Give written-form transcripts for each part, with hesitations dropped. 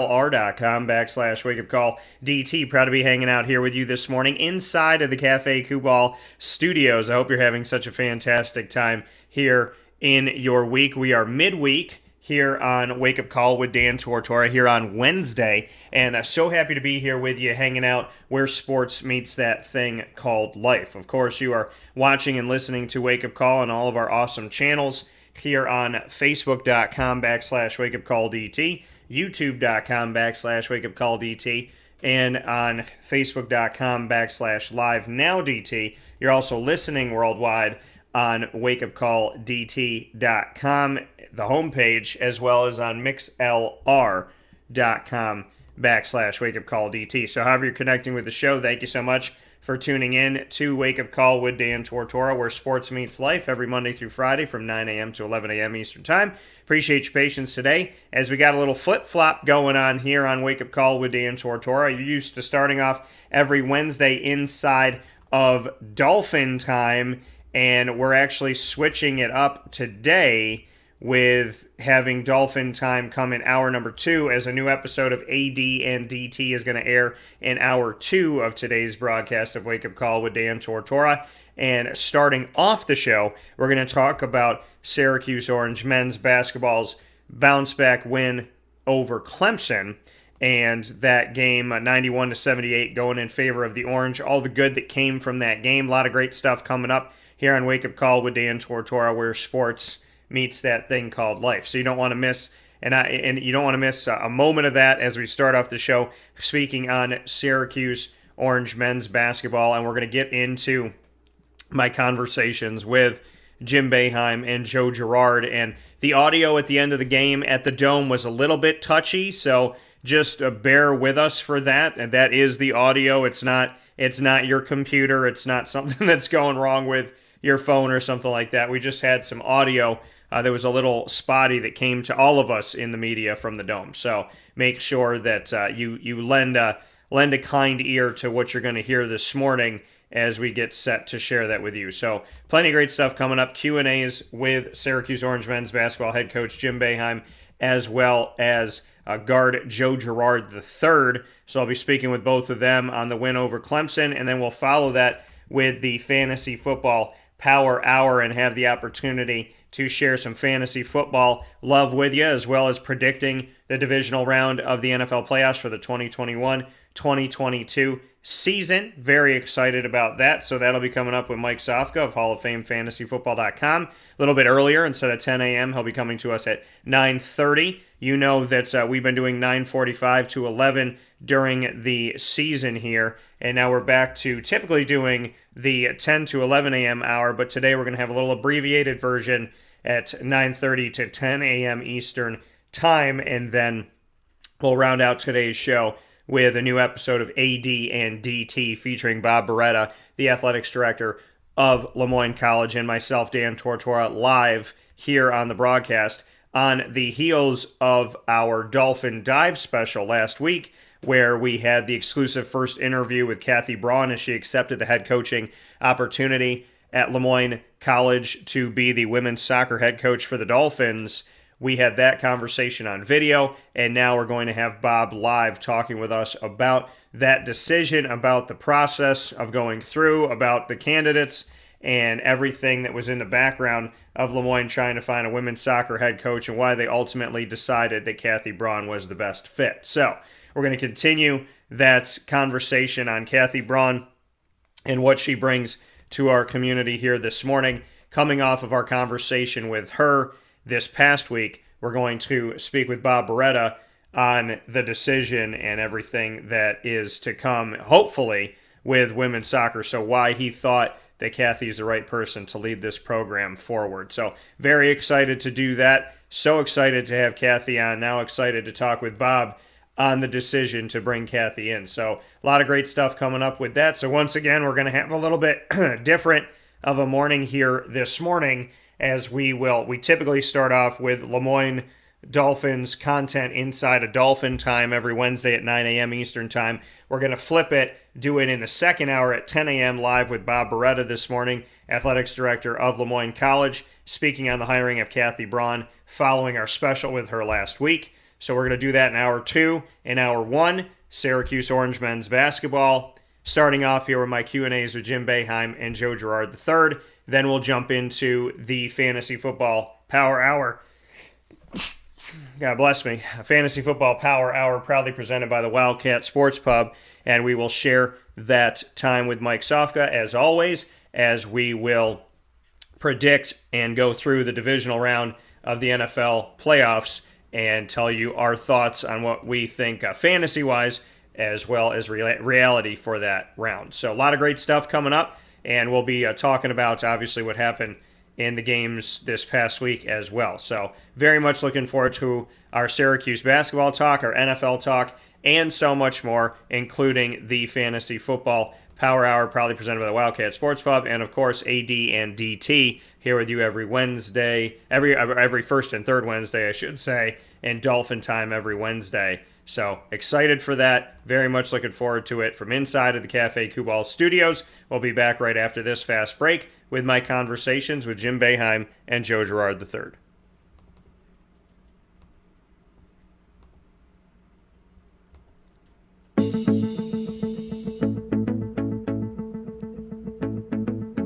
r.com/wake up call DT. Proud to be hanging out here with you this morning inside of the Cafe Kubal studios. I hope you're having such a fantastic time here in your week. We are midweek here on Wake Up Call with Dan Tortora here on Wednesday, and so happy to be here with you, hanging out where sports meets that thing called life. Of course, you are watching and listening to Wake Up Call on all of our awesome channels here on Facebook.com/Wake Up Call DT, YouTube.com/Wake Up Call DT, and on Facebook.com/Live Now DT. You're also listening worldwide on wakeupcalldt.com, the homepage, as well as on mixlr.com/Wake Up Call DT. So however you're connecting with the show, thank you so much for tuning in to Wake Up Call with Dan Tortora, where sports meets life every Monday through Friday from 9 a.m. to 11 a.m. Eastern Time. Appreciate your patience today as we got a little flip-flop going on here on Wake Up Call with Dan Tortora. You're used to starting off every Wednesday inside of Dolphin time, and we're actually switching it up today with having Dolphin time come in hour number 2, as a new episode of AD and DT is going to air in hour 2 of today's broadcast of Wake Up Call with Dan Tortora. And starting off the show, we're going to talk about Syracuse Orange men's basketball's bounce-back win over Clemson, and that game 91-78 going in favor of the Orange. All the good that came from that game. A lot of great stuff coming up here on Wake Up Call with Dan Tortora, where sports meets that thing called life. So you don't want to miss, and you don't want to miss a moment of that as we start off the show speaking on Syracuse Orange men's basketball. And we're going to get into my conversations with Jim Boeheim and Joe Girard. And the audio at the end of the game at the Dome was a little bit touchy, so just bear with us for that. And that is the audio. It's not your computer. It's not something that's going wrong with your phone or something like that. We just had some audio that was a little spotty that came to all of us in the media from the Dome. So make sure that you lend a kind ear to what you're going to hear this morning as we get set to share that with you. So plenty of great stuff coming up. Q&As with Syracuse Orange men's basketball head coach Jim Boeheim, as well as guard Joe Girard III. So I'll be speaking with both of them on the win over Clemson, and then we'll follow that with the Fantasy Football Power Hour and have the opportunity to share some fantasy football love with you, as well as predicting the divisional round of the NFL playoffs for the 2021-2022 season. Very excited about that. So that'll be coming up with Mike Sofka of Hall of Fame FantasyFootball.com. A little bit earlier, instead of 10 a.m., he'll be coming to us at 9:30. You know that we've been doing 9:45 to 11 during the season here, and now we're back to typically doing the 10 to 11 a.m. hour, but today we're going to have a little abbreviated version at 9:30 to 10 a.m. Eastern Time, and then we'll round out today's show with a new episode of AD and DT featuring Bob Beretta, the athletics director of Moyne College, and myself, Dan Tortora, live here on the broadcast on the heels of our Dolphin Dive special last week, where we had the exclusive first interview with Kathy Brawn as she accepted the head coaching opportunity at Moyne College to be the women's soccer head coach for the Dolphins. We had that conversation on video, and now we're going to have Bob live talking with us about that decision, about the process of going through, about the candidates, and everything that was in the background of Moyne trying to find a women's soccer head coach and why they ultimately decided that Kathy Brawn was the best fit. So we're going to continue that conversation on Kathy Brawn and what she brings to our community here this morning. Coming off of our conversation with her this past week, we're going to speak with Bob Beretta on the decision and everything that is to come, hopefully, with women's soccer. So why he thought that Kathy's the right person to lead this program forward. So very excited to do that. So excited to have Kathy on. Now excited to talk with Bob on the decision to bring Kathy in. So a lot of great stuff coming up with that. So once again, we're going to have a little bit different of a morning here this morning, as we typically start off with Moyne Dolphins content inside of Dolphin time every Wednesday at 9 a.m. Eastern Time. We're going to flip it, do it in the second hour at 10 a.m. live with Bob Beretta this morning, athletics director of Moyne College, speaking on the hiring of Kathy Brawn following our special with her last week. So we're going to do that in hour 2. In hour 1, Syracuse Orange men's basketball. Starting off here with my Q&As with Jim Boeheim and Joe Girard III. Then we'll jump into the Fantasy Football Power Hour. God bless me. Fantasy Football Power Hour, proudly presented by the Wildcat Sports Pub. And we will share that time with Mike Sofka, as always, as we will predict and go through the divisional round of the NFL playoffs and tell you our thoughts on what we think fantasy-wise as well as reality for that round. So a lot of great stuff coming up, and we'll be talking about, obviously, what happened in the games this past week as well. So very much looking forward to our Syracuse basketball talk, our NFL talk, and so much more, including the Fantasy Football Power Hour, proudly presented by the Wildcat Sports Pub, and of course AD and DT here with you every Wednesday, every first and third Wednesday, I should say, and Dolphin Time every Wednesday. So excited for that. Very much looking forward to it from inside of the Cafe Kubal studios. We'll be back right after this fast break with my conversations with Jim Boeheim and Joe Girard III.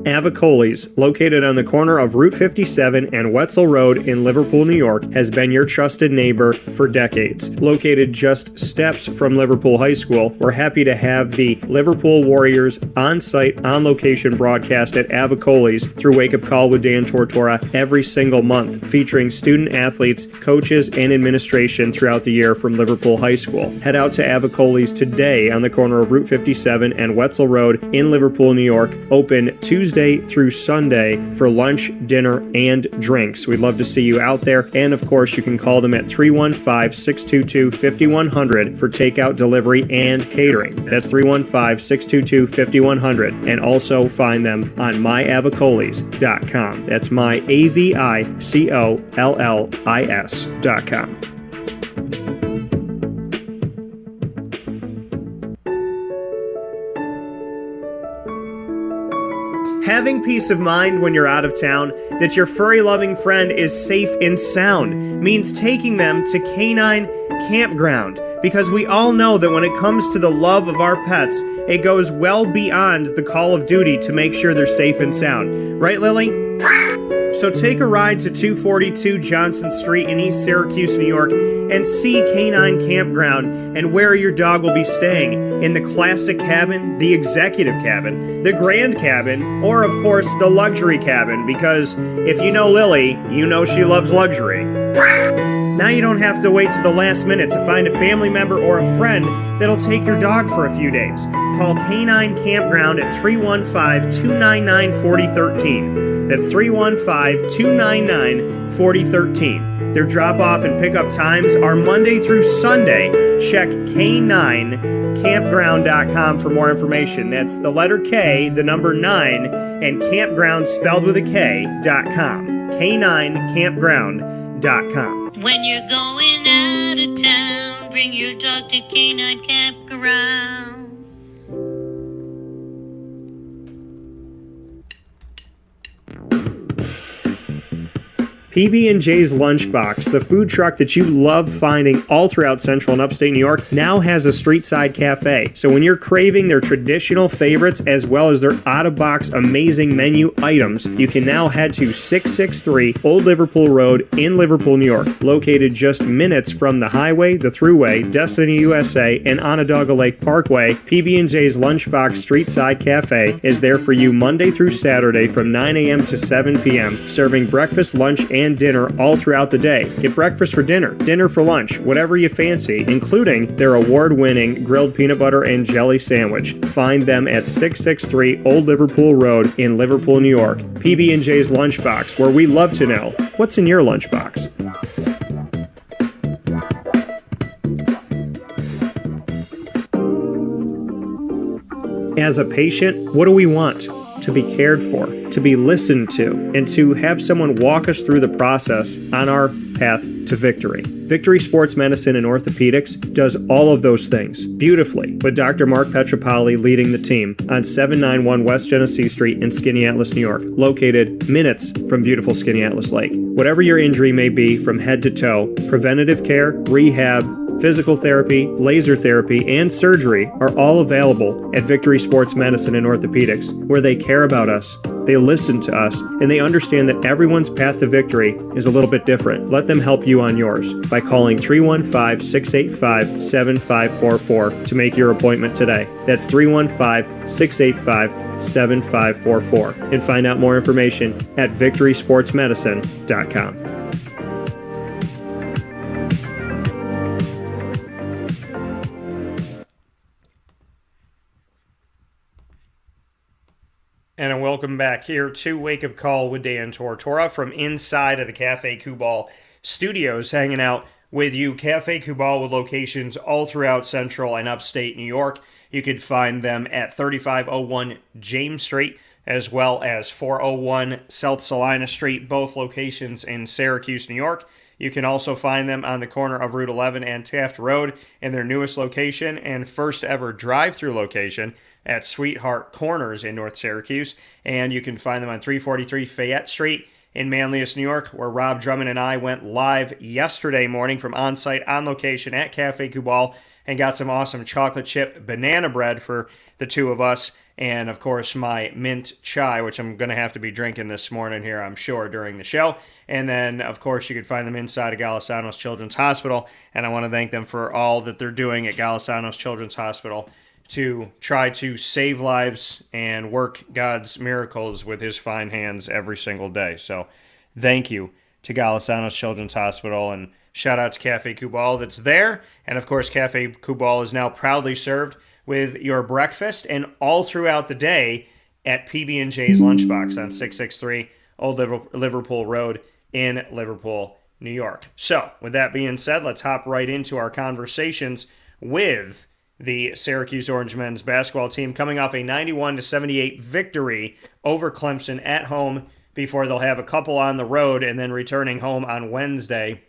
Avicoli's, located on the corner of Route 57 and Wetzel Road in Liverpool, New York, has been your trusted neighbor for decades. Located just steps from Liverpool High School, we're happy to have the Liverpool Warriors on-site, on-location broadcast at Avicoli's through Wake Up Call with Dan Tortora every single month, featuring student-athletes, coaches, and administration throughout the year from Liverpool High School. Head out to Avicoli's today on the corner of Route 57 and Wetzel Road in Liverpool, New York, open Tuesday through Sunday for lunch, dinner, and drinks. We'd love to see you out there. And of course, you can call them at 315-622-5100 for takeout, delivery, and catering. That's 315-622-5100. And also find them on myavicoli's.com. That's myaviccollis.com. Having peace of mind when you're out of town that your furry-loving friend is safe and sound means taking them to Canine Campground, because we all know that when it comes to the love of our pets, it goes well beyond the call of duty to make sure they're safe and sound. Right, Lily? So take a ride to 242 Johnson Street in East Syracuse, New York, and see Canine Campground and where your dog will be staying, in the classic cabin, the executive cabin, the grand cabin, or of course the luxury cabin, because if you know Lily, you know she loves luxury. Now you don't have to wait to the last minute to find a family member or a friend that'll take your dog for a few days. Call Canine Campground at 315-299-4013. That's 315-299-4013. Their drop-off and pickup times are Monday through Sunday. Check K9campground.com for more information. That's the letter K, the number 9, and campground spelled with a K.com. K9campground.com. When you're going out of town, bring your dog to Canine Campground. PB&J's Lunchbox, the food truck that you love finding all throughout Central and Upstate New York, now has a street-side cafe. So when you're craving their traditional favorites as well as their out-of-box amazing menu items, you can now head to 663 Old Liverpool Road in Liverpool, New York. Located just minutes from the highway, the Thruway, Destiny USA, and Onondaga Lake Parkway, PB&J's Lunchbox Street-Side Cafe is there for you Monday through Saturday from 9 a.m. to 7 p.m., serving breakfast, lunch, and dinner all throughout the day. Get breakfast for dinner, dinner for lunch, whatever you fancy, including their award-winning grilled peanut butter and jelly sandwich. Find them at 663 Old Liverpool Road in Liverpool, New York. PB&J's Lunchbox, where we love to know what's in your lunchbox. As a patient, what do we want? To be cared for, to be listened to, and to have someone walk us through the process on our path to victory. Victory Sports Medicine and Orthopedics does all of those things beautifully, with Dr. Mark Petropoli leading the team on 791 West Genesee Street in Skaneateles, New York, located minutes from beautiful Skaneateles Lake. Whatever your injury may be from head to toe, preventative care, rehab, physical therapy, laser therapy, and surgery are all available at Victory Sports Medicine and Orthopedics, where they care about us, they listen to us, and they understand that everyone's path to victory is a little bit different. Let them help you on yours by calling 315-685-7544 to make your appointment today. That's 315-685-7544. And find out more information at victorysportsmedicine.com. And welcome back here to Wake Up Call with Dan Tortora from inside of the Cafe Kubal studios, hanging out with you. Cafe Kubal with locations all throughout central and upstate New York. You could find them at 3501 James Street, as well as 401 South Salina Street, both locations in Syracuse, New York. You can also find them on the corner of Route 11 and Taft Road in their newest location and first ever drive-through location at Sweetheart Corners in North Syracuse. And you can find them on 343 Fayette Street in Manlius, New York, where Rob Drummond and I went live yesterday morning from on-site on location at Cafe Kubal and got some awesome chocolate chip banana bread for the two of us. And, of course, my mint chai, which I'm going to have to be drinking this morning here, I'm sure, during the show. And then, of course, you can find them inside of Galisanos Children's Hospital. And I want to thank them for all that they're doing at Galisanos Children's Hospital to try to save lives and work God's miracles with his fine hands every single day. So thank you to Galisanos Children's Hospital, and shout out to Cafe Kubal that's there. And, of course, Cafe Kubal is now proudly served with your breakfast and all throughout the day at PB&J's Lunchbox on 663 Old Liverpool Road in Liverpool, New York. So, with that being said, let's hop right into our conversations with the Syracuse Orange men's basketball team, coming off a 91-78 victory over Clemson at home before they'll have a couple on the road and then returning home on Wednesday.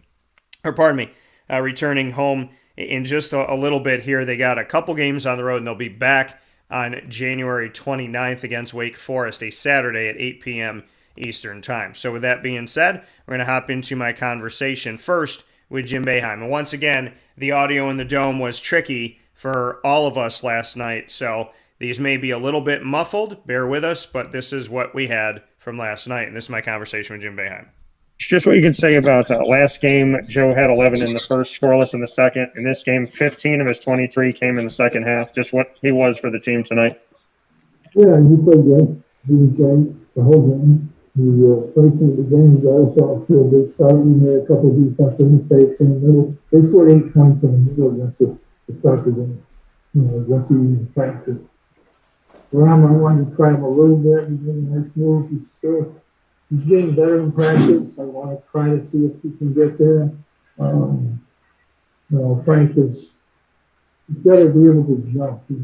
Returning home in just a little bit here. They got a couple games on the road, and they'll be back on January 29th against Wake Forest, a Saturday at 8 p.m. Eastern Time. So with that being said, we're going to hop into my conversation first with Jim Boeheim. And once again, the audio in the Dome was tricky for all of us last night, so these may be a little bit muffled. Bear with us, but this is what we had from last night, and this is my conversation with Jim Boeheim. Just what you can say about last game. Joe had 11 in the first, scoreless in the second. In this game, 15 of his 23 came in the second half. Just what he was for the team tonight. Yeah, he played good. He was great the whole game. He played through the game. He also off to a good start. We made a couple of defensive mistakes in the middle. They scored 8 points in the middle against us to start the game. Against the practice. Ram, I wanted to try him a little bit. He made a nice move. He's getting better in practice. I want to try to see if he can get there. Frank he's got to be able to jump. He's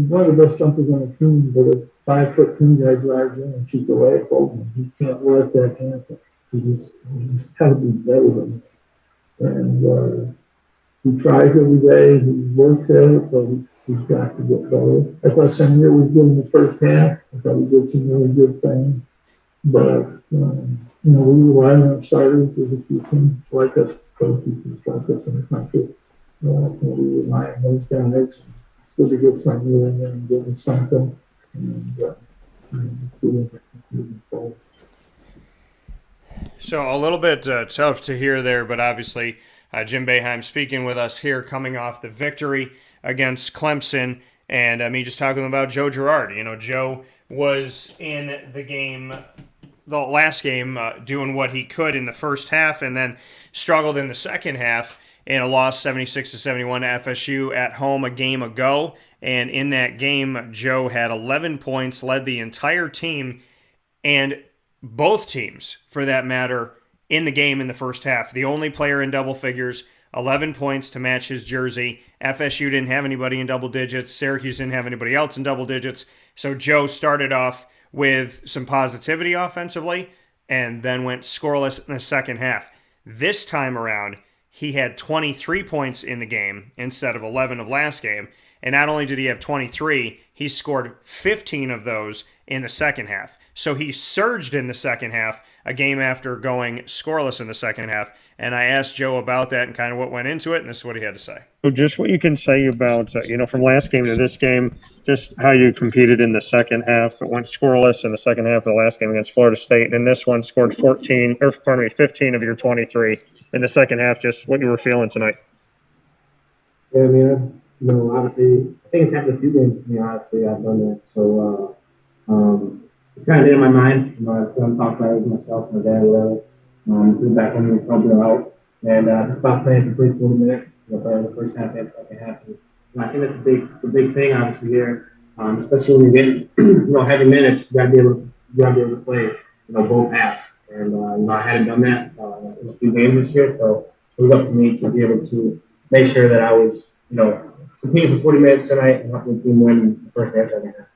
one of the best jumpers on the team, but a 5'2" guy drives in and shoots a leg open. He can't let that happen. He's got to be better than that. And he tries every day. He works at it, but he's got to get better. I thought Samir was good in the first half. I thought he did some really good things. But, we rely on starters. There's a few teams like us, coaches like us in the country. We rely on those guys. It's good to get something in there and give them something. And see what they can do forward. So a little bit tough to hear there, but obviously Jim Boeheim speaking with us here coming off the victory against Clemson. And me just talking about Joe Girard. Joe was in the game, the last game, doing what he could in the first half and then struggled in the second half in a loss 76-71 to FSU at home a game ago. And in that game, Joe had 11 points, led the entire team, and both teams, for that matter, in the game in the first half. The only player in double figures, 11 points to match his jersey. FSU didn't have anybody in double digits. Syracuse didn't have anybody else in double digits. So Joe started off with some positivity offensively and then went scoreless in the second half. This time around, he had 23 points in the game instead of 11 of last game. And not only did he have 23, he scored 15 of those in the second half. So he surged in the second half, a game after going scoreless in the second half. And I asked Joe about that and kind of what went into it, and this is what he had to say. So just what you can say about, from last game to this game, just how you competed in the second half. It went scoreless in the second half of the last game against Florida State, and this one scored 15 of your 23 in the second half. Just what you were feeling tonight. Yeah, I mean, obviously, I think it's happened a few games to me, honestly. I've done that. So, it's kind of in my mind. I've done talk about it with myself, my dad, whatever. Go back when we were pumping it out. And just about playing for 40 minutes, playing the first half and second half. And I think that's the big thing, obviously, here. Especially when you're getting, heavy minutes, you gotta be able to play, both halves. And, I hadn't done that in a few games this year, so it was up to me to be able to make sure that I was, competing for 40 minutes tonight and helping the team win the first and second half.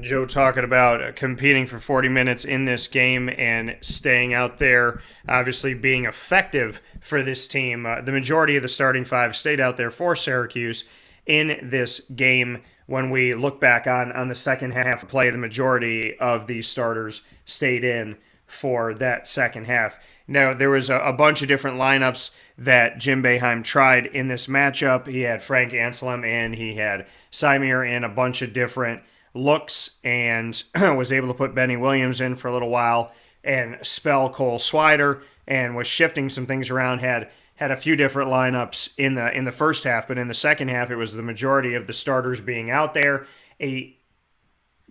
Joe talking about competing for 40 minutes in this game and staying out there, obviously being effective for this team. The majority of the starting five stayed out there for Syracuse in this game. When we look back on the second half of play, the majority of these starters stayed in for that second half. Now, there was a bunch of different lineups that Jim Boeheim tried in this matchup. He had Frank Anselm and he had Symir in a bunch of different looks and was able to put Benny Williams in for a little while and spell Cole Swider and was shifting some things around, had a few different lineups in the first half, but in the second half it was the majority of the starters being out there. A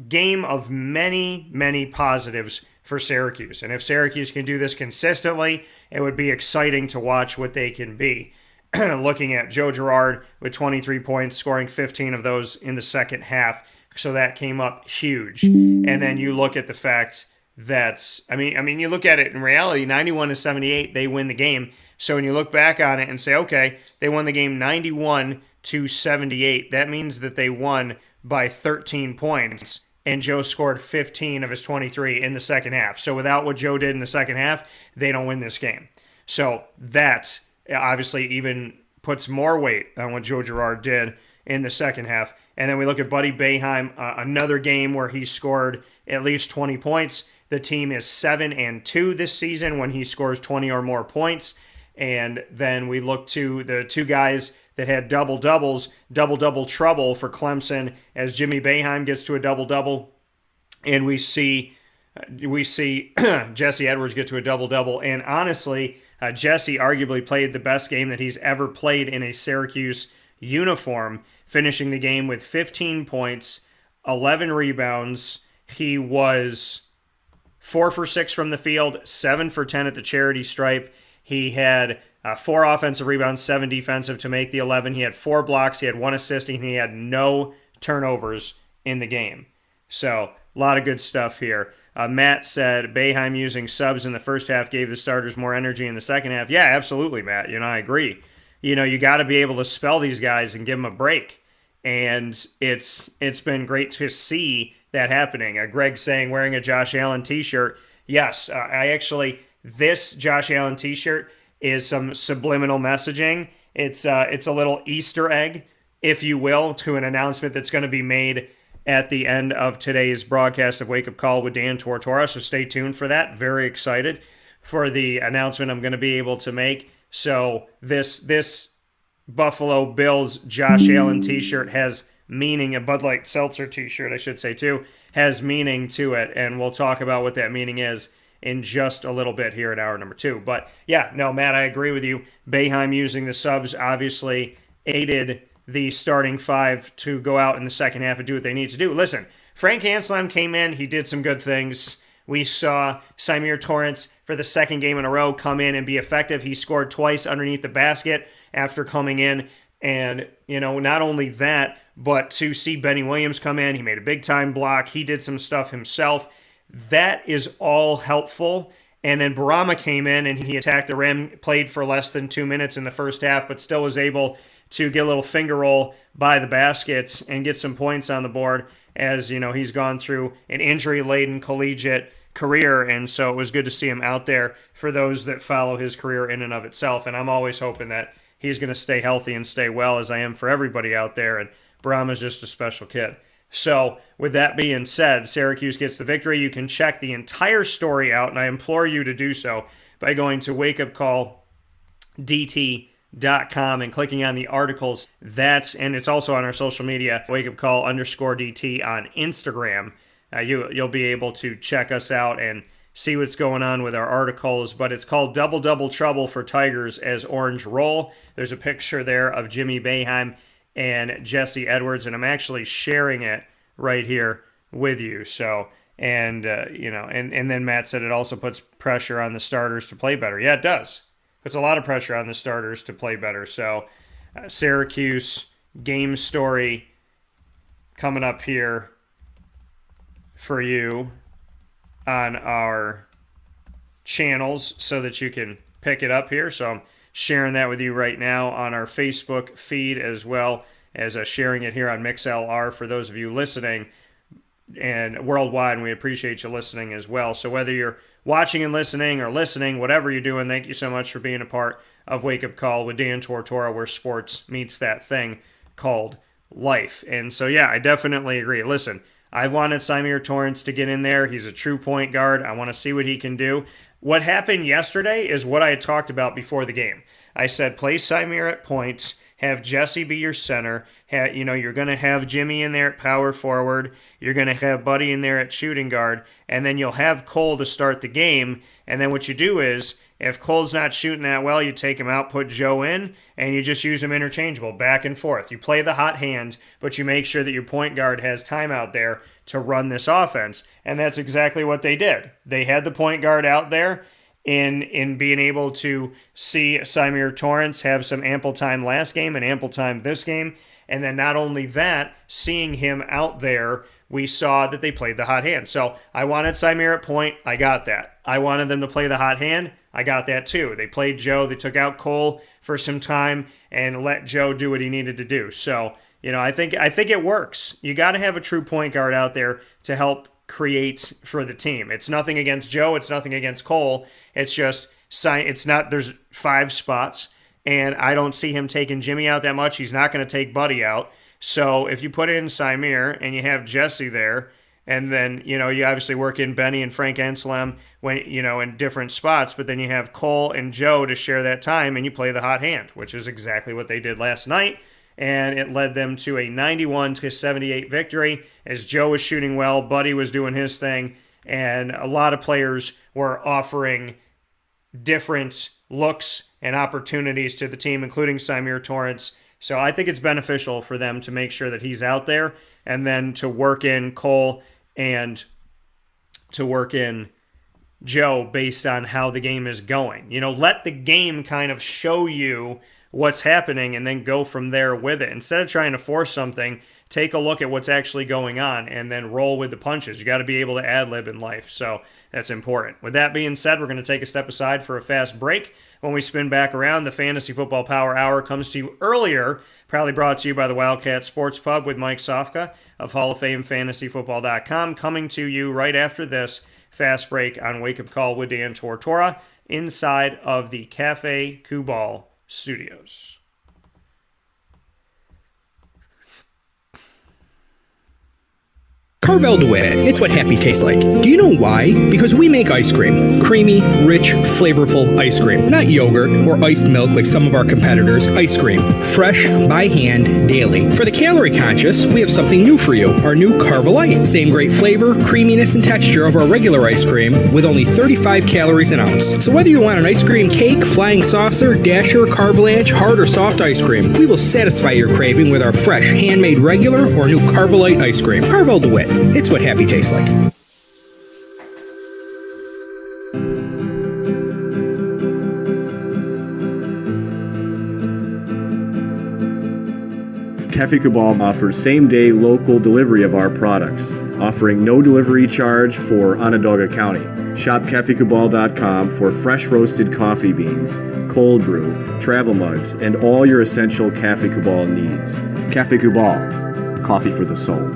game of many, many positives for Syracuse. And if Syracuse can do this consistently, it would be exciting to watch what they can be. Looking at Joe Girard with 23 points, scoring 15 of those in the second half. So that came up huge. And then you look at the fact that, you look at it in reality, 91-78, they win the game. So when you look back on it and say, okay, they won the game 91-78, that means that they won by 13 points. And Joe scored 15 of his 23 in the second half. So without what Joe did in the second half, they don't win this game. So that obviously even puts more weight on what Joe Girard did in the second half. And then we look at Buddy Boeheim, another game where he scored at least 20 points. The team is 7-2 this season when he scores 20 or more points. And then we look to the two guys that had double-double trouble for Clemson as Jimmy Boeheim gets to a double-double. And we see Jesse Edwards get to a double-double. And honestly, Jesse arguably played the best game that he's ever played in a Syracuse uniform, finishing the game with 15 points, 11 rebounds. He was 4 for 6 from the field, 7 for 10 at the charity stripe. He had 4 offensive rebounds, 7 defensive to make the 11. He had 4 blocks, he had 1 assist, and he had no turnovers in the game. So, a lot of good stuff here. Matt said Boeheim using subs in the first half gave the starters more energy in the second half. Yeah, absolutely, Matt. I agree. You got to be able to spell these guys and give them a break. And it's been great to see that happening. Greg saying wearing a Josh Allen t-shirt. Yes, this Josh Allen t-shirt is some subliminal messaging. It's a little Easter egg, if you will, to an announcement that's going to be made at the end of today's broadcast of Wake Up Call with Dan Tortora. So stay tuned for that. Very excited for the announcement I'm going to be able to make. So this Buffalo Bills Josh Allen t-shirt has meaning. A Bud Light Seltzer t-shirt, I should say too, has meaning to it. And we'll talk about what that meaning is in just a little bit here at hour number 2. But yeah, no, Matt, I agree with you. Boeheim using the subs obviously aided the starting five to go out in the second half and do what they need to do. Listen, Frank Anselm came in. He did some good things. We saw Symir Torrance for the second game in a row come in and be effective. He scored twice underneath the basket after coming in. And, not only that, but to see Benny Williams come in, he made a big-time block. He did some stuff himself. That is all helpful. And then Barama came in and he attacked the rim, played for less than 2 minutes in the first half, but still was able to get a little finger roll by the baskets and get some points on the board as, he's gone through an injury-laden collegiate career, and so it was good to see him out there for those that follow his career in and of itself. And I'm always hoping that he's going to stay healthy and stay well, as I am for everybody out there, and Brahma's just a special kid. So with that being said, Syracuse gets the victory. You can check the entire story out, and I implore you to do so by going to wakeupcalldt.com and clicking on the articles. And it's also on our social media, wakeupcall_DT on Instagram. You'll be able to check us out and see what's going on with our articles, but it's called Double Double Trouble for Tigers as Orange Roll. There's a picture there of Jimmy Boeheim and Jesse Edwards, and I'm actually sharing it right here with you. So, and then Matt said it also puts pressure on the starters to play better. Yeah, it does. Puts a lot of pressure on the starters to play better. So, Syracuse game story coming up here for you on our channels so that you can pick it up here. So I'm sharing that with you right now on our Facebook feed, as well as sharing it here on MixLR for those of you listening and worldwide, and we appreciate you listening as well. So whether you're watching and listening or listening, whatever you're doing, thank you so much for being a part of Wake Up Call with Dan Tortora, where sports meets that thing called life. And so, yeah, I definitely agree. Listen, I wanted Symir Torrance to get in there. He's a true point guard. I want to see what he can do. What happened yesterday is what I had talked about before the game. I said, play Symir at points, have Jesse be your center. You're going to have Jimmy in there at power forward. You're going to have Buddy in there at shooting guard. And then you'll have Cole to start the game. And then what you do is, if Cole's not shooting that well, you take him out, put Joe in, and you just use them interchangeable, back and forth. You play the hot hand, but you make sure that your point guard has time out there to run this offense. And that's exactly what they did. They had the point guard out there in being able to see Symir Torrance have some ample time last game and ample time this game. And then not only that, seeing him out there, we saw that they played the hot hand. So I wanted Symir at point. I got that. I wanted them to play the hot hand. I got that too. They played Joe. They took out Cole for some time and let Joe do what he needed to do. So, I think it works. You got to have a true point guard out there to help create for the team. It's nothing against Joe. It's nothing against Cole. It's just, there's 5 spots, and I don't see him taking Jimmy out that much. He's not going to take Buddy out. So if you put in Symir and you have Jesse there, and then, you obviously work in Benny and Frank Anselem when, in different spots, but then you have Cole and Joe to share that time, and you play the hot hand, which is exactly what they did last night. And it led them to a 91-78 victory as Joe was shooting well, Buddy was doing his thing, and a lot of players were offering different looks and opportunities to the team, including Symir Torrance. So I think it's beneficial for them to make sure that he's out there and then to work in Cole and to work in Joe based on how the game is going. Let the game kind of show you what's happening and then go from there with it. Instead of trying to force something, take a look at what's actually going on and then roll with the punches. You got to be able to ad-lib in life, so that's important. With that being said, we're going to take a step aside for a fast break. When we spin back around, the Fantasy Football Power Hour comes to you earlier, proudly brought to you by the Wildcat Sports Pub with Mike Sofka of Hall of Fame FantasyFootball.com, coming to you right after this fast break on Wake Up Call with Dan Tortora inside of the Cafe Kubal Studios. Carvel DeWitt. It's what happy tastes like. Do you know why? Because we make ice cream. Creamy, rich, flavorful ice cream. Not yogurt or iced milk like some of our competitors. Ice cream. Fresh, by hand, daily. For the calorie conscious, we have something new for you. Our new Carvelite. Same great flavor, creaminess, and texture of our regular ice cream with only 35 calories an ounce. So whether you want an ice cream cake, flying saucer, dasher, carvalanche, hard or soft ice cream, we will satisfy your craving with our fresh, handmade regular or new Carvelite ice cream. Carvel DeWitt. It's what happy tastes like. Cafe Kubal offers same-day local delivery of our products, offering no delivery charge for Onondaga County. Shop cafekubal.com for fresh roasted coffee beans, cold brew, travel mugs, and all your essential Cafe Kubal needs. Cafe Kubal, coffee for the soul.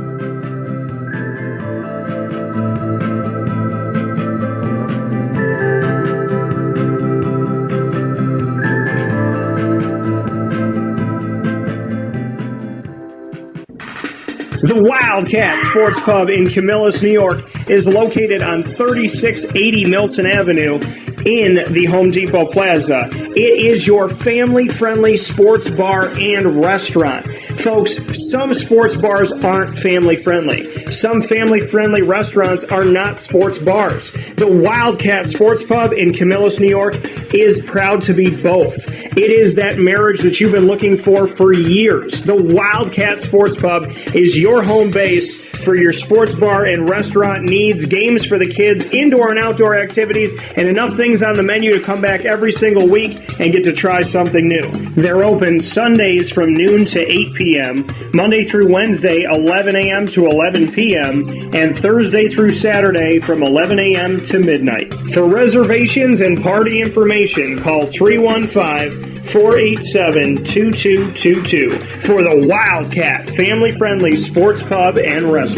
The Wildcat Sports Pub in Camillus, New York is located on 3680 Milton Avenue in the Home Depot Plaza. It is your family-friendly sports bar and restaurant. Folks, some sports bars aren't family-friendly. Some family-friendly restaurants are not sports bars. The Wildcat Sports Pub in Camillus, New York is proud to be both. It is that marriage that you've been looking for years. The Wildcat Sports Pub is your home base for your sports bar and restaurant needs, games for the kids, indoor and outdoor activities, and enough things on the menu to come back every single week and get to try something new. They're open Sundays from noon to 8 p.m., Monday through Wednesday, 11 a.m. to 11 p.m., and Thursday through Saturday from 11 a.m. to midnight. For reservations and party information, call 315-487-2222 for the Wildcat family-friendly sports pub and restaurant.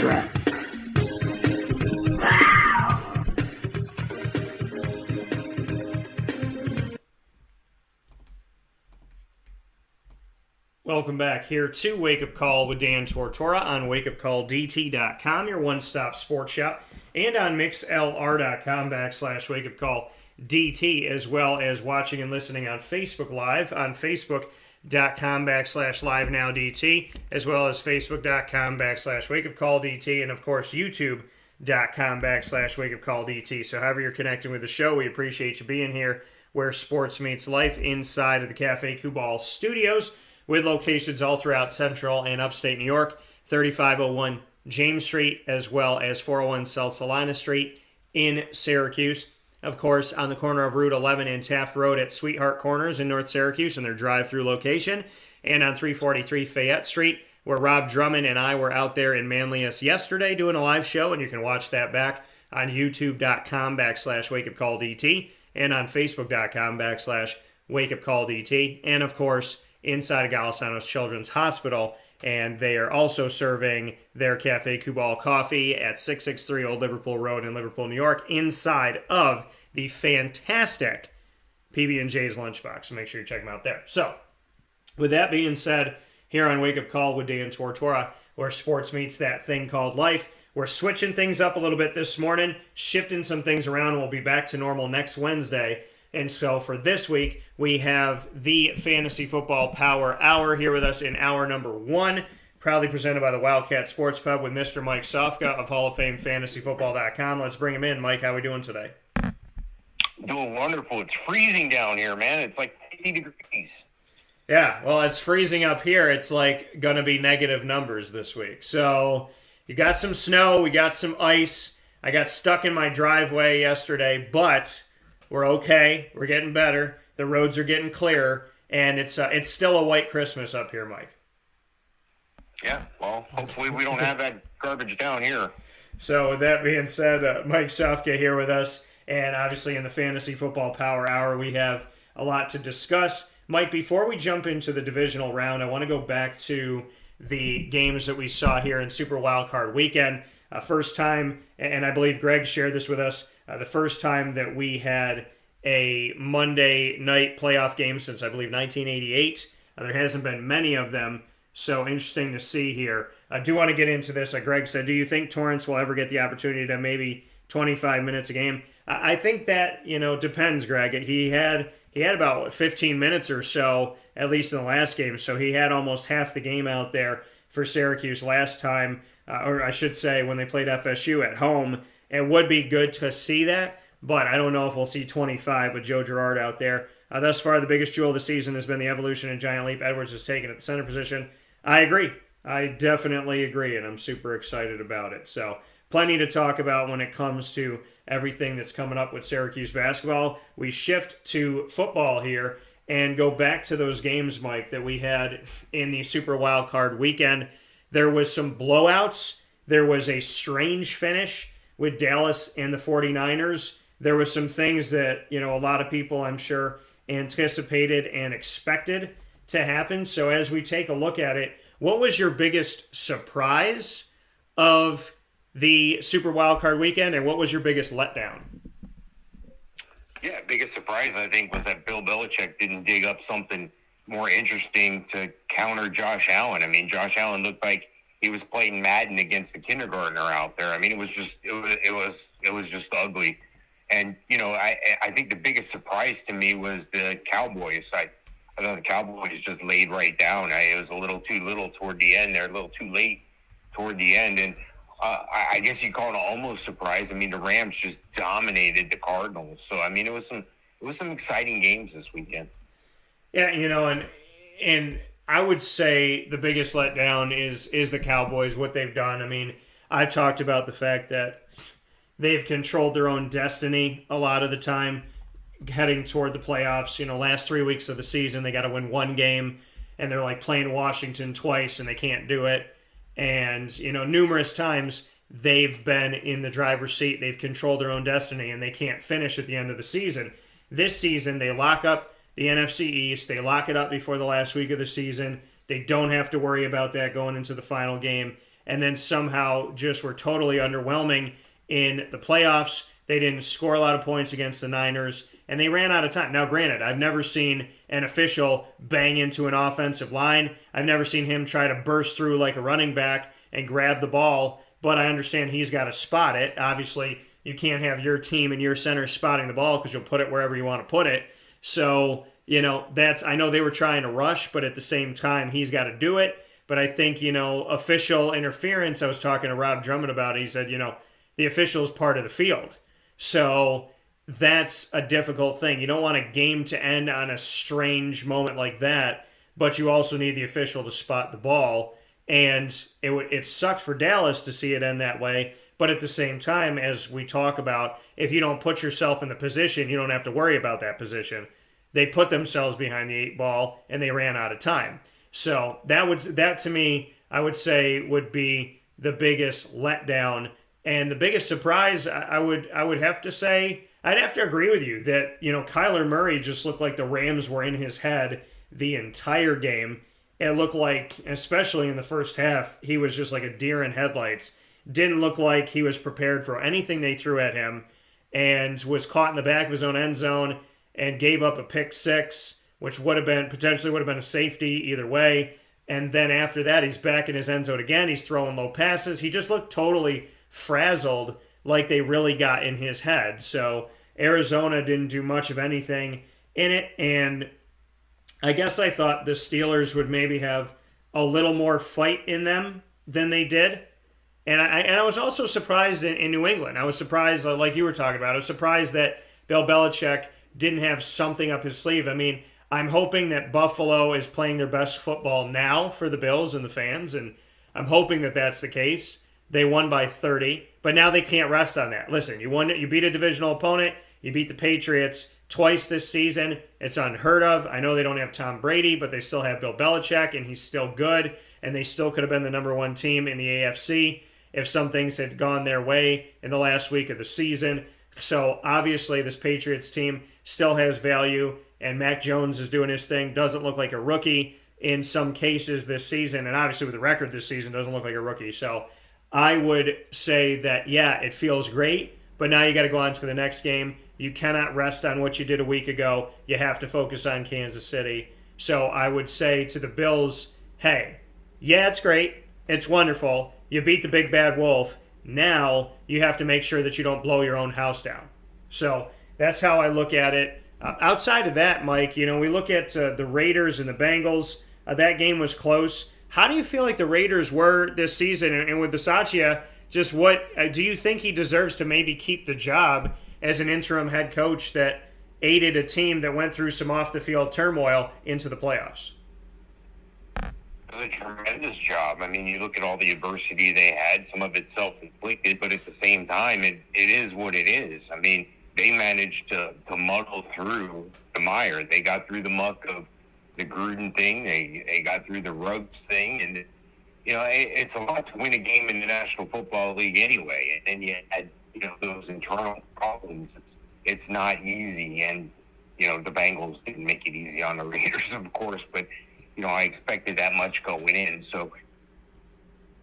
Welcome back here to Wake Up Call with Dan Tortora on wakeupcalldt.com, your one-stop sports shop, and on mixlr.com/wakeupcalldt, as well as watching and listening on Facebook Live on facebook.com/livenowdt, as well as facebook.com/wakeupcalldt, and of course youtube.com/wakeupcalldt. So however you're connecting with the show, we appreciate you being here where sports meets life inside of the Cafe Kubal studios, with locations all throughout central and upstate New York, 3501 James Street, as well as 401 South Salina Street in Syracuse. Of course, on the corner of Route 11 and Taft Road at Sweetheart Corners in North Syracuse in their drive-through location, and on 343 Fayette Street, where Rob Drummond and I were out there in Manlius yesterday doing a live show, and you can watch that back on youtube.com/wakeupcalldt and on facebook.com/wakeupcalldt, and of course, inside of Galisanos Children's Hospital, and they are also serving their Cafe Kubal coffee at 663 Old Liverpool Road in Liverpool, New York, inside of the fantastic PB&J's Lunchbox. So make sure you check them out there. So, with that being said, here on Wake Up Call with Dan Tortora, where sports meets that thing called life, we're switching things up a little bit this morning, shifting some things around. We'll be back to normal next Wednesday. And so for this week, we have the Fantasy Football Power Hour here with us in hour number 1, proudly presented by the Wildcat Sports Pub with Mr. Mike Sofka of Hall of Fame FantasyFootball.com. Let's bring him in. Mike, how are we doing today? Doing wonderful. It's freezing down here, man. It's like 50 degrees. Yeah, well, it's freezing up here. It's like going to be negative numbers this week. So you got some snow. We got some ice. I got stuck in my driveway yesterday, but we're okay. We're getting better. The roads are getting clearer, and it's still a white Christmas up here, Mike. Yeah, well, hopefully we don't have that garbage down here. So with that being said, Mike Sofka here with us, and obviously in the Fantasy Football Power Hour, we have a lot to discuss. Mike, before we jump into the divisional round, I want to go back to the games that we saw here in Super Wildcard Weekend. First time, and I believe Greg shared this with us, the first time that we had a Monday night playoff game since, I believe, 1988. There hasn't been many of them, so interesting to see here. I do want to get into this. Greg said, do you think Torrance will ever get the opportunity to maybe 25 minutes a game? I think that, depends, Greg. He had about 15 minutes or so, at least in the last game, so he had almost half the game out there for Syracuse last time, or I should say when they played FSU at home. It would be good to see that, but I don't know if we'll see 25 with Joe Girard out there. Thus far, the biggest jewel of the season has been the evolution and giant leap Edwards has taken at the center position. I agree. I definitely agree, and I'm super excited about it. So plenty to talk about when it comes to everything that's coming up with Syracuse basketball. We shift to football here and go back to those games, Mike, that we had in the Super Wildcard Weekend. There was some blowouts. There was a strange finish with Dallas and the 49ers. There were some things that, a lot of people, I'm sure, anticipated and expected to happen. So as we take a look at it, what was your biggest surprise of the Super Wildcard Weekend, and what was your biggest letdown? Yeah, biggest surprise, I think, was that Bill Belichick didn't dig up something more interesting to counter Josh Allen. I mean, Josh Allen looked like he was playing Madden against a kindergartner out there. I mean, it was just ugly. And, you know, I think the biggest surprise to me was the Cowboys. I thought the Cowboys just laid right down. It was a little too little toward the end. They're a little too late toward the end. And I guess you call it almost surprise. I mean, the Rams just dominated the Cardinals. So, I mean, it was some exciting games this weekend. Yeah, you know, and I would say the biggest letdown is the Cowboys, what they've done. I mean, I talked about the fact that they've controlled their own destiny a lot of the time heading toward the playoffs. You know, last 3 weeks of the season, they got to win one game, and they're like playing Washington twice, and they can't do it. And, you know, numerous times they've been in the driver's seat. They've controlled their own destiny, and they can't finish at the end of the season. This season, they lock up the NFC East. They lock it up before the last week of the season. They don't have to worry about that going into the final game. And then somehow just were totally underwhelming in the playoffs. They didn't score a lot of points against the Niners, and they ran out of time. Now, granted, I've never seen an official bang into an offensive line. I've never seen him try to burst through like a running back and grab the ball, but I understand he's got to spot it. Obviously, you can't have your team and your center spotting the ball because you'll put it wherever you want to put it. So, you know, I know they were trying to rush, but at the same time, he's got to do it. But I think, you know, official interference, I was talking to Rob Drummond about it. He said, you know, the official is part of the field. So that's a difficult thing. You don't want a game to end on a strange moment like that, but you also need the official to spot the ball. And it sucked for Dallas to see it end that way. But at the same time, as we talk about, if you don't put yourself in the position, you don't have to worry about that position. They put themselves behind the 8 ball, and they ran out of time. So that to me, I would say would be the biggest letdown. And the biggest surprise, I would have to say, I'd have to agree with you that, you know, Kyler Murray just looked like the Rams were in his head the entire game. It looked like, especially in the first half, he was just like a deer in headlights. Didn't look like he was prepared for anything they threw at him, and was caught in the back of his own end zone and gave up a pick six, which potentially would have been a safety either way. And then after that, he's back in his end zone again. He's throwing low passes. He just looked totally frazzled, like they really got in his head. So Arizona didn't do much of anything in it. And I guess I thought the Steelers would maybe have a little more fight in them than they did. And I was also surprised in New England. I was surprised, like you were talking about, I was surprised that Bill Belichick didn't have something up his sleeve. I mean, I'm hoping that Buffalo is playing their best football now for the Bills and the fans, and I'm hoping that that's the case. They won by 30, but now they can't rest on that. Listen, you beat a divisional opponent, you beat the Patriots twice this season. It's unheard of. I know they don't have Tom Brady, but they still have Bill Belichick, and he's still good, and they still could have been the number one team in the AFC if some things had gone their way in the last week of the season. So obviously this Patriots team still has value, and Mac Jones is doing his thing. Doesn't look like a rookie in some cases this season, and obviously with the record this season doesn't look like a rookie. So I would say that, yeah, it feels great, but now you got to go on to the next game. You cannot rest on what you did a week ago. You have to focus on Kansas City. So I would say to the Bills, hey, yeah, it's great. It's wonderful. You beat the big bad wolf. Now you have to make sure that you don't blow your own house down. So that's how I look at it. Outside of that, Mike, you know, we look at the Raiders and the Bengals. That game was close. How do you feel like the Raiders were this season? And with Bisaccia, just what do you think he deserves to maybe keep the job as an interim head coach that aided a team that went through some off-the-field turmoil into the playoffs? It was a tremendous job. I mean, you look at all the adversity they had, some of it self-inflicted, but at the same time, it is what it is. I mean, they managed to muddle through the mire. They got through the muck of the Gruden thing. They got through the Ruggs thing. And, you know, it's a lot to win a game in the National Football League anyway. And then you had, you know, those internal problems. It's not easy. And, you know, the Bengals didn't make it easy on the Raiders, of course, but you know, I expected that much going in. So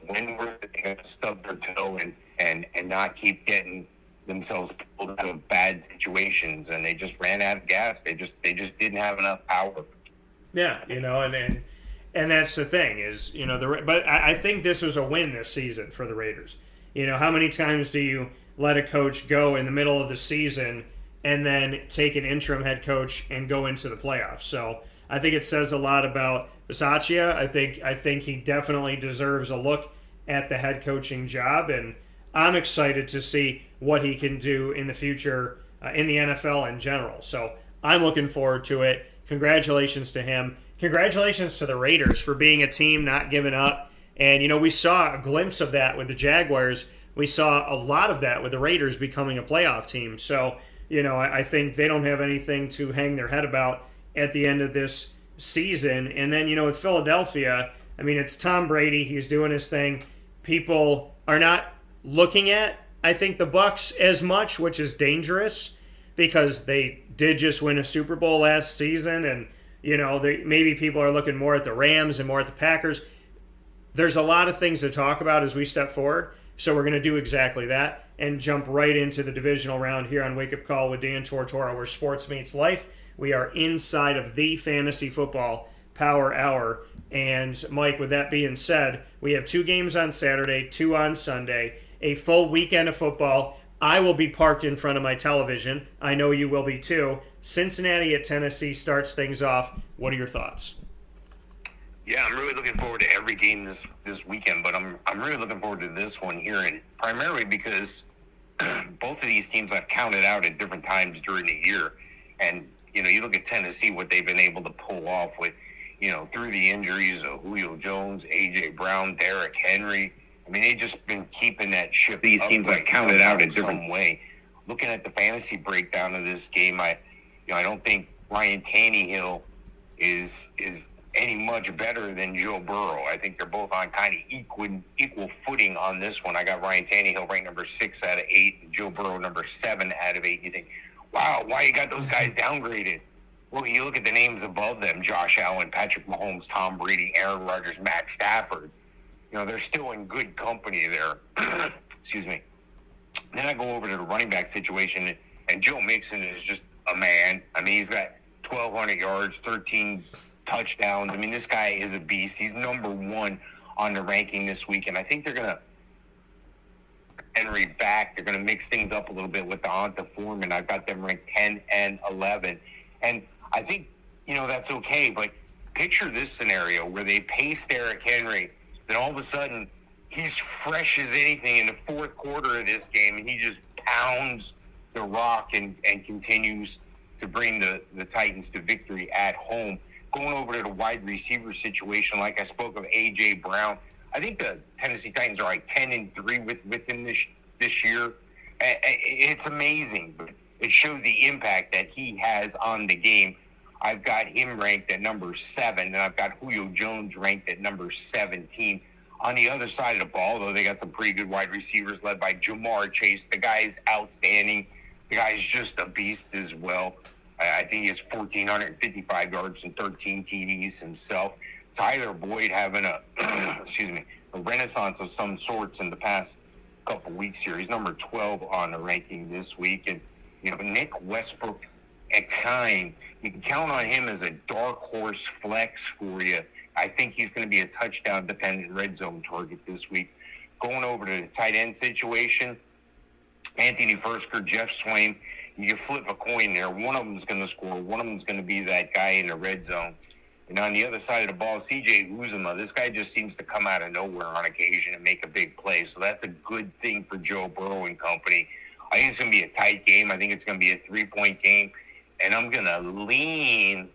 when we're going to stub their toe and not keep getting themselves pulled out of bad situations, and they just ran out of gas. They just didn't have enough power. Yeah, you know, And that's the thing is, but I think this was a win this season for the Raiders. How many times do you let a coach go in the middle of the season and then take an interim head coach and go into the playoffs? So I think it says a lot about Bisaccia. I think he definitely deserves a look at the head coaching job, and I'm excited to see what he can do in the future in the NFL in general. So I'm looking forward to it. Congratulations to him. Congratulations to the Raiders for being a team not giving up. And, we saw a glimpse of that with the Jaguars. We saw a lot of that with the Raiders becoming a playoff team. So, I think they don't have anything to hang their head about at the end of this season. And then, with Philadelphia, it's Tom Brady. He's doing his thing. People are not looking at, I think, the Bucs as much, which is dangerous because they did just win a Super Bowl last season. And, maybe people are looking more at the Rams and more at the Packers. There's a lot of things to talk about as we step forward. So we're going to do exactly that and jump right into the divisional round here on Wake Up Call with Dan Tortora, where sports meets life. We are inside of the Fantasy Football Power Hour. And, Mike, with that being said, we have 2 games on Saturday, 2 on Sunday, a full weekend of football. I will be parked in front of my television. I know you will be too. Cincinnati at Tennessee starts things off. What are your thoughts? Yeah, I'm really looking forward to every game this weekend, but I'm really looking forward to this one here, and primarily because both of these teams I've counted out at different times during the year, and you look at Tennessee, what they've been able to pull off with, through the injuries of Julio Jones, A.J. Brown, Derrick Henry. They've just been keeping that ship. These teams I've counted out in different way. Looking at the fantasy breakdown of this game, I don't think Ryan Tannehill is any much better than Joe Burrow. I think they're both on kind of equal footing on this one. I got Ryan Tannehill ranked number 6 out of 8, and Joe Burrow number 7 out of 8. You think, wow, why you got those guys downgraded? Well, you look at the names above them: Josh Allen, Patrick Mahomes, Tom Brady, Aaron Rodgers, Matt Stafford. They're still in good company there. Excuse me. Then I go over to the running back situation, and Joe Mixon is just a man. He's got 1,200 yards, 13 touchdowns. This guy is a beast. He's number 1 on the ranking this week, and I think they're going to Henry back. They're going to mix things up a little bit with the Onta Foreman. I've got them ranked 10 and 11, and I think, that's okay, but picture this scenario where they pace Derrick Henry, then all of a sudden he's fresh as anything in the fourth quarter of this game, and he just pounds the rock and continues to bring the Titans to victory at home. Going over to the wide receiver situation, like I spoke of A.J. Brown, I think the Tennessee Titans are like 10-3 with him this year. It's amazing, but it shows the impact that he has on the game. I've got him ranked at number 7, and I've got Julio Jones ranked at number 17. On the other side of the ball, though, they got some pretty good wide receivers led by Jamar Chase. The guy's outstanding. The guy's just a beast as well. I think he has 1,455 yards and 13 TDs himself. Tyler Boyd having a renaissance of some sorts in the past couple weeks here. He's number 12 on the ranking this week. And, Nick Westbrook at Kine, you can count on him as a dark horse flex for you. I think he's going to be a touchdown-dependent red zone target this week. Going over to the tight end situation, Anthony Firsker, Jeff Swain, you flip a coin there. One of them is going to score. One of them is going to be that guy in the red zone. And on the other side of the ball, C.J. Uzomah, this guy just seems to come out of nowhere on occasion and make a big play. So that's a good thing for Joe Burrow and company. I think it's going to be a tight game. I think it's going to be a 3-point game. And I'm going to lean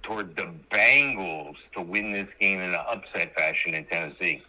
toward the Bengals to win this game in an upset fashion in Tennessee.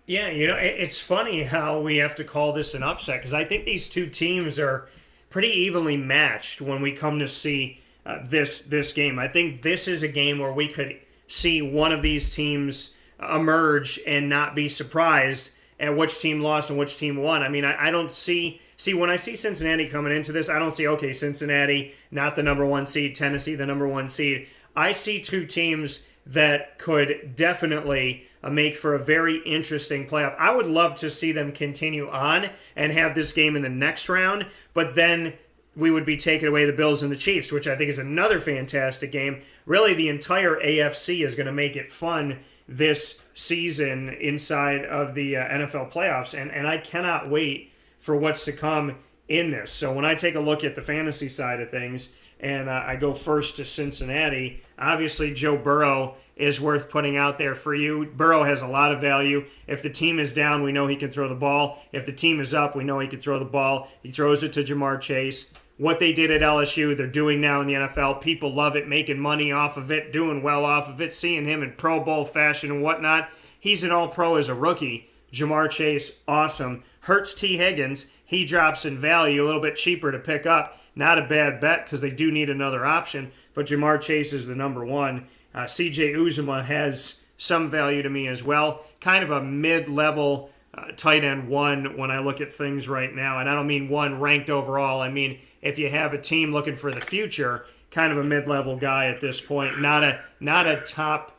Yeah, it's funny how we have to call this an upset because I think these two teams are pretty evenly matched when we come to see this game. I think this is a game where we could see one of these teams emerge and not be surprised at which team lost and which team won. I don't see when I see Cincinnati coming into this, I don't see, okay, Cincinnati, not the number 1 seed, Tennessee, the number 1 seed. I see two teams that could definitely make for a very interesting playoff. I would love to see them continue on and have this game in the next round, but then we would be taking away the Bills and the Chiefs, which I think is another fantastic game. Really, the entire AFC is going to make it fun this season inside of the NFL playoffs, and I cannot wait for what's to come in this. So when I take a look at the fantasy side of things, and I go first to Cincinnati, obviously Joe Burrow is worth putting out there for you. Burrow has a lot of value. If the team is down, we know he can throw the ball. If the team is up, we know he can throw the ball. He throws it to Jamar Chase. What they did at LSU, they're doing now in the NFL. People love it, making money off of it, doing well off of it, seeing him in Pro Bowl fashion and whatnot. He's an all-pro as a rookie. Jamar Chase, awesome. Hurts T. Higgins. He drops in value, a little bit cheaper to pick up. Not a bad bet because they do need another option, but Jamar Chase is the number one. C.J. Uzomah has some value to me as well. Kind of a mid-level tight end one when I look at things right now. And I don't mean one ranked overall. I mean, if you have a team looking for the future, kind of a mid-level guy at this point. Not a top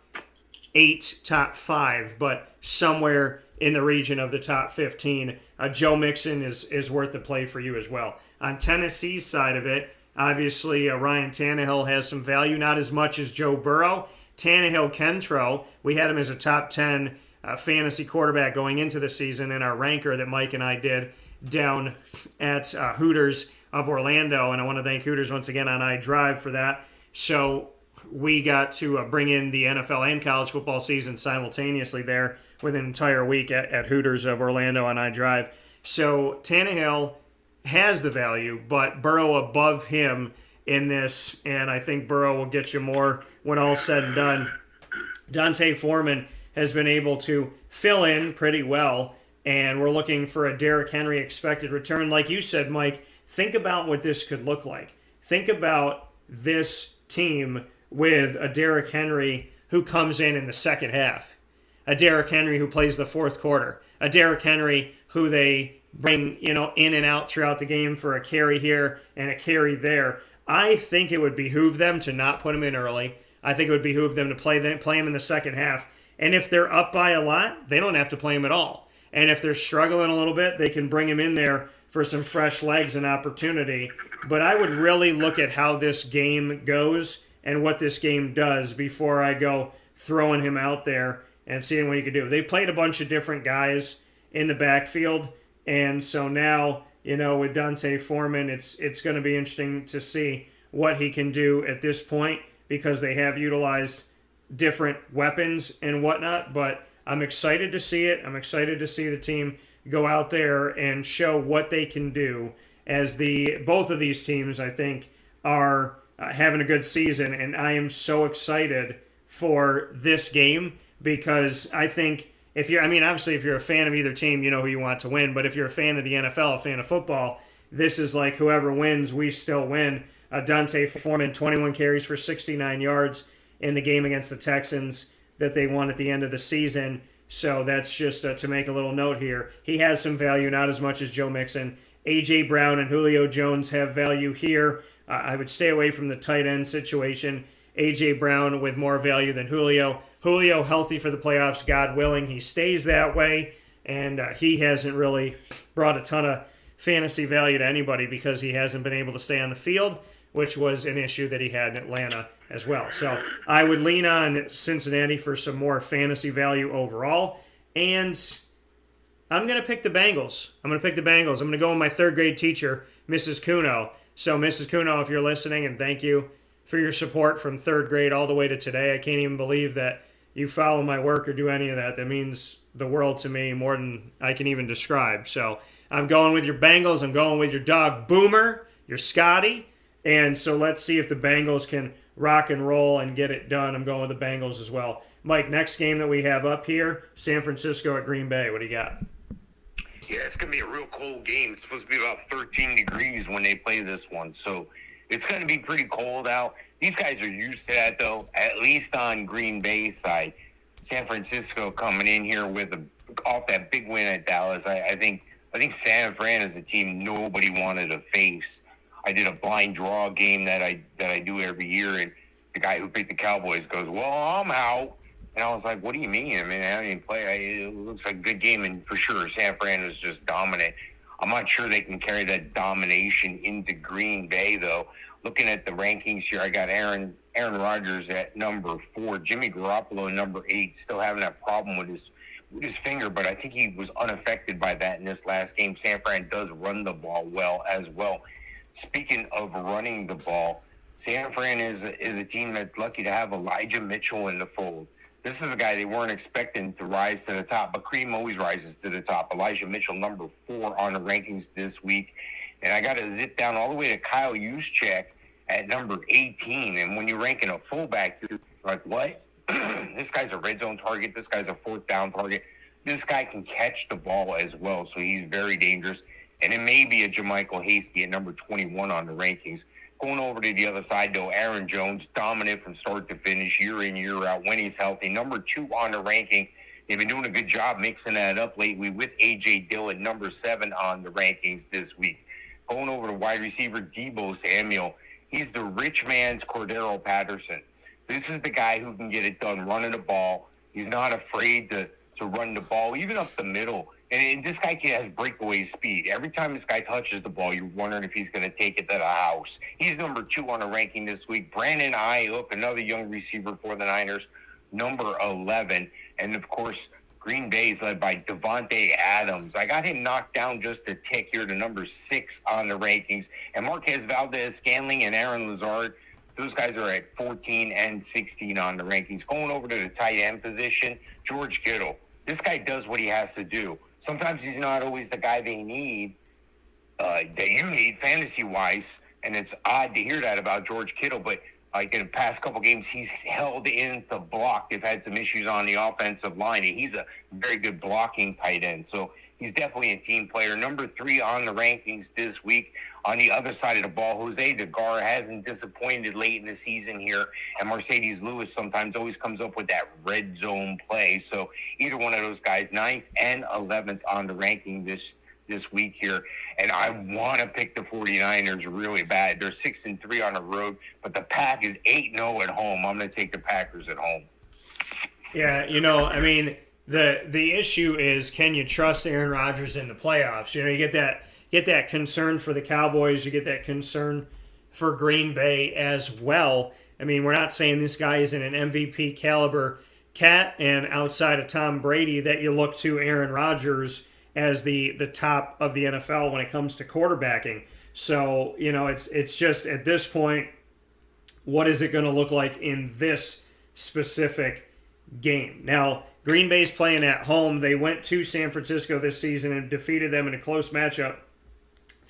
8, top 5, but somewhere in the region of the top 15. Joe Mixon is worth the play for you as well. On Tennessee's side of it, obviously Ryan Tannehill has some value, not as much as Joe Burrow. Tannehill can throw. We had him as a top 10 fantasy quarterback going into the season in our ranker that Mike and I did down at Hooters of Orlando, and I want to thank Hooters once again on iDrive for that. So we got to bring in the NFL and college football season simultaneously there with an entire week at Hooters of Orlando on iDrive. So Tannehill has the value, but Burrow above him in this, and I think Burrow will get you more when all's said and done. Dante Foreman has been able to fill in pretty well, and we're looking for a Derrick Henry expected return. Like you said, Mike, think about what this could look like. Think about this team with a Derrick Henry who comes in the second half, a Derrick Henry who plays the fourth quarter, a Derrick Henry who they bring in and out throughout the game for a carry here and a carry there. I think it would behoove them to not put him in early. I think it would behoove them to play him in the second half. And if they're up by a lot, they don't have to play him at all. And if they're struggling a little bit, they can bring him in there for some fresh legs and opportunity. But I would really look at how this game goes and what this game does before I go throwing him out there and seeing what he can do. They played a bunch of different guys in the backfield, and so now, with Dante Foreman, it's going to be interesting to see what he can do at this point because they have utilized different weapons and whatnot, but I'm excited to see it. I'm excited to see the team go out there and show what they can do as both of these teams, I think, are having a good season, and I am so excited for this game because I think obviously if you're a fan of either team, you know who you want to win, but if you're a fan of the NFL, a fan of football, this is like whoever wins, we still win. Dante Foreman, 21 carries for 69 yards in the game against the Texans that they won at the end of the season. So that's just to make a little note here. He has some value, not as much as Joe Mixon. A.J. Brown and Julio Jones have value here. I would stay away from the tight end situation. A.J. Brown with more value than Julio. Julio healthy for the playoffs, God willing. He stays that way, and he hasn't really brought a ton of fantasy value to anybody because he hasn't been able to stay on the field, which was an issue that he had in Atlanta as well. So I would lean on Cincinnati for some more fantasy value overall, and I'm going to pick the Bengals. I'm going to go with my third grade teacher, Mrs. Kuno. So Mrs. Kuno, if you're listening, and thank you for your support from third grade all the way to today. I can't even believe that you follow my work or do any of that. That means the world to me, more than I can even describe. So I'm going with your Bengals. I'm going with your dog Boomer, your Scotty. And so let's see if the Bengals can rock and roll and get it done. I'm going with the Bengals as well. Mike, next game that we have up here, San Francisco at Green Bay. What do you got? Yeah, it's going to be a real cold game. It's supposed to be about 13 degrees when they play this one. So it's going to be pretty cold out. These guys are used to that, though, at least on Green Bay's side. San Francisco coming in here off that big win at Dallas. I think San Fran is a team nobody wanted to face. I did a blind draw game that I do every year, and the guy who picked the Cowboys goes, "Well, I'm out." And I was like, "What do you mean? I mean, I didn't play. It looks like a good game." And for sure, San Fran is just dominant. I'm not sure they can carry that domination into Green Bay, though. Looking at the rankings here, I got Aaron Aaron Rodgers at number 4. Jimmy Garoppolo, number 8, still having that problem with his finger, but I think he was unaffected by that in this last game. San Fran does run the ball well as well. Speaking of running the ball, San Fran is a team that's lucky to have Elijah Mitchell in the fold. This is a guy they weren't expecting to rise to the top, but cream always rises to the top. Elijah Mitchell, number 4 on the rankings this week. And I got to zip down all the way to Kyle Juszczyk at number 18. And when you're ranking a fullback, you're like, what? This guy's a red zone target. This guy's a fourth down target. This guy can catch the ball as well, so he's very dangerous. And it may be a Jermichael Hasty at number 21 on the rankings. Going over to the other side, though, Aaron Jones, dominant from start to finish, year in, year out, when he's healthy. Number 2 on the ranking. They've been doing a good job mixing that up lately with A.J. Dillon, number 7 on the rankings this week. Going over to wide receiver Deebo Samuel. He's the rich man's Cordero Patterson. This is the guy who can get it done running the ball. He's not afraid to run the ball, even up the middle. And this guy has breakaway speed. Every time this guy touches the ball, you're wondering if he's going to take it to the house. He's number 2 on the ranking this week. Brandon Ayuk, another young receiver for the Niners, number 11. And, of course, Green Bay is led by Devontae Adams. I got him knocked down just a tick here to number 6 on the rankings. And Marquez Valdez-Scantling and Aaron Lazard, those guys are at 14 and 16 on the rankings. Going over to the tight end position, George Kittle. This guy does what he has to do. Sometimes he's not always the guy they need, that you need fantasy-wise, and it's odd to hear that about George Kittle, but like in the past couple games, he's held in the block. They've had some issues on the offensive line, and he's a very good blocking tight end. So he's definitely a team player. Number 3 on the rankings this week. On the other side of the ball, Jose DeGar hasn't disappointed late in the season here, and Mercedes Lewis sometimes always comes up with that red zone play. So either one of those guys, 9th and 11th on the ranking this week here. And I want to pick the 49ers really bad. They're 6-3 on the road, but the Pack is 8-0 at home. I'm going to take the Packers at home. Yeah, I mean, the issue is, can you trust Aaron Rodgers in the playoffs? You get that concern for the Cowboys. You get that concern for Green Bay as well. I mean, we're not saying this guy isn't an MVP caliber cat, and outside of Tom Brady, that you look to Aaron Rodgers as the top of the NFL when it comes to quarterbacking. So, it's just at this point, what is it going to look like in this specific game? Now, Green Bay's playing at home. They went to San Francisco this season and defeated them in a close matchup,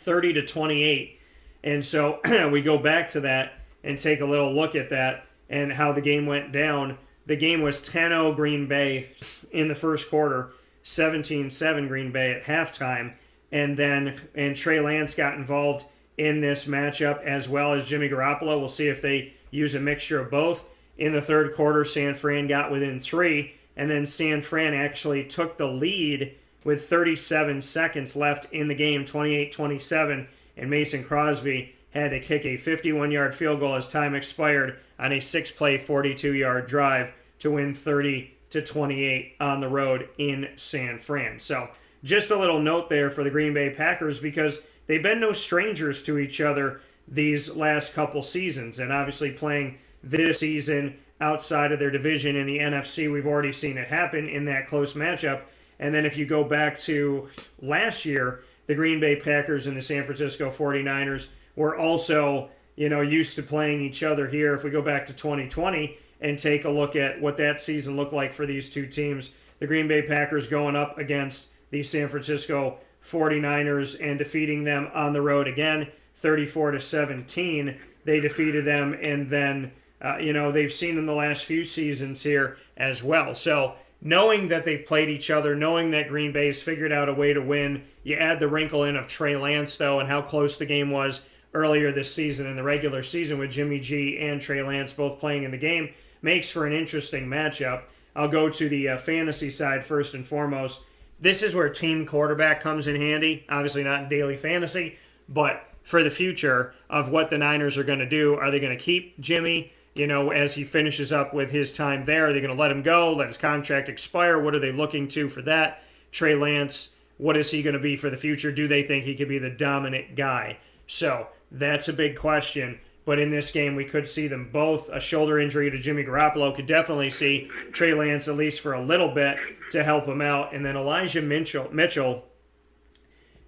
30-28. And so we go back to that and take a little look at that and how the game went down. The game was 10-0 Green Bay in the first quarter, 17-7 Green Bay at halftime. And Trey Lance got involved in this matchup, as well as Jimmy Garoppolo. We'll see if they use a mixture of both. In the third quarter, San Fran got within 3, and then San Fran actually took the lead with 37 seconds left in the game, 28-27, and Mason Crosby had to kick a 51-yard field goal as time expired on a 6-play, 42-yard drive to win 30-28 on the road in San Fran. So just a little note there for the Green Bay Packers, because they've been no strangers to each other these last couple seasons, and obviously playing this season outside of their division in the NFC, we've already seen it happen in that close matchup. And then if you go back to last year, the Green Bay Packers and the San Francisco 49ers were also, used to playing each other here. If we go back to 2020 and take a look at what that season looked like for these two teams, the Green Bay Packers going up against the San Francisco 49ers and defeating them on the road again, 34-17. They defeated them, and then, they've seen in the last few seasons here as well. So knowing that they've played each other, knowing that Green Bay's figured out a way to win, you add the wrinkle in of Trey Lance, though, and how close the game was earlier this season in the regular season with Jimmy G and Trey Lance both playing in the game, makes for an interesting matchup. I'll go to the fantasy side first and foremost. This is where team quarterback comes in handy. Obviously not in daily fantasy, but for the future of what the Niners are going to do. Are they going to keep Jimmy, as he finishes up with his time there? Are they going to let him go, let his contract expire? What are they looking to for that? Trey Lance, what is he going to be for the future? Do they think he could be the dominant guy? So that's a big question But in this game, we could see them both. A shoulder injury to Jimmy Garoppolo could definitely see Trey Lance at least for a little bit to help him out. And then Elijah Mitchell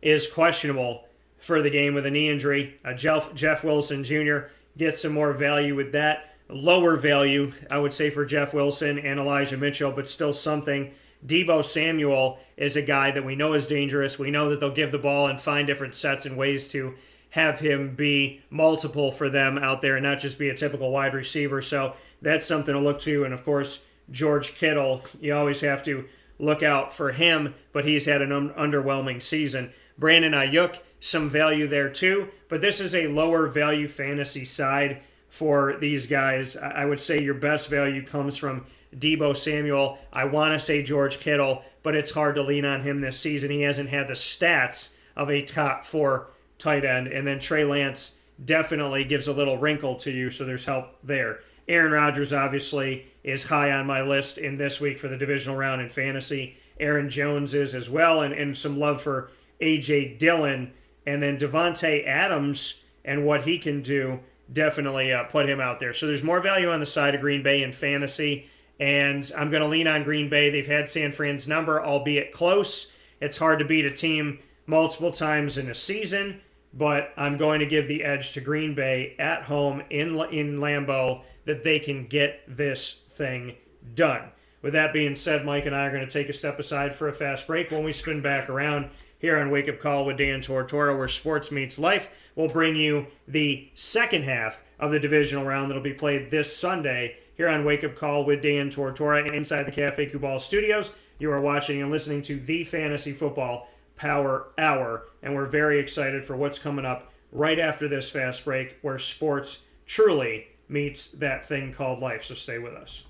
is questionable for the game with a knee injury. Jeff Wilson Jr. gets some more value with that. Lower value, I would say, for Jeff Wilson and Elijah Mitchell, but still something. Deebo Samuel is a guy that we know is dangerous. We know that they'll give the ball and find different sets and ways to have him be multiple for them out there and not just be a typical wide receiver. So that's something to look to. And, of course, George Kittle, you always have to look out for him, but he's had an underwhelming season. Brandon Ayuk, some value there too, but this is a lower value fantasy side for these guys. I would say your best value comes from Deebo Samuel. I want to say George Kittle, but it's hard to lean on him this season. He hasn't had the stats of a top 4 tight end. And then Trey Lance definitely gives a little wrinkle to you, so there's help there. Aaron Rodgers obviously is high on my list in this week for the divisional round in fantasy. Aaron Jones is as well, and some love for A.J. Dillon. And then Devontae Adams and what he can do, definitely put him out there. So there's more value on the side of Green Bay in fantasy, and I'm going to lean on Green Bay. They've had San Fran's number, albeit close. It's hard to beat a team multiple times in a season, but I'm going to give the edge to Green Bay at home in Lambeau that they can get this thing done. With that being said, Mike and I are going to take a step aside for a fast break. When we spin back around here on Wake Up Call with Dan Tortora, where sports meets life, we'll bring you the second half of the divisional round that'll be played this Sunday here on Wake Up Call with Dan Tortora inside the Cafe Cubal studios. You are watching and listening to the Fantasy Football Power Hour, and we're very excited for what's coming up right after this fast break, where sports truly meets that thing called life. So stay with us.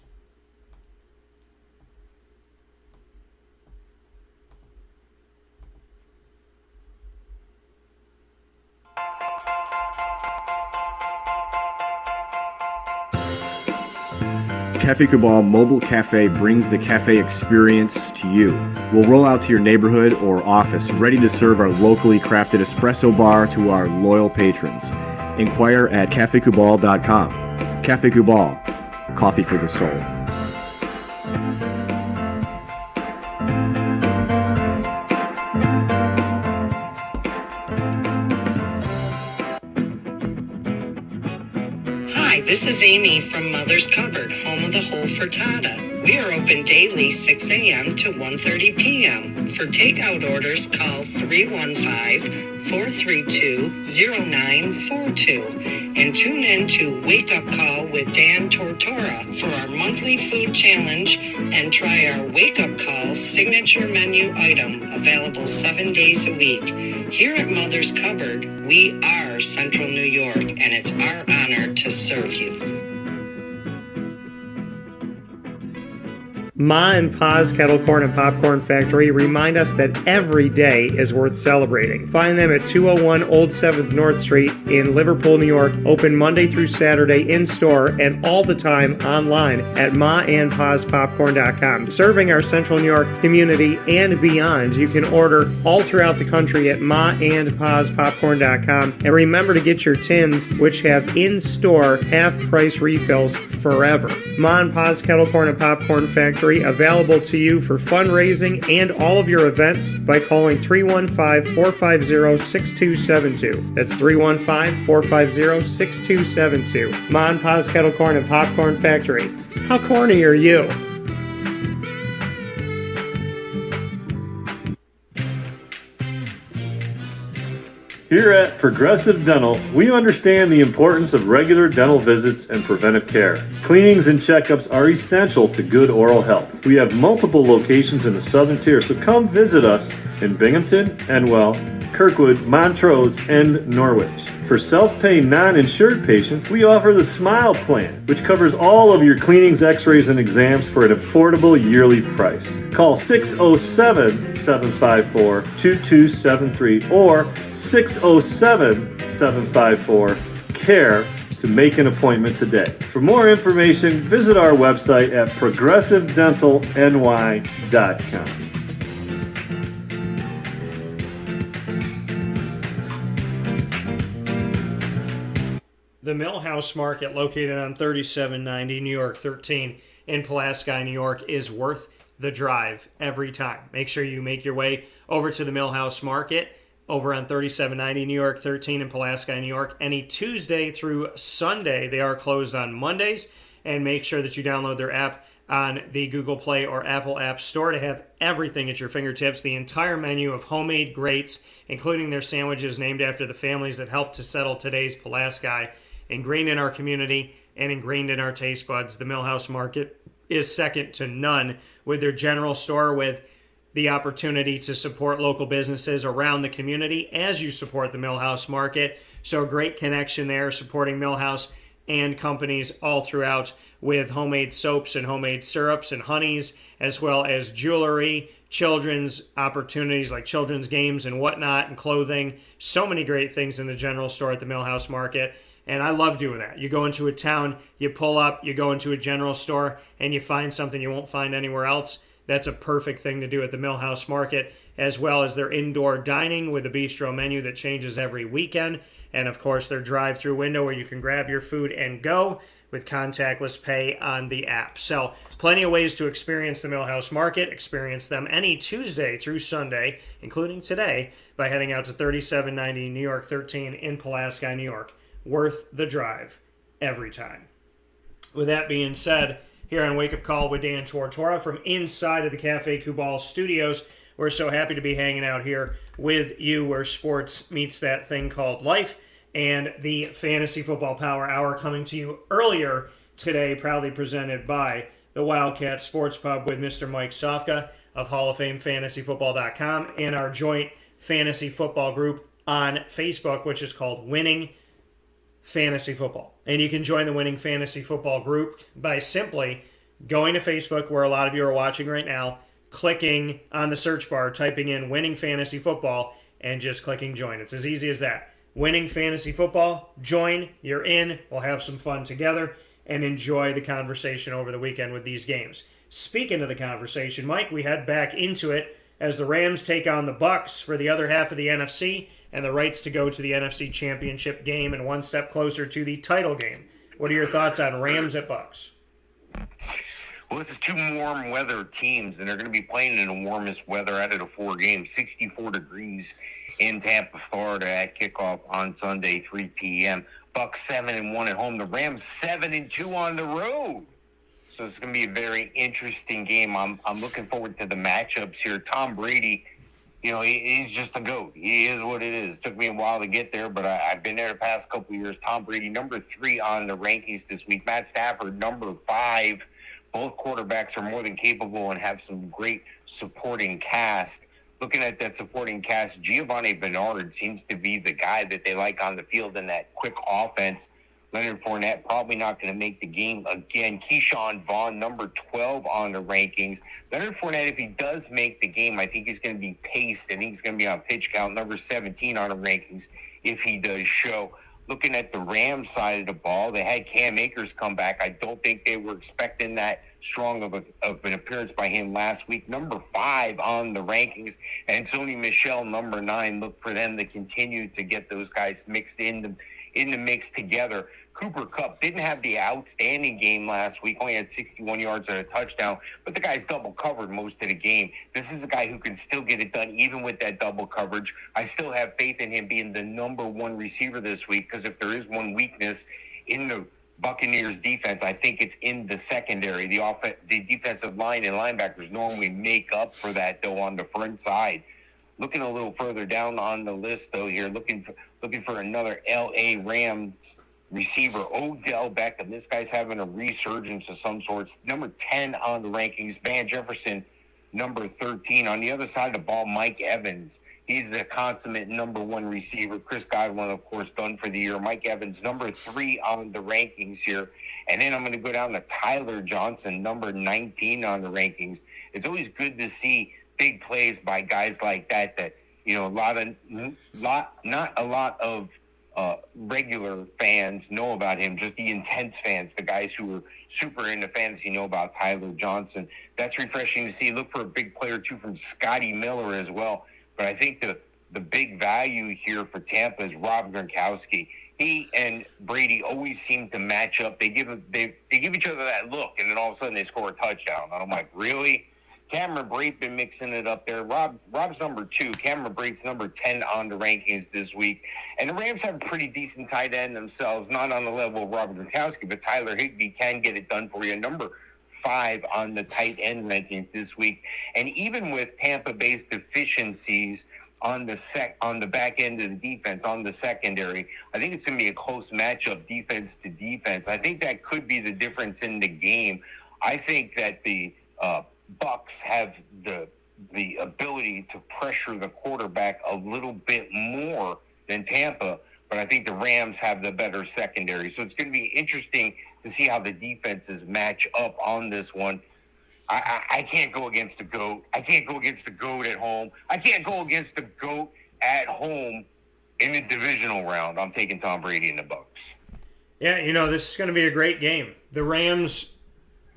Cafe Cabal Mobile Cafe brings the cafe experience to you. We'll roll out to your neighborhood or office, ready to serve our locally crafted espresso bar to our loyal patrons. Inquire at cafecubal.com. Cafe Cabal, coffee for the soul. This is Amy from Mother's Cupboard, home of the whole frittata. We are open daily 6 a.m. to 1:30 p.m. For takeout orders, call 315-432-0942 and tune in to Wake Up Call with Dan Tortora for our monthly food challenge and try our Wake Up Call signature menu item available 7 days a week. Here at Mother's Cupboard, we are Central New York, and it's our honor to serve you. Ma and Pa's Kettle Corn and Popcorn Factory remind us that every day is worth celebrating. Find them at 201 Old 7th North Street in Liverpool, New York. Open Monday through Saturday in-store and all the time online at maandpaspopcorn.com. Serving our Central New York community and beyond. You can order all throughout the country at maandpaspopcorn.com. And remember to get your tins, which have in-store half-price refills forever. Ma and Pa's Kettle Corn and Popcorn Factory, available to you for fundraising and all of your events by calling 315-450-6272. That's 315-450-6272. Ma and Pa's Kettle Corn and Popcorn Factory. How corny are you? Here at Progressive Dental, we understand the importance of regular dental visits and preventive care. Cleanings and checkups are essential to good oral health. We have multiple locations in the Southern Tier, so come visit us in Binghamton, Enwell, Kirkwood, Montrose, and Norwich. For self-pay non-insured patients, we offer the Smile Plan, which covers all of your cleanings, x-rays, and exams for an affordable yearly price. Call 607-754-2273 or 607-754-CARE to make an appointment today. For more information, visit our website at progressivedentalny.com. The Millhouse Market, located on 3790 New York 13 in Pulaski, New York, is worth the drive every time. Make sure you make your way over to the Millhouse Market over on 3790 New York 13 in Pulaski, New York, any Tuesday through Sunday. They are closed on Mondays. And make sure that you download their app on the Google Play or Apple App Store to have everything at your fingertips. The entire menu of homemade greats, including their sandwiches named after the families that helped to settle today's Pulaski, ingrained in our community and ingrained in our taste buds. The Millhouse Market is second to none, with their general store, with the opportunity to support local businesses around the community as you support the Millhouse Market. So a great connection there, supporting Millhouse and companies all throughout, with homemade soaps and homemade syrups and honeys, as well as jewelry, children's opportunities like children's games and whatnot, and clothing. So many great things in the general store at the Millhouse Market. And I love doing that. You go into a town, you pull up, you go into a general store, and you find something you won't find anywhere else. That's a perfect thing to do at the Millhouse Market, as well as their indoor dining with a bistro menu that changes every weekend. And of course, their drive-through window where you can grab your food and go with contactless pay on the app. So plenty of ways to experience the Millhouse Market. Experience them any Tuesday through Sunday, including today, by heading out to 3790 New York 13 in Pulaski, New York. Worth the drive every time. With that being said, here on Wake Up Call with Dan Tortora from inside of the Cafe Kubal studios, we're so happy to be hanging out here with you where sports meets that thing called life, and the Fantasy Football Power Hour coming to you earlier today, proudly presented by the Wildcat Sports Pub with Mr. Mike Sofka of Hall of Fame FantasyFootball.com and our joint fantasy football group on Facebook, which is called Winning Fantasy Football. And you can join the Winning Fantasy Football group by simply going to Facebook, where a lot of you are watching right now, clicking on the search bar, typing in Winning Fantasy Football, and just clicking join. It's as easy as that. Winning Fantasy Football, join, you're in, we'll have some fun together, and enjoy the conversation over the weekend with these games. Speaking of the conversation, Mike, we head back into it as the Rams take on the Bucs for the other half of the NFC and the rights to go to the NFC Championship game and one step closer to the title game. What are your thoughts on Rams at Bucs? Well, it's two warm weather teams, and they're going to be playing in the warmest weather out of the four games. 64 degrees in Tampa, Florida at kickoff on Sunday, 3 p.m. Bucs 7-1 at home. The Rams 7-2 on the road. So it's going to be a very interesting game. I'm looking forward to the matchups here. Tom Brady, he's just a GOAT. He is what it is. It took me a while to get there, but I've been there the past couple of years. Tom Brady, number 3 on the rankings this week. Matt Stafford, number 5. Both quarterbacks are more than capable and have some great supporting cast. Looking at that supporting cast, Giovanni Bernard seems to be the guy that they like on the field in that quick offense. Leonard Fournette probably not going to make the game again. Keyshawn Vaughn, number 12 on the rankings. Leonard Fournette, if he does make the game, I think he's going to be paced. I think he's going to be on pitch count, number 17 on the rankings, if he does show. Looking at the Rams side of the ball, they had Cam Akers come back. I don't think they were expecting that strong of an appearance by him last week. Number 5 on the rankings. And Sony Michel, number 9. Look for them to continue to get those guys mixed in the mix together. Cooper Kupp didn't have the outstanding game last week, only had 61 yards and a touchdown, but the guy's double covered most of the game. This is a guy who can still get it done even with that double coverage. I still have faith in him being the number 1 receiver this week, because if there is one weakness in the Buccaneers defense, I think it's in the secondary. The defensive line and linebackers normally make up for that, though, on the front side. Looking a little further down on the list, though, here, looking for another L.A. Rams receiver, Odell Beckham. This guy's having a resurgence of some sorts. Number 10 on the rankings. Van Jefferson, number 13. On the other side of the ball, Mike Evans. He's the consummate number 1 receiver. Chris Godwin, of course, done for the year. Mike Evans, number 3 on the rankings here. And then I'm going to go down to Tyler Johnson, number 19 on the rankings. It's always good to see big plays by guys like that, not a lot of regular fans know about him, just the intense fans, the guys who are super into fantasy know about Tyler Johnson. That's refreshing to see. Look for a big player, too, from Scotty Miller as well. But I think the big value here for Tampa is Rob Gronkowski. he and Brady always seem to match up. They give each other that look, and then all of a sudden they score a touchdown. And I'm like, really? Cameron Brate been mixing it up there. Rob's number 2. Cameron Brate's number 10 on the rankings this week. And the Rams have a pretty decent tight end themselves, not on the level of Robert Gronkowski, but Tyler Higbee can get it done for you. Number 5 on the tight end rankings this week. And even with Tampa Bay's deficiencies on the back end of the defense, on the secondary, I think it's going to be a close matchup, defense to defense. I think that could be the difference in the game. I think that the Bucks have the ability to pressure the quarterback a little bit more than Tampa, but I think the Rams have the better secondary. So it's going to be interesting to see how the defenses match up on this one. I can't go against the GOAT. I can't go against the GOAT at home. I can't go against the GOAT at home in the divisional round. I'm taking Tom Brady and the Bucks. Yeah, this is going to be a great game. The Rams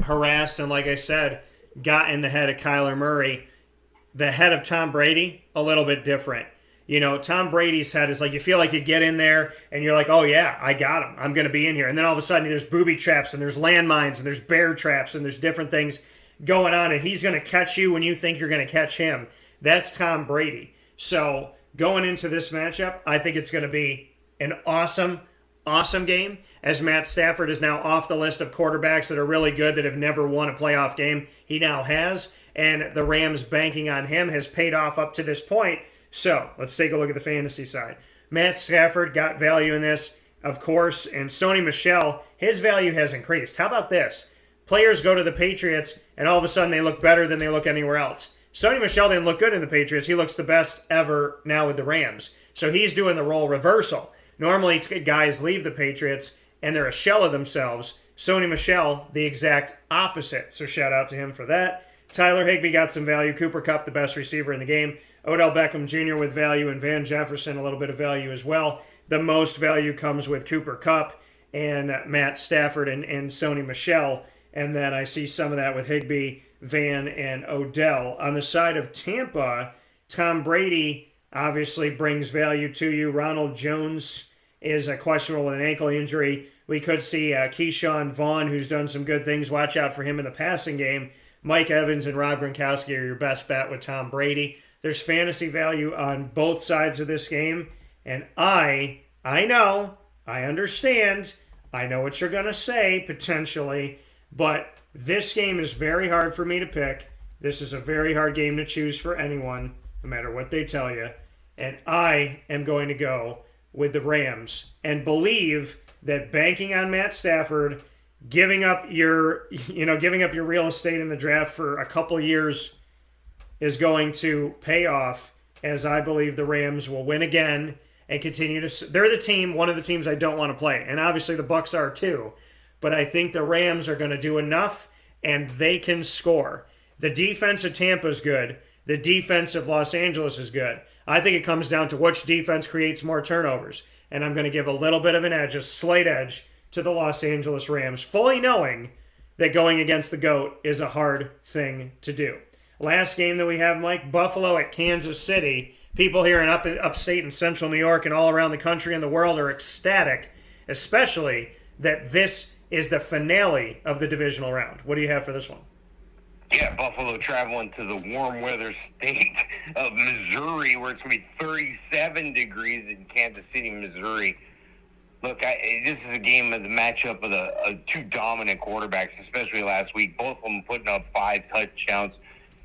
harassed and, like I said, got in the head of Kyler Murray. The head of Tom Brady, a little bit different. Tom Brady's head is like, you feel like you get in there and you're like, oh yeah, I got him. I'm going to be in here. And then all of a sudden there's booby traps and there's landmines and there's bear traps and there's different things going on, and he's going to catch you when you think you're going to catch him. That's Tom Brady. So going into this matchup, I think it's going to be an awesome game, as Matt Stafford is now off the list of quarterbacks that are really good that have never won a playoff game. He now has, and the Rams banking on him has paid off up to this point. So let's take a look at the fantasy side. Matt Stafford got value in this, of course, and Sony Michel, his value has increased. How about this? Players go to the Patriots, and all of a sudden they look better than they look anywhere else. Sony Michel didn't look good in the Patriots. He looks the best ever now with the Rams. So he's doing the role reversal. Normally, guys leave the Patriots, and they're a shell of themselves. Sony Michel, the exact opposite. So shout out to him for that. Tyler Higbee got some value. Cooper Kupp, the best receiver in the game. Odell Beckham Jr. with value, and Van Jefferson, a little bit of value as well. The most value comes with Cooper Kupp and Matt Stafford and Sony Michel. And then I see some of that with Higbee, Van, and Odell. On the side of Tampa, Tom Brady obviously brings value to you. Ronald Jones is questionable with an ankle injury. We could see Keyshawn Vaughn, who's done some good things. Watch out for him in the passing game. Mike Evans and Rob Gronkowski are your best bet with Tom Brady. There's fantasy value on both sides of this game. And I know, I understand, I know what you're going to say, potentially, but this game is very hard for me to pick. This is a very hard game to choose for anyone, no matter what they tell you. And I am going to go with the Rams and believe that banking on Matt Stafford, giving up your real estate in the draft for a couple years is going to pay off, as I believe the Rams will win again and continue to. They're the team, one of the teams I don't want to play, and obviously the Bucs are too. But I think the Rams are going to do enough, and they can score. The defense of Tampa is good. The defense of Los Angeles is good. I think it comes down to which defense creates more turnovers. And I'm going to give a little bit of an edge, a slight edge, to the Los Angeles Rams, fully knowing that going against the GOAT is a hard thing to do. Last game that we have, Mike, Buffalo at Kansas City. People here in upstate and central New York and all around the country and the world are ecstatic, especially that this is the finale of the divisional round. What do you have for this one? Yeah, Buffalo traveling to the warm weather state of Missouri, where it's going to be 37 degrees in Kansas City, Missouri. Look, this is a game of the matchup of the two dominant quarterbacks, especially last week. Both of them putting up 5 touchdowns.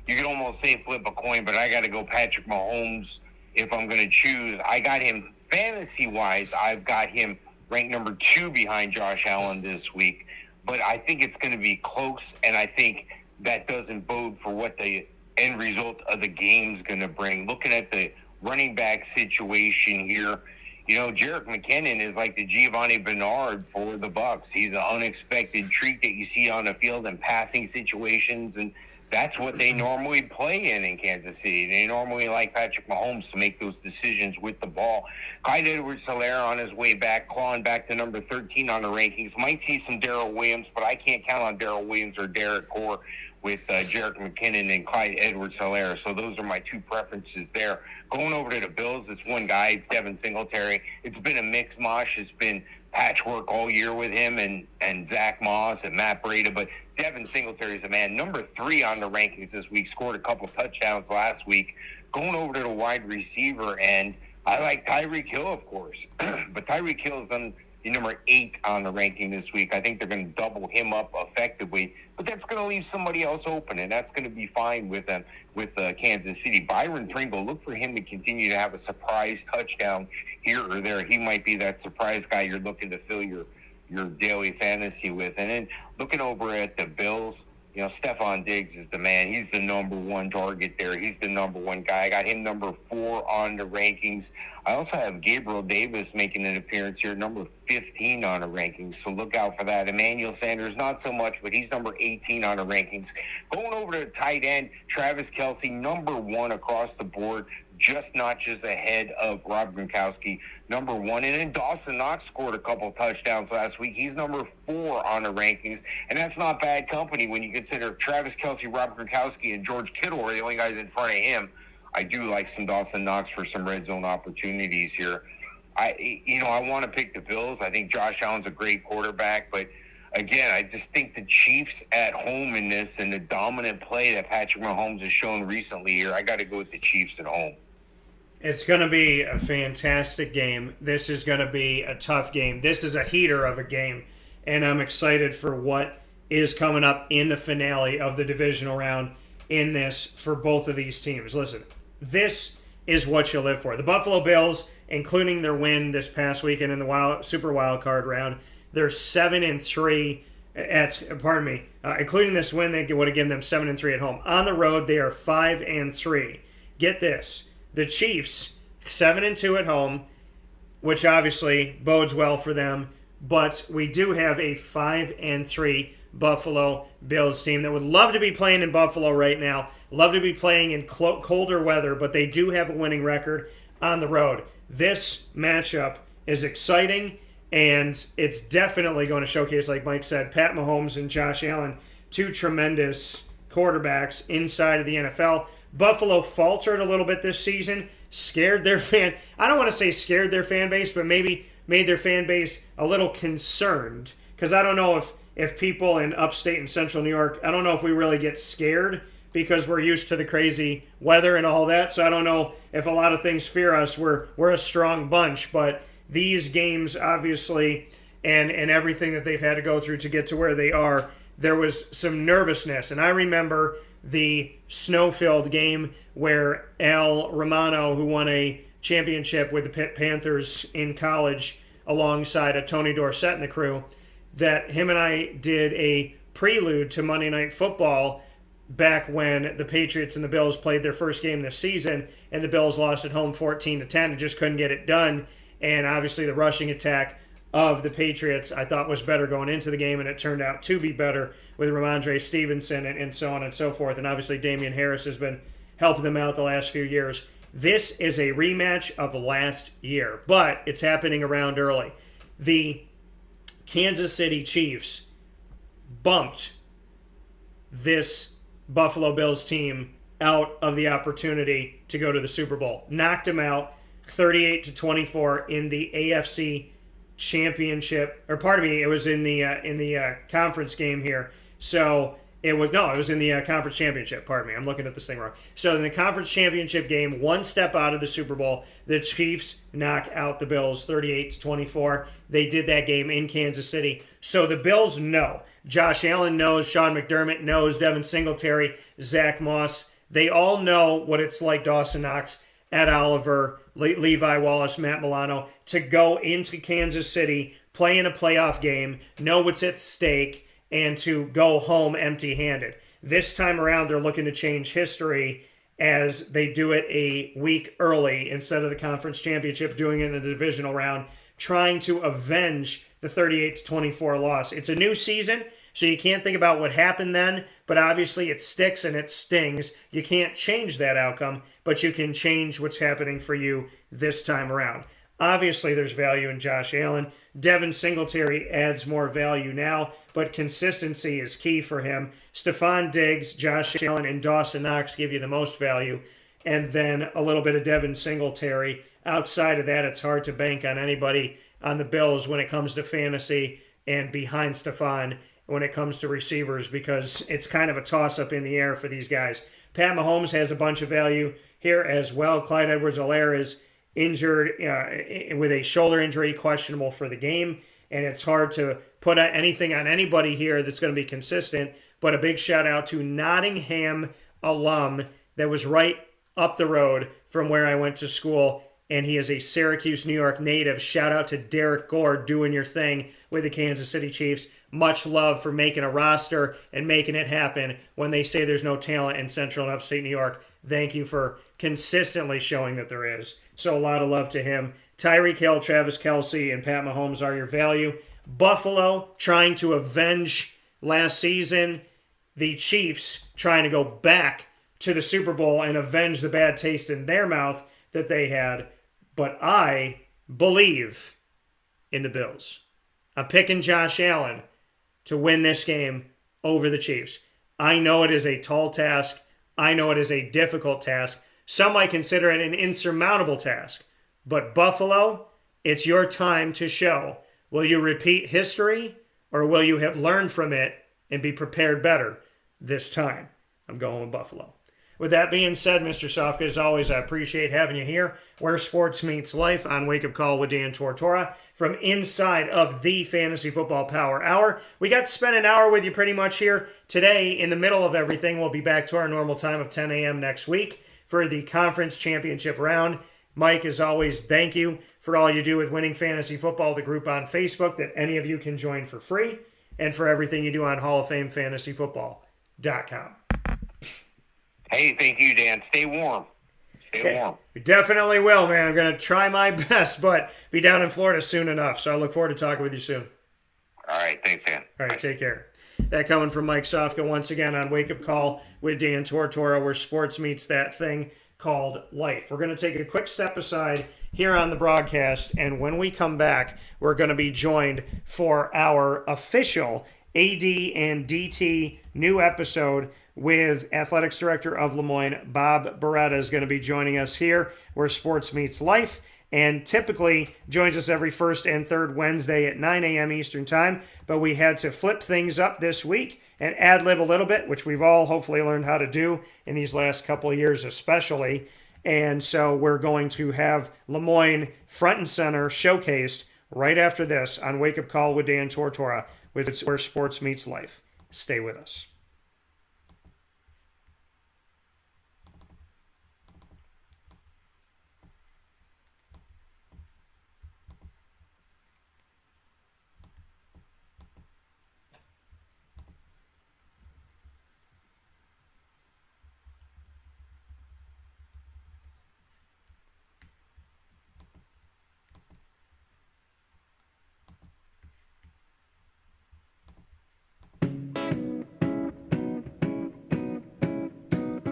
You could almost say flip a coin, but I got to go Patrick Mahomes if I'm going to choose. I got him fantasy-wise. I've got him ranked number 2 behind Josh Allen this week. But I think it's going to be close, and I think that doesn't bode for what the end result of the game's going to bring. Looking at the running back situation here, Jerick McKinnon is like the Giovanni Bernard for the Bucs. He's an unexpected treat that you see on the field in passing situations, and that's what they normally play in Kansas City. They normally like Patrick Mahomes to make those decisions with the ball. Clyde Edwards-Helaire on his way back, clawing back to number 13 on the rankings. Might see some Darrell Williams, but I can't count on Darrell Williams or Derek Carr with Jerick McKinnon and Clyde Edwards-Helaire. So those are my two preferences there. Going over to the Bills, it's one guy, it's Devin Singletary. It's been a mix mosh. It's been patchwork all year with him and Zach Moss and Matt Beretta, but Devin Singletary is a man. Number 3 on the rankings this week, scored a couple touchdowns last week. Going over to the wide receiver, and I like Tyreek Hill, of course, but Tyreek Hill is on the number 8 on the ranking this week. I think they're going to double him up effectively, but that's going to leave somebody else open, and that's going to be fine with them with Kansas City. Byron Pringle, look for him to continue to have a surprise touchdown here or there. He might be that surprise guy you're looking to fill your daily fantasy with. And then looking over at the Bills, you know, Stephon Diggs is the man. He's the number 1 target there. He's the number 1 guy. I got him number 4 on the rankings. I also have Gabriel Davis making an appearance here, number 15 on the rankings. So look out for that. Emmanuel Sanders, not so much, but he's number 18 on the rankings. Going over to tight end, Travis Kelce, number 1 across the board, just notches ahead of Rob Gronkowski, number 1. And then Dawson Knox scored a couple touchdowns last week. He's number 4 on the rankings. And that's not bad company when you consider Travis Kelce, Rob Gronkowski, and George Kittle are the only guys in front of him. I do like some Dawson Knox for some red zone opportunities here. I want to pick the Bills. I think Josh Allen's a great quarterback, but again, I just think the Chiefs at home in this and the dominant play that Patrick Mahomes has shown recently here, I got to go with the Chiefs at home. It's going to be a fantastic game. This is going to be a tough game. This is a heater of a game, and I'm excited for what is coming up in the finale of the divisional round in this for both of these teams. Listen, this is what you live for. The Buffalo Bills, including their win this past weekend in the Super Wild Card round, they're 7-3. Including this win, they would have given them 7-3 at home. On the road, they are 5-3. Get this. The Chiefs, 7-2 at home, which obviously bodes well for them, but we do have a 5-3 Buffalo Bills team that would love to be playing in Buffalo right now, love to be playing in colder weather, but they do have a winning record on the road. This matchup is exciting, and it's definitely going to showcase, like Mike said, Pat Mahomes and Josh Allen, 2 tremendous quarterbacks inside of the NFL. Buffalo faltered a little bit this season, scared their I don't want to say scared their fan base, but maybe made their fan base a little concerned. Because I don't know if people in upstate and central New York, I don't know if we really get scared because we're used to the crazy weather and all that. So I don't know if a lot of things fear us. We're a strong bunch, but these games, obviously, and everything that they've had to go through to get to where they are, there was some nervousness. And I remember the snow-filled game where Al Romano, who won a championship with the Pitt Panthers in college alongside a Tony Dorsett and the crew, that him and I did a prelude to Monday Night Football back when the Patriots and the Bills played their first game this season, and the Bills lost at home 14-10 and just couldn't get it done. And obviously the rushing attack of the Patriots I thought was better going into the game, and it turned out to be better with Ramondre Stevenson and so on and so forth. And obviously Damian Harris has been helping them out the last few years. This is a rematch of last year, but it's happening around early. The Kansas City Chiefs bumped this Buffalo Bills team out of the opportunity to go to the Super Bowl. Knocked them out 38-24 in the AFC Championship, or pardon me, it was in the conference game here. So it was in the conference championship. Pardon me, I'm looking at this thing wrong. So in the conference championship game, one step out of the Super Bowl, the Chiefs knock out the Bills 38-24. They did that game in Kansas City. So the Bills know. Josh Allen knows. Sean McDermott knows. Devin Singletary, Zach Moss. They all know what it's like. Dawson Knox, Ed Oliver, Levi Wallace, Matt Milano, to go into Kansas City, play in a playoff game, know what's at stake, and to go home empty-handed. This time around, they're looking to change history as they do it a week early instead of the conference championship, doing it in the divisional round, trying to avenge the 38-24 loss. It's a new season, so you can't think about what happened then, but obviously it sticks and it stings. You can't change that outcome, but you can change what's happening for you this time around. Obviously, there's value in Josh Allen. Devin Singletary adds more value now, but consistency is key for him. Stephon Diggs, Josh Allen, and Dawson Knox give you the most value, and then a little bit of Devin Singletary. Outside of that, it's hard to bank on anybody on the Bills when it comes to fantasy and behind Stephon when it comes to receivers, because it's kind of a toss-up in the air for these guys. Pat Mahomes has a bunch of value here as well. Clyde Edwards-Helaire is injured with a shoulder injury, questionable for the game, and it's hard to put anything on anybody here that's going to be consistent. But a big shout out to Nottingham alum that was right up the road from where I went to school, and he is a Syracuse, New York native. Shout out to Derek Gore doing your thing with the Kansas City Chiefs. Much love for making a roster and making it happen when they say there's no talent in Central and Upstate New York. Thank you for consistently showing that there is. So a lot of love to him. Tyreek Hill, Travis Kelce, and Pat Mahomes are your value. Buffalo trying to avenge last season. The Chiefs trying to go back to the Super Bowl and avenge the bad taste in their mouth that they had. But I believe in the Bills. I'm picking Josh Allen to win this game over the Chiefs. I know it is a tall task. I know it is a difficult task. Some might consider it an insurmountable task. But Buffalo, it's your time to show. Will you repeat history, or will you have learned from it and be prepared better this time? I'm going with Buffalo. With that being said, Mr. Sofka, as always, I appreciate having you here where sports meets life on Wake Up Call with Dan Tortora from inside of the Fantasy Football Power Hour. We got to spend an hour with you pretty much here today in the middle of everything. We'll be back to our normal time of 10 a.m. next week for the conference championship round. Mike, as always, thank you for all you do with Winning Fantasy Football, the group on Facebook that any of you can join for free, and for everything you do on HallOfFameFantasyFootball.com. Hey, thank you, Dan. Stay warm. Stay warm. We definitely will, man. I'm going to try my best, but be down in Florida soon enough. So I look forward to talking with you soon. All right. Thanks, Dan. All right. Take care. That coming from Mike Sofka once again on Wake Up Call with Dan Tortora, where sports meets that thing called life. We're going to take a quick step aside here on the broadcast, and when we come back, we're going to be joined for our official AD and DT new episode with Athletics Director of Moyne, Bob Beretta, is going to be joining us here where sports meets life, and typically joins us every first and third Wednesday at 9 a.m. Eastern Time. But we had to flip things up this week and ad-lib a little bit, which we've all hopefully learned how to do in these last couple of years especially. And so we're going to have Moyne front and center showcased right after this on Wake Up Call with Dan Tortora, with where sports meets life. Stay with us.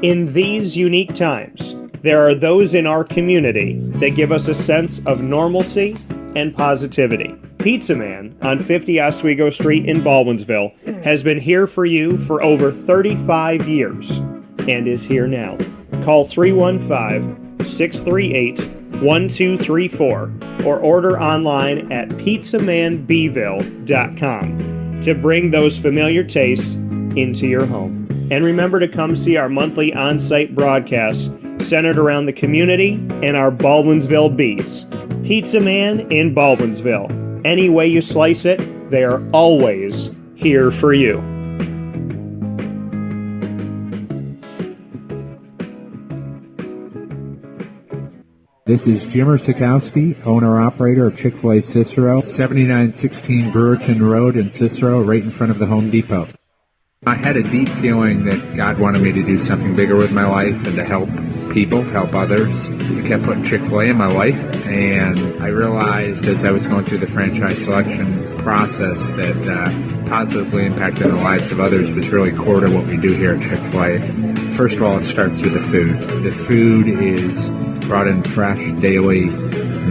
In these unique times, there are those in our community that give us a sense of normalcy and positivity. Pizza Man on 50 Oswego Street in Baldwinsville has been here for you for over 35 years and is here now. Call 315-638-1234 or order online at pizzamanbville.com to bring those familiar tastes into your home. And remember to come see our monthly on-site broadcasts centered around the community and our Baldwinsville Bees. Pizza Man in Baldwinsville. Any way you slice it, they are always here for you. This is Jimmer Sikowski, owner-operator of Chick-fil-A Cicero, 7916 Brewerton Road in Cicero, right in front of the Home Depot. I had a deep feeling that God wanted me to do something bigger with my life and to help people, help others. He kept putting Chick-fil-A in my life, and I realized as I was going through the franchise selection process that positively impacting the lives of others was really core to what we do here at Chick-fil-A. First of all, it starts with the food. The food is brought in fresh daily.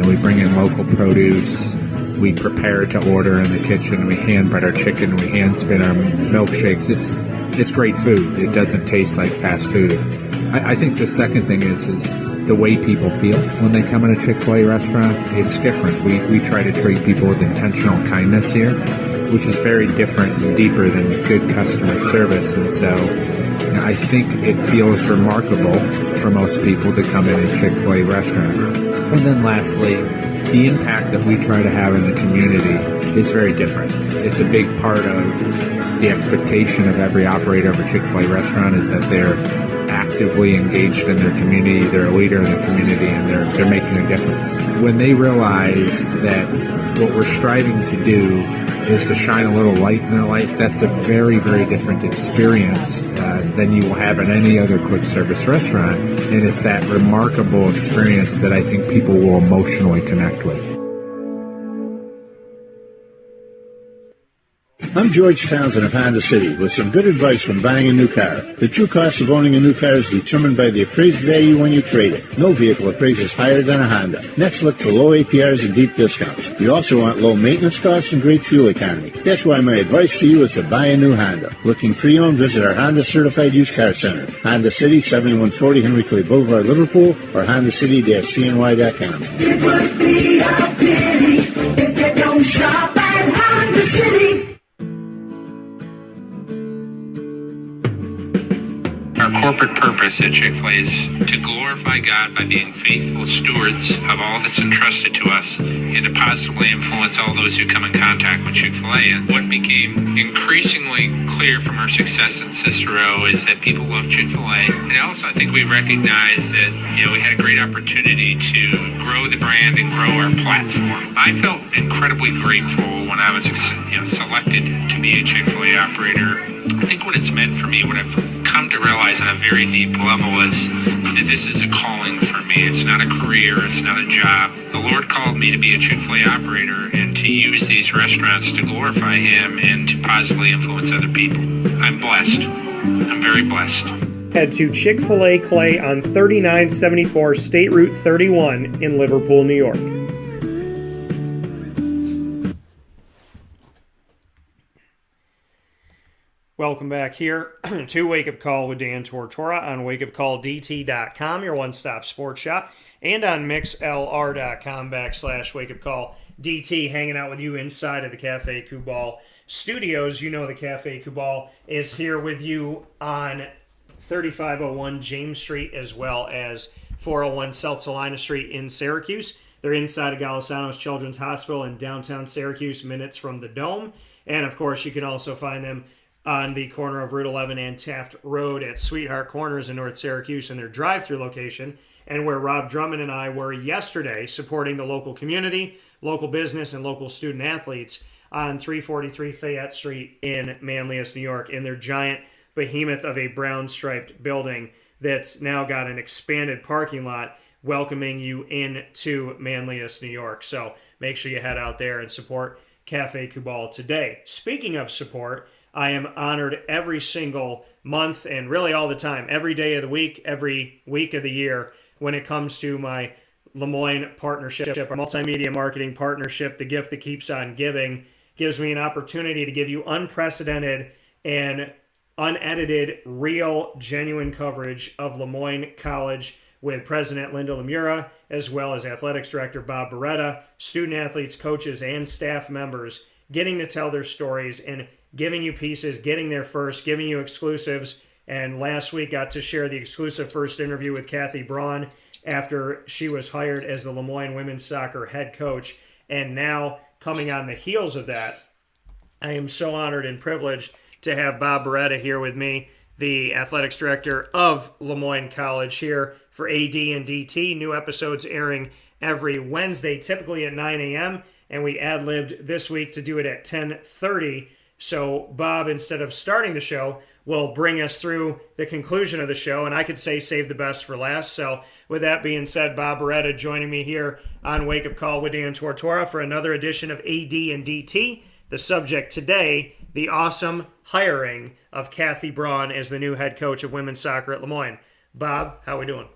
We bring in local produce. We prepare to order in the kitchen. We hand bread our chicken. We hand spin our milkshakes. It's great food. It doesn't taste like fast food. I think the second thing is the way people feel when they come in a Chick-fil-A restaurant. It's different. We try to treat people with intentional kindness here, which is very different and deeper than good customer service. And so I think it feels remarkable for most people to come in a Chick-fil-A restaurant. And then lastly, the impact that we try to have in the community is very different. It's a big part of the expectation of every operator of a Chick-fil-A restaurant is that they're actively engaged in their community, they're a leader in the community, and they're making a difference. When they realize that what we're striving to do is to shine a little light in their life, that's a very, very different experience than you will have at any other quick service restaurant. And it's that remarkable experience that I think people will emotionally connect with. I'm George Townsend of Honda City with some good advice when buying a new car. The true cost of owning a new car is determined by the appraised value when you trade it. No vehicle appraises higher than a Honda. Next, look for low APRs and deep discounts. You also want low maintenance costs and great fuel economy. That's why my advice to you is to buy a new Honda. Looking pre-owned, visit our Honda Certified Used Car Center. Honda City, 7140 Henry Clay Boulevard, Liverpool, or HondaCity-CNY.com. It would be a pity if you don't shop at Honda City. Our corporate purpose at Chick-fil-A is to glorify God by being faithful stewards of all that's entrusted to us and to positively influence all those who come in contact with Chick-fil-A. And what became increasingly clear from our success in Cicero is that people love Chick-fil-A. And also I think we recognized that, we had a great opportunity to grow the brand and grow our platform. I felt incredibly grateful when I was selected to be a Chick-fil-A operator. I think what it's meant for me, what I've come to realize on a very deep level is that this is a calling for me. It's not a career. It's not a job. The Lord called me to be a Chick-fil-A operator and to use these restaurants to glorify Him and to positively influence other people. I'm blessed. I'm very blessed. Head to Chick-fil-A Clay on 3974 State Route 31 in Liverpool, New York. Welcome back here to Wake Up Call with Dan Tortora on wakeupcalldt.com, your one-stop sports shop, and on mixlr.com/wakeupcalldt, hanging out with you inside of the Cafe Kubal studios. You know the Cafe Kubal is here with you on 3501 James Street as well as 401 South Salina Street in Syracuse. They're inside of Golisano's Children's Hospital in downtown Syracuse, minutes from the Dome. And, of course, you can also find them on the corner of Route 11 and Taft Road at Sweetheart Corners in North Syracuse in their drive-through location, and where Rob Drummond and I were yesterday supporting the local community, local business, and local student athletes on 343 Fayette Street in Manlius, New York, in their giant behemoth of a brown-striped building that's now got an expanded parking lot welcoming you into Manlius, New York. So make sure you head out there and support Cafe Kubal today. Speaking of support, I am honored every single month and really all the time, every day of the week, every week of the year, when it comes to my Moyne partnership, our multimedia marketing partnership. The gift that keeps on giving gives me an opportunity to give you unprecedented and unedited, real, genuine coverage of Moyne College with President Linda Lemura, as well as Athletics Director Bob Beretta, student athletes, coaches, and staff members getting to tell their stories and giving you pieces, getting there first, giving you exclusives. And last week got to share the exclusive first interview with Kathy Brawn after she was hired as the Lemoyne women's soccer head coach. And now, coming on the heels of that, I am so honored and privileged to have Bob Beretta here with me, the athletics director of Moyne College, here for AD and DT. New episodes airing every Wednesday, typically at 9 a.m., and we ad-libbed this week to do it at 10:30. So Bob, instead of starting the show, will bring us through the conclusion of the show, and I could say save the best for last. So with that being said, Bob Beretta joining me here on Wake Up Call with Dan Tortora for another edition of AD and DT. The subject today, the awesome hiring of Kathy Brawn as the new head coach of women's soccer at Lemoyne. Bob, how are we doing?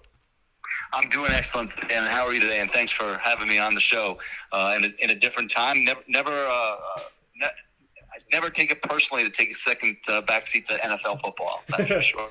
I'm doing excellent, and how are you today? And thanks for having me on the show in a different time. Never take it personally to take a second backseat to NFL football. That's for sure.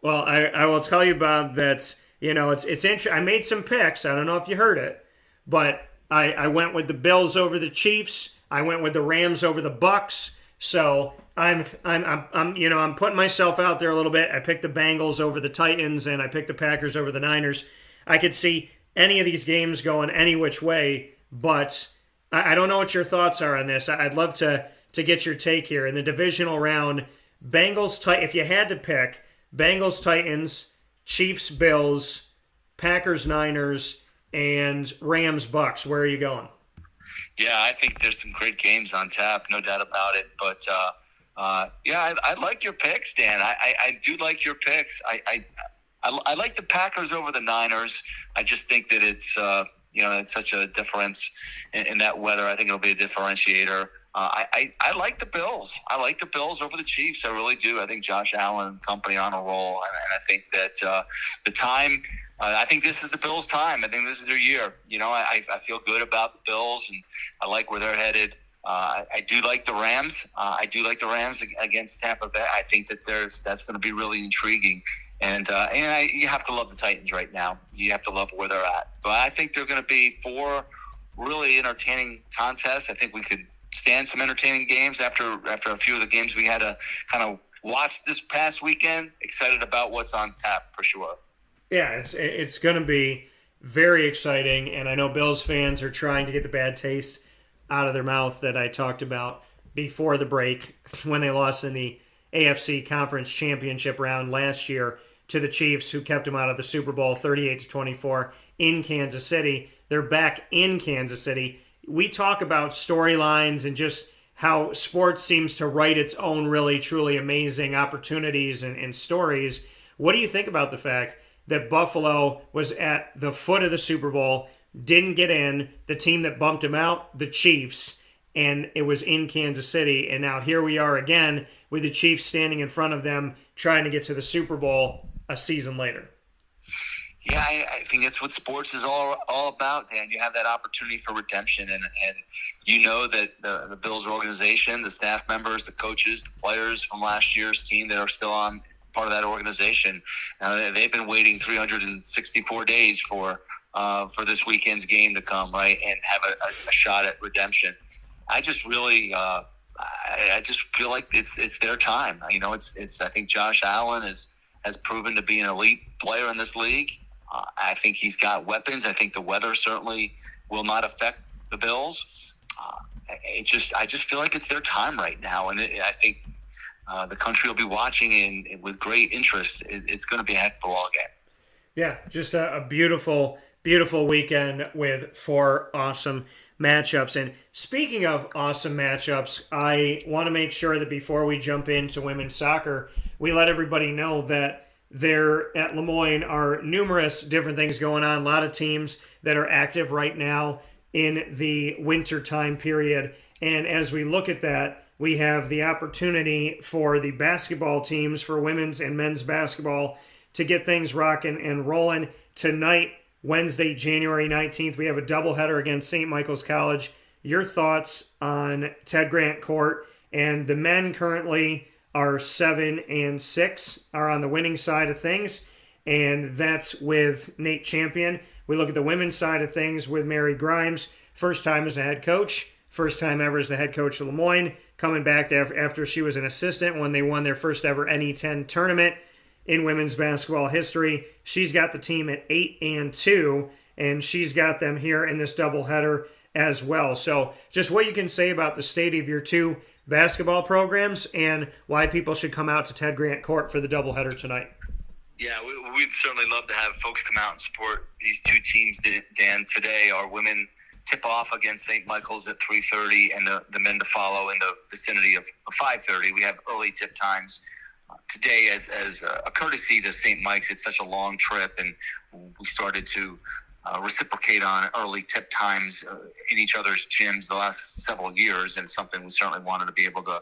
Well, I will tell you, Bob, that it's interesting. I made some picks. I don't know if you heard it, but I went with the Bills over the Chiefs. I went with the Rams over the Bucks. So I'm putting myself out there a little bit. I picked the Bengals over the Titans, and I picked the Packers over the Niners. I could see any of these games going any which way, but I don't know what your thoughts are on this. I'd love to get your take here. In the divisional round, if you had to pick, Bengals, Titans, Chiefs, Bills, Packers, Niners, and Rams, Bucks. Where are you going? Yeah, I think there's some great games on tap, no doubt about it. But I like your picks, Dan. I do like your picks. I like the Packers over the Niners. I just think that it's such a difference in that weather. I think it'll be a differentiator. I like the Bills. I like the Bills over the Chiefs. I really do. I think Josh Allen and company on a roll, and I think that the time. I think this is the Bills' time. I think this is their year. I feel good about the Bills, and I like where they're headed. I do like the Rams. I do like the Rams against Tampa Bay. I think that that's going to be really intriguing. And you have to love the Titans right now. You have to love where they're at. But I think they're going to be 4 really entertaining contests. I think we could stand some entertaining games after a few of the games we had to kind of watch this past weekend. Excited about what's on tap for sure. Yeah, it's going to be very exciting, and I know Bills fans are trying to get the bad taste out of their mouth that I talked about before the break when they lost in the AFC Conference Championship round last year to the Chiefs, who kept them out of the Super Bowl 38-24 in Kansas City. They're back in Kansas City. We talk about storylines and just how sports seems to write its own really, truly amazing opportunities and stories. What do you think about the fact that Buffalo was at the foot of the Super Bowl, didn't get in, the team that bumped him out, the Chiefs, and it was in Kansas City, and now here we are again with the Chiefs standing in front of them trying to get to the Super Bowl a season later? Yeah, I think that's what sports is all about, Dan. You have that opportunity for redemption, and you know that the Bills organization, the staff members, the coaches, the players from last year's team that are still on part of that organization, they've been waiting 364 days for this weekend's game to come, right, and have a shot at redemption. I just really, I just feel like it's their time. I think Josh Allen has proven to be an elite player in this league. I think he's got weapons. I think the weather certainly will not affect the Bills. I just feel like it's their time right now, and I think the country will be watching with great interest. It's going to be a heck of a ball game. Yeah, just a beautiful, beautiful weekend with 4 awesome matchups. And speaking of awesome matchups, I want to make sure that before we jump into women's soccer, we let everybody know that there at Moyne are numerous different things going on. A lot of teams that are active right now in the winter time period. And as we look at that, we have the opportunity for the basketball teams, for women's and men's basketball, to get things rocking and rolling. Tonight, Wednesday, January 19th, we have a doubleheader against St. Michael's College. Your thoughts on Ted Grant Court? And the men currently are 7-6, are on the winning side of things, and that's with Nate Champion. We look at the women's side of things with Mary Grimes, first time as a head coach, first time ever as the head coach of Moyne, coming back after she was an assistant when they won their first ever NE10 tournament in women's basketball history. She's got the team at 8-2, and she's got them here in this doubleheader as well. So just what you can say about the state of your 2 basketball programs and why people should come out to Ted Grant Court for the doubleheader tonight. Yeah, we'd certainly love to have folks come out and support these 2 teams, Dan. Today, our women tip off against St. Michael's at 3:30, and the men to follow in the vicinity of 5:30. We have early tip times. Today, as a courtesy to St. Mike's, it's such a long trip, and we started to reciprocate on early tip times in each other's gyms the last several years, and something we certainly wanted to be able to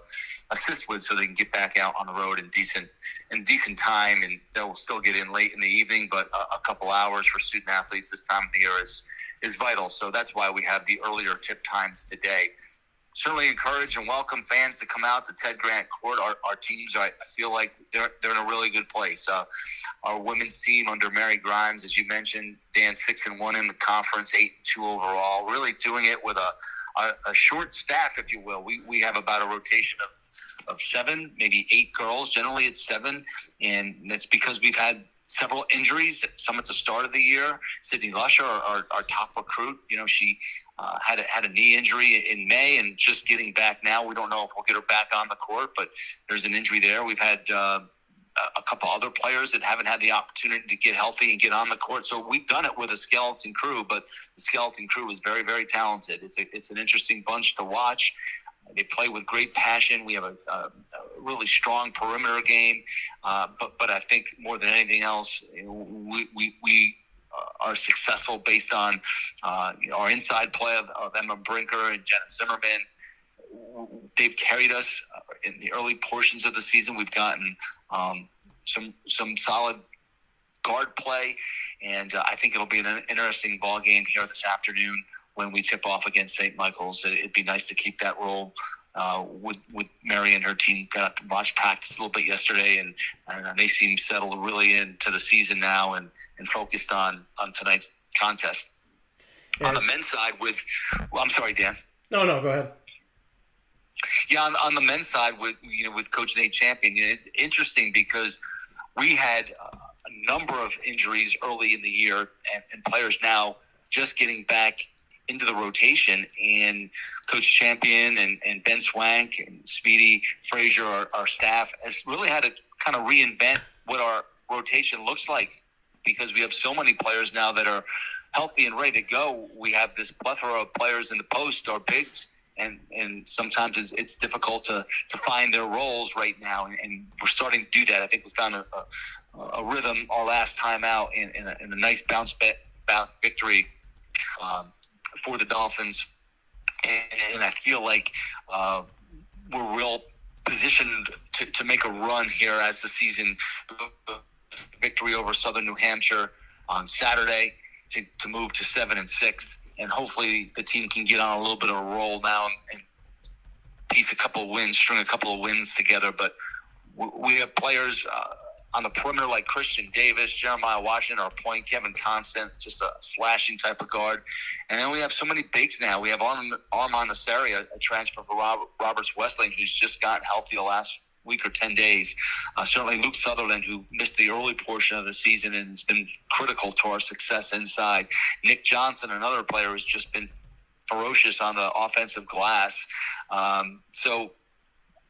assist with so they can get back out on the road in decent time, and they'll still get in late in the evening, but a couple hours for student athletes this time of the year is vital. So that's why we have the earlier tip times today. Certainly encourage and welcome fans to come out to Ted Grant Court. Our teams, I feel like they're in a really good place. Our women's team under Mary Grimes, as you mentioned, Dan, 6-1 in the conference, 8-2 overall. Really doing it with a short staff, if you will. We have about a rotation of 7, maybe 8 girls. Generally, it's 7, and it's because we've had several injuries. Some at the start of the year. Sydney Lusher, our top recruit, she had a knee injury in May and just getting back now. We don't know if we'll get her back on the court, but there's an injury there. We've had a couple other players that haven't had the opportunity to get healthy and get on the court. So we've done it with a skeleton crew, but the skeleton crew is very, very talented. It's an interesting bunch to watch. They play with great passion. We have a really strong perimeter game, but I think more than anything else, we are successful based on our inside play of Emma Brinker and Jenna Zimmerman. They've carried us in the early portions of the season. We've gotten some solid guard play, and I think it'll be an interesting ball game here this afternoon when we tip off against St. Michael's. It'd be nice to keep that role with Mary and her team. Got to watch practice a little bit yesterday, and they seem settled really into the season now and focused on tonight's contest. Yes. On the men's side I'm sorry, Dan. No, go ahead. Yeah, on the men's side with Coach Nate Champion, it's interesting because we had a number of injuries early in the year and players now just getting back into the rotation, and Coach Champion and Ben Swank and Speedy Frazier, our staff, has really had to kind of reinvent what our rotation looks like because we have so many players now that are healthy and ready to go. We have this plethora of players in the post, our bigs, and sometimes it's difficult to find their roles right now, and we're starting to do that. I think we found a rhythm our last time out in a nice bounce victory for the Dolphins, and I feel like we're real positioned to make a run here as the season victory over Southern New Hampshire on Saturday to move to 7-6, and hopefully the team can get on a little bit of a roll now and string a couple of wins together. But we have players on the perimeter like Christian Davis, Jeremiah Washington, our point, Kevin Constant, just a slashing type of guard. And then we have so many bigs now. We have Armand Nasseri, a transfer for Roberts Wesleyan, who's just gotten healthy the last week or 10 days. Certainly Luke Sutherland, who missed the early portion of the season and has been critical to our success inside. Nick Johnson, another player who's just been ferocious on the offensive glass. So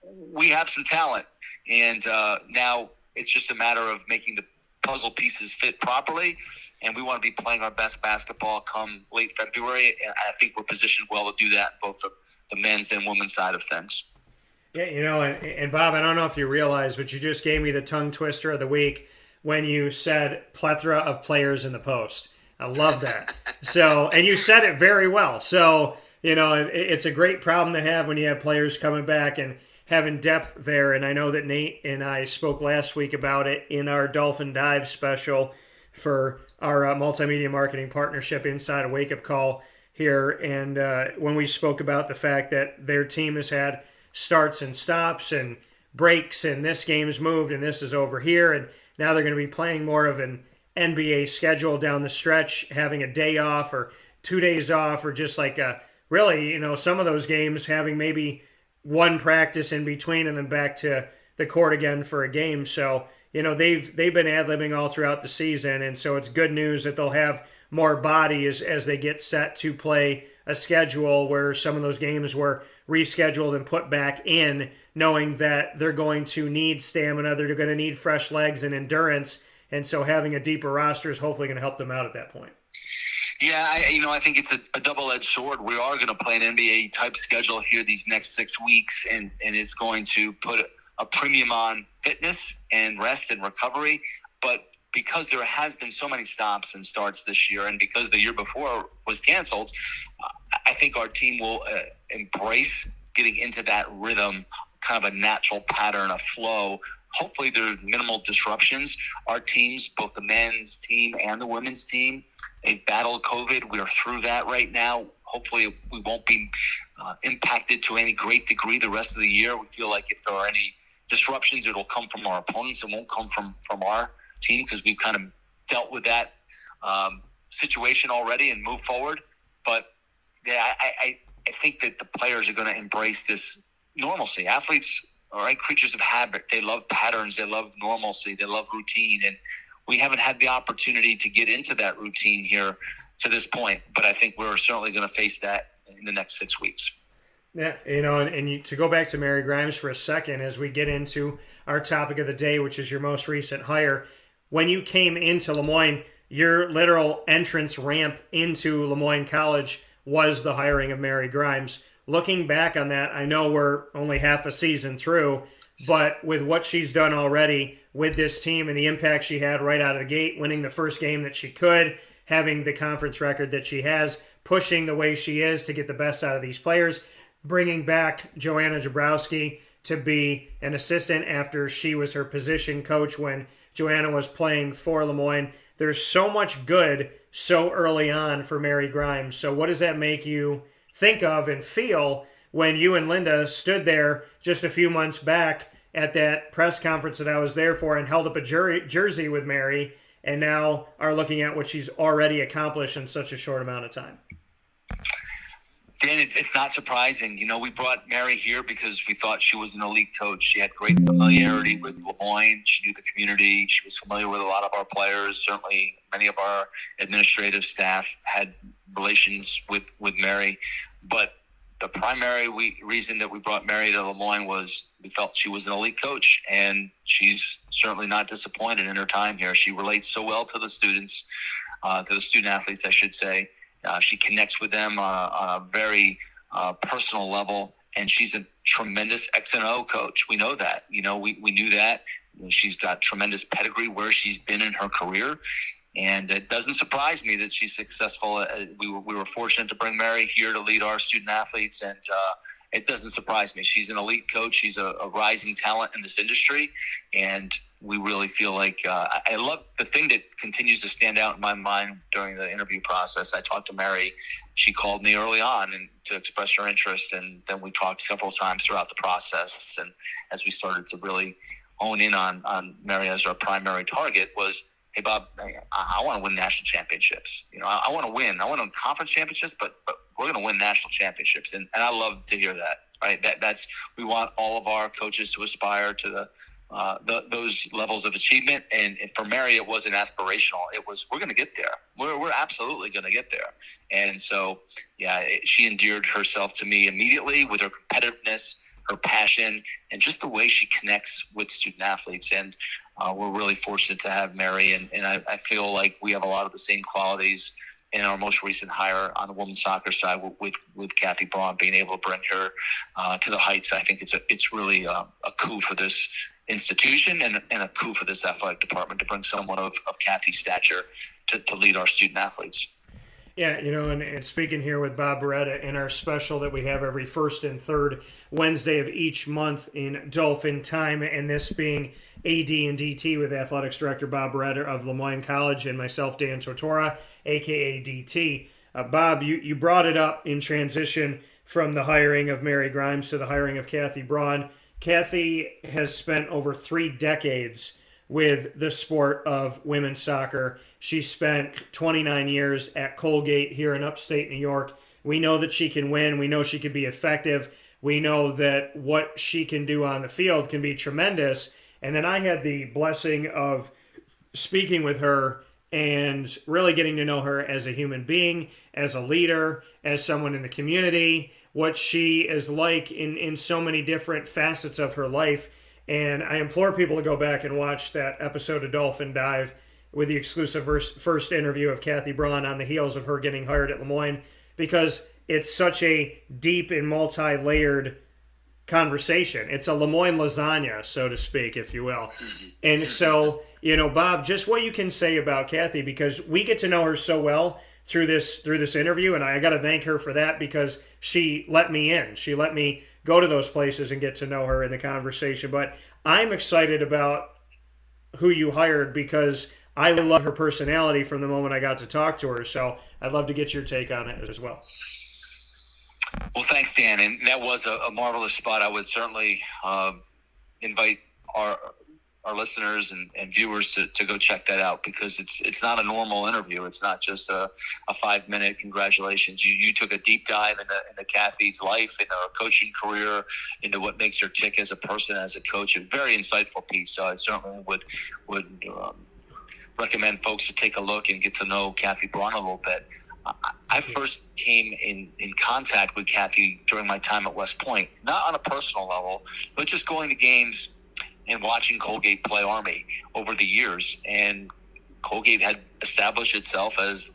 we have some talent. And now it's just a matter of making the puzzle pieces fit properly, and we want to be playing our best basketball come late February, and I think we're positioned well to do that, both the men's and women's side of things. Yeah, and Bob, I don't know if you realize, but you just gave me the tongue twister of the week when you said plethora of players in the post. I love that. And you said it very well. So, it's a great problem to have when you have players coming back and having depth there. And I know that Nate and I spoke last week about it in our Dolphin Dive special for our multimedia marketing partnership inside a wake-up call here. And when we spoke about the fact that their team has had starts and stops and breaks, and this game's moved and this is over here, and now they're going to be playing more of an NBA schedule down the stretch, having a day off or 2 days off, or just like some of those games having maybe one practice in between and then back to the court again for a game. So, they've been ad-libbing all throughout the season, and so it's good news that they'll have more body as they get set to play a schedule where some of those games were rescheduled and put back in, knowing that they're going to need stamina, they're going to need fresh legs and endurance, and so having a deeper roster is hopefully going to help them out at that point. Yeah, I think it's a double-edged sword. We are going to play an NBA-type schedule here these next 6 weeks, and it's going to put a premium on fitness and rest and recovery. But because there has been so many stops and starts this year, and because the year before was canceled, I think our team will embrace getting into that rhythm, kind of a natural pattern, a flow. Hopefully there's minimal disruptions. Our teams, both the men's team and the women's team, they've battled COVID. We're through that right now. Hopefully we won't be impacted to any great degree the rest of the year. We feel like if there are any disruptions, it'll come from our opponents. It won't come from our team, because we've kind of dealt with that situation already and moved forward. But yeah, I think that the players are going to embrace this normalcy. Athletes are creatures of habit. They love patterns. They love normalcy. They love routine. And we haven't had the opportunity to get into that routine here to this point. But I think we're certainly going to face that in the next 6 weeks. Yeah, to go back to Mary Grimes for a second as we get into our topic of the day, which is your most recent hire. When you came into Lemoyne, your literal entrance ramp into Lemoyne College was the hiring of Mary Grimes. Looking back on that, I know we're only half a season through, but with what she's done already with this team and the impact she had right out of the gate, winning the first game that she could, having the conference record that she has, pushing the way she is to get the best out of these players, bringing back Joanna Jabrowski to be an assistant after she was her position coach when Joanna was playing for Lemoyne. There's so much good so early on for Mary Grimes. So what does that make you think of and feel when you and Linda stood there just a few months back at that press conference that I was there for and held up a jersey with Mary, and now are looking at what she's already accomplished in such a short amount of time? Dan, it's not surprising. We brought Mary here because we thought she was an elite coach. She had great familiarity with Lemoyne. She knew the community. She was familiar with a lot of our players. Certainly, many of our administrative staff had relations with Mary. But the primary reason that we brought Mary to Lemoyne was we felt she was an elite coach, and she's certainly not disappointed in her time here. She relates so well to the students, to the student athletes, I should say. She connects with them on a very personal level, and she's a tremendous X&O coach. We know that. We knew that. She's got tremendous pedigree where she's been in her career, and it doesn't surprise me that she's successful. We were fortunate to bring Mary here to lead our student athletes, and it doesn't surprise me. She's an elite coach. She's a rising talent in this industry, and we really feel like I love the thing that continues to stand out in my mind during the interview process. I talked to Mary. She called me early on and to express her interest, and then we talked several times throughout the process. And as we started to really hone in on Mary as our primary target was, hey, Bob, I want to win national championships. I want to win. I want to win conference championships, but we're going to win national championships. And I love to hear that, right? That's we want all of our coaches to aspire to those levels of achievement. And for Mary, it wasn't aspirational. It was, we're going to get there. We're absolutely going to get there. And so, she endeared herself to me immediately with her competitiveness, her passion, and just the way she connects with student athletes. And we're really fortunate to have Mary. And I feel like we have a lot of the same qualities in our most recent hire on the women's soccer side with Kathy Brawn, being able to bring her to the heights. I think it's really a coup for this institution and a coup for this athletic department to bring someone of Kathy's stature to lead our student athletes. Yeah, and speaking here with Bob Beretta in our special that we have every first and third Wednesday of each month in Dolphin time, and this being AD and DT with Athletics Director Bob Beretta of Lemoyne College and myself, Dan Tortora, a.k.a. DT. Bob, you brought it up in transition from the hiring of Mary Grimes to the hiring of Kathy Brawn. Kathy has spent over 3 decades with the sport of women's soccer. She spent 29 years at Colgate here in upstate New York. We know that she can win. We know she can be effective. We know that what she can do on the field can be tremendous. And then I had the blessing of speaking with her and really getting to know her as a human being, as a leader, as someone in the community, what she is like in so many different facets of her life. And I implore people to go back and watch that episode of Dolphin Dive with the exclusive first interview of Kathy Brawn on the heels of her getting hired at Lemoyne, because it's such a deep and multi-layered conversation. It's a Lemoyne lasagna, so to speak, if you will. And so, Bob, just what you can say about Kathy, because we get to know her so well through this interview, and I got to thank her for that, because she let me in. She let me go to those places and get to know her in the conversation. But I'm excited about who you hired, because I love her personality from the moment I got to talk to her. So I'd love to get your take on it as well. Well, thanks, Dan. And that was a marvelous spot. I would certainly invite our listeners and viewers to go check that out, because it's not a normal interview. It's not just a 5-minute congratulations. You took a deep dive into Kathy's life, into her coaching career, into what makes her tick as a person, as a coach. A very insightful piece. So I certainly would recommend folks to take a look and get to know Kathy Brawn a little bit. I first came in contact with Kathy during my time at West Point, not on a personal level, but just going to games and watching Colgate play Army over the years. And Colgate had established itself as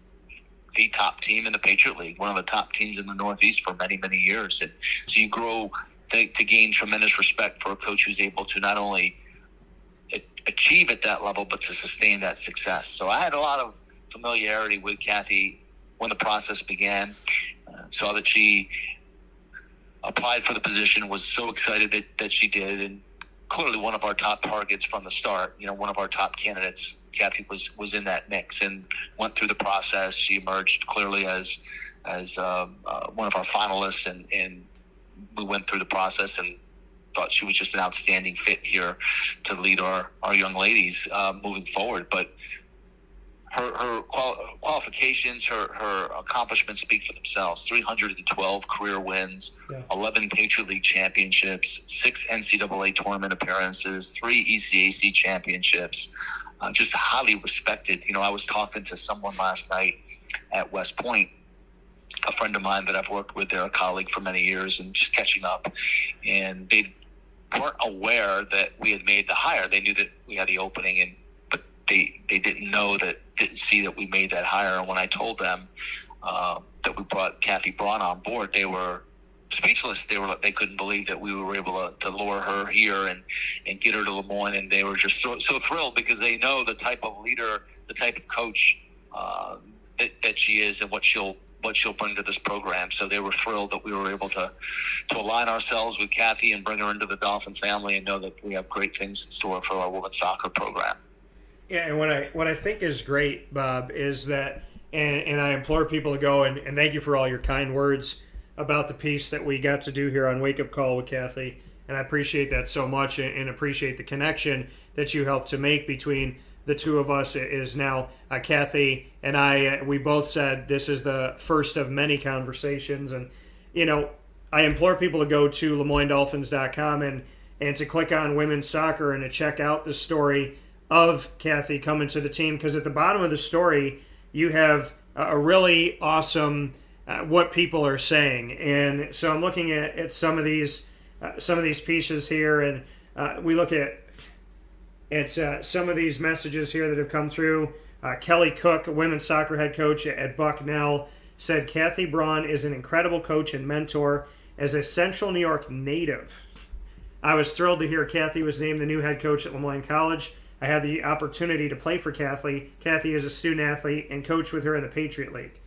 the top team in the Patriot League, one of the top teams in the Northeast for many, many years. And so you grow to gain tremendous respect for a coach who's able to not only achieve at that level, but to sustain that success. So I had a lot of familiarity with Kathy when the process began. Saw that she applied for the position, was so excited that she did, and clearly one of our top targets from the start. One of our top candidates. Kathy was in that mix and went through the process. She emerged clearly as one of our finalists, and we went through the process and thought she was just an outstanding fit here to lead our young ladies moving forward. But her qualifications, her accomplishments speak for themselves. 312 career wins, 11 Patriot League championships, 6 NCAA tournament appearances, 3 ECAC championships. Just highly respected. I was talking to someone last night at West Point, a friend of mine that I've worked with, they're a colleague for many years, and just catching up. And they weren't aware that we had made the hire. They knew that we had the opening, but they didn't see that we made that hire. And when I told them that we brought Kathy Brawn on board, they were speechless. They couldn't believe that we were able to lure her here and get her to Lemoyne, and they were just so thrilled, because they know the type of leader, the type of coach that she is, and what she'll bring to this program. So they were thrilled that we were able to align ourselves with Kathy and bring her into the Dolphin family, and know that we have great things in store for our women's soccer program. Yeah, and what I think is great, Bob, is that, and I implore people to go and thank you for all your kind words about the piece that we got to do here on Wake Up Call with Kathy, and I appreciate that so much, and appreciate the connection that you helped to make between the two of us. Is now Kathy and I, we both said this is the first of many conversations, and I implore people to go to LeMoyneDolphins.com and to click on women's soccer and to check out the story of Kathy coming to the team, because at the bottom of the story you have a really awesome what people are saying. And so I'm looking at some of these pieces here, and we look at some of these messages here that have come through. Kelly Cook, women's soccer head coach at Bucknell, said Kathy Brawn is an incredible coach and mentor. As a Central New York native, I was thrilled to hear Kathy was named the new head coach at Lemoyne College. I had the opportunity to play for Kathy. Kathy is a student athlete and coach with her in the Patriot League.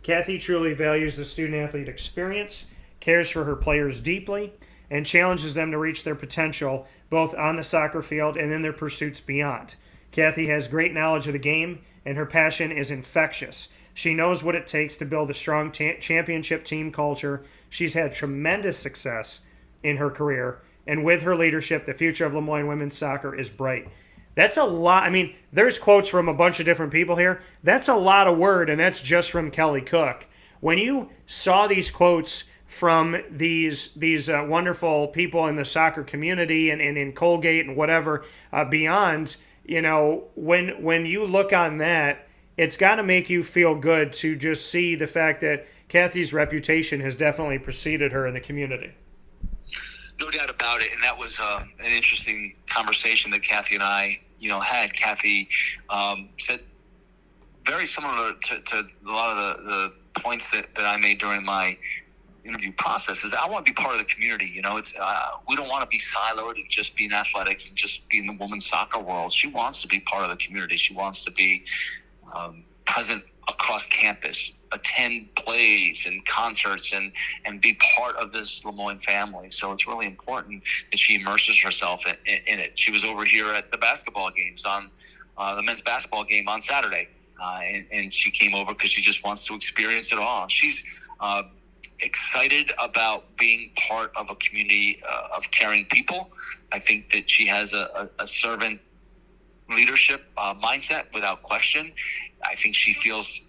Kathy truly values the student athlete experience, cares for her players deeply, and challenges them to reach their potential both on the soccer field and in their pursuits beyond. Kathy has great knowledge of the game, and her passion is infectious. She knows what it takes to build a strong championship team culture. She's had tremendous success in her career, and with her leadership, the future of Lemoyne women's soccer is bright. That's a lot. I mean, there's quotes from a bunch of different people here. That's a lot of word, and that's just from Kelly Cook. When you saw these quotes from these wonderful people in the soccer community and in Colgate and whatever beyond, when you look on that, it's got to make you feel good to just see the fact that Kathy's reputation has definitely preceded her in the community. No doubt about it, and that was an interesting conversation that Kathy and I, had. Kathy said very similar to a lot of the points that I made during my, interview process is that I want to be part of the community. You know, it's we don't want to be siloed and just be in athletics and just be in the women's soccer world. She wants to be part of the community. She wants to be present across campus, attend plays and concerts, and be part of this Lemoyne family. So it's really important that she immerses herself in it. She was over here at the basketball games on the men's basketball game on Saturday, and she came over because she just wants to experience it all. She's excited about being part of a community of caring people. I think that she has a servant leadership mindset without question. I think she feels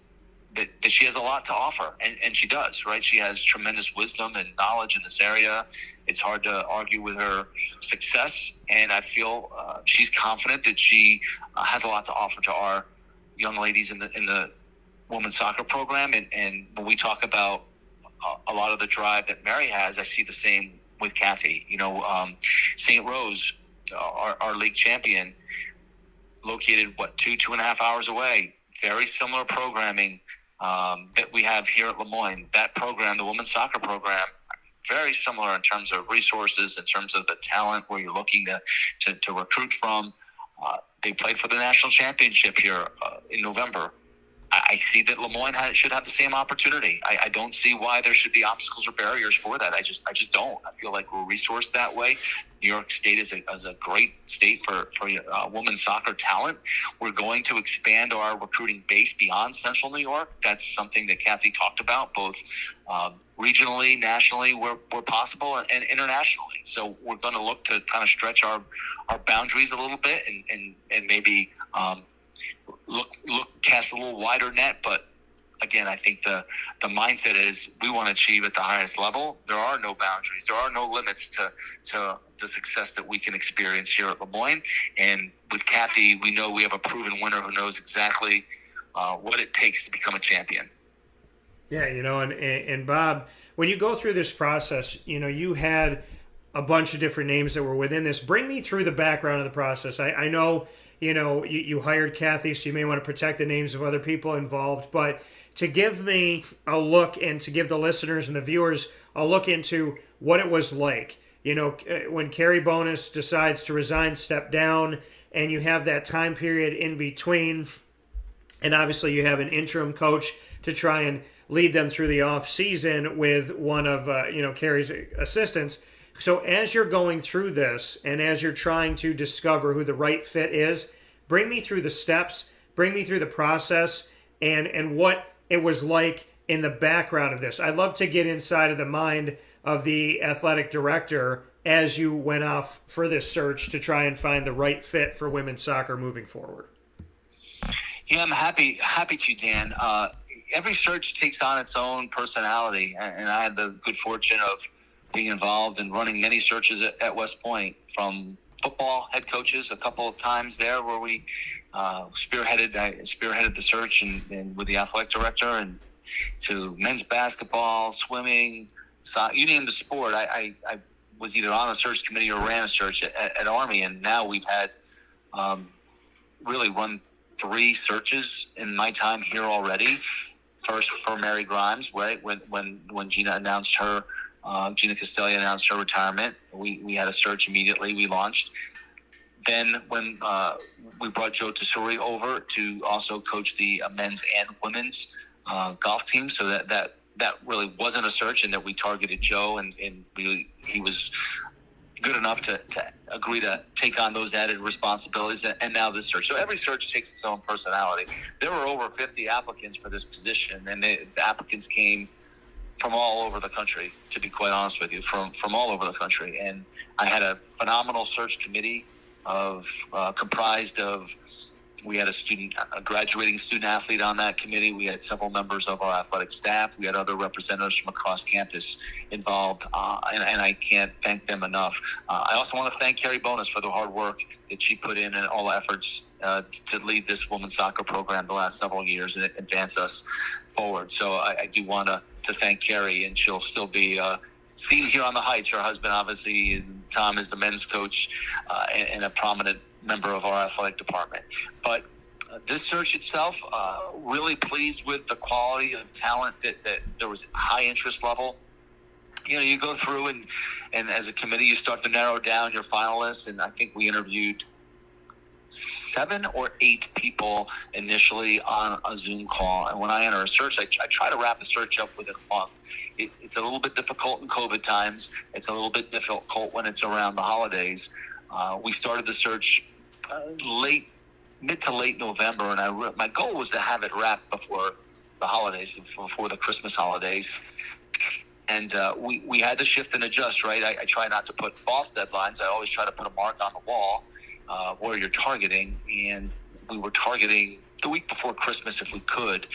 that she has a lot to offer, and she does, right? She has tremendous wisdom and knowledge in this area. It's hard to argue with her success, and I feel she's confident that she has a lot to offer to our young ladies in the women's soccer program. And when we talk about a lot of the drive that Mary has, I see the same with Kathy. You know, St. Rose, our league champion, located, 2.5 hours away. Very similar programming that we have here at Lemoyne. That program, the women's soccer program, very similar in terms of resources, in terms of the talent where you're looking to recruit from. They played for the national championship here in November. I see that Lemoyne should have the same opportunity. I don't see why there should be obstacles or barriers for that. I just don't. I feel like we're resourced that way. New York State is a great state for women's soccer talent. We're going to expand our recruiting base beyond Central New York. That's something that Kathy talked about, both regionally, nationally, where possible, and internationally. So we're going to look to kind of stretch our boundaries a little bit and maybe cast a little wider net. But again, I think the mindset is we want to achieve at the highest level. There are no boundaries. There are no limits to the success that we can experience here at Lemoyne. And with Kathy, we know we have a proven winner who knows exactly what it takes to become a champion. Yeah, you know, and Bob, when you go through this process, you know, you had a bunch of different names that were within this. Bring me through the background of the process. I know, you know, you hired Kathy, so you may want to protect the names of other people involved, but to give me a look and to give the listeners and the viewers a look into what it was like, you know, when Carrie Bonus decides to resign, step down, and you have that time period in between, and obviously you have an interim coach to try and lead them through the off season with one of, you know, Carrie's assistants. So as you're going through this and as you're trying to discover who the right fit is, bring me through the steps, bring me through the process, and what it was like in the background of this. I'd love to get inside of the mind of the athletic director as you went off for this search to try and find the right fit for women's soccer moving forward. Yeah, I'm happy to, Dan. Every search takes on its own personality, and I had the good fortune of being involved in running many searches at West Point, from football head coaches a couple of times there where we spearheaded the search and with the athletic director, and to men's basketball, swimming, you name the sport. I was either on a search committee or ran a search at Army, and now we've had really run 3 searches in my time here already. First for Mary Grimes, right? When Gina announced her, Gina Castelli announced her retirement, we had a search immediately. We launched. Then when we brought Joe Tesori over to also coach the men's and women's golf team, so that really wasn't a search, and that we targeted Joe, and really he was good enough to agree to take on those added responsibilities, and now this search. So every search takes its own personality. There were over 50 applicants for this position, and the applicants came from all over the country, to be quite honest with you, from all over the country. And I had a phenomenal search committee comprised of, we had a graduating student athlete on that committee. We had several members of our athletic staff. We had other representatives from across campus involved, and I can't thank them enough. I also want to thank Carrie Bonus for the hard work that she put in and all the efforts to lead this women's soccer program the last several years and advance us forward. So I do want to thank Carrie, and she'll still be seen here on the Heights. Her husband, obviously, Tom, is the men's coach and a prominent member of our athletic department. But this search itself, really pleased with the quality of talent that there was high interest level. you go through and as a committee, you start to narrow down your finalists. And I think we interviewed 7 or 8 people initially on a Zoom call. And when I enter a search, I try to wrap a search up within a month. It's a little bit difficult in COVID times. It's a little bit difficult when it's around the holidays. We started the search mid to late November, and my goal was to have it wrapped before the holidays, before the Christmas holidays. And we had to shift and adjust, right? I try not to put false deadlines. I always try to put a mark on the wall where you're targeting. And we were targeting the week before Christmas if we could,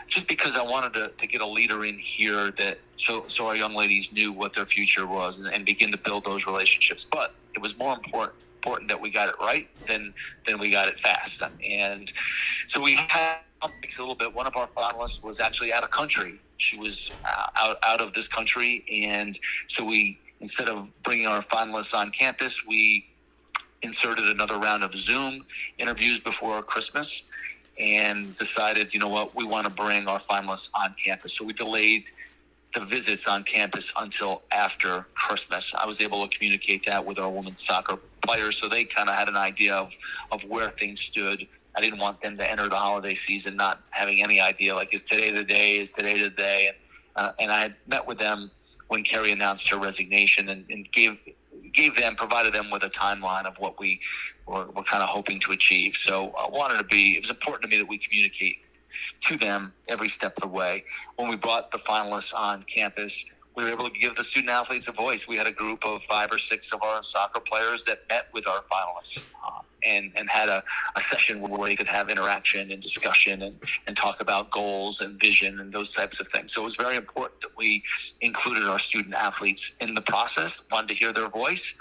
just because I wanted to get a leader in here that so our young ladies knew what their future was and begin to build those relationships. But it was more important that we got it right than we got it fast. And so we had a little bit. One of our finalists was actually out of country. She was out of this country, and so we, instead of bringing our finalists on campus, we inserted another round of Zoom interviews before Christmas and decided, you know what, we want to bring our finalists on campus. So we delayed the visits on campus until after Christmas. I was able to communicate that with our women's soccer players, so they kind of had an idea of where things stood. I didn't want them to enter the holiday season not having any idea, like, is today the day, is today the day? And I had met with them when Carrie announced her resignation and provided them with a timeline of what we were kind of hoping to achieve. So it was important to me that we communicate to them every step of the way. When we brought the finalists on campus, we were able to give the student athletes a voice. We had a group of 5 or 6 of our soccer players that met with our finalists and had a session where they could have interaction and discussion and talk about goals and vision and those types of things. So it was very important that we included our student athletes in the process, wanted to hear their voice,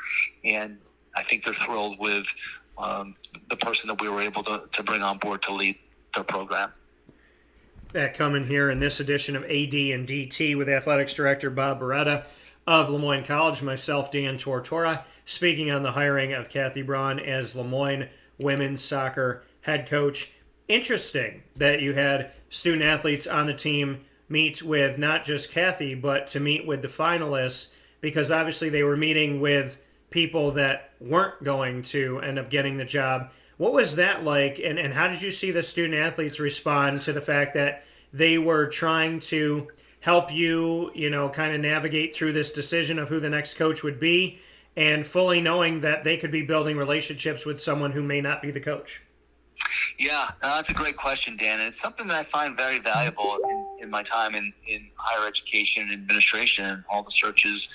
and I think they're thrilled with the person that we were able to bring on board to lead their program. That coming here in this edition of AD and DT with Athletics Director Bob Beretta of Le Moyne College, myself, Dan Tortora, speaking on the hiring of Kathy Brawn as Le Moyne women's soccer head coach. Interesting that you had student athletes on the team meet with not just Kathy, but to meet with the finalists, because obviously they were meeting with people that weren't going to end up getting the job. What was that like, and how did you see the student athletes respond to the fact that they were trying to help you, kind of navigate through this decision of who the next coach would be, and fully knowing that they could be building relationships with someone who may not be the coach? Yeah, that's a great question, Dan. And it's something that I find very valuable in my time in higher education and administration and all the searches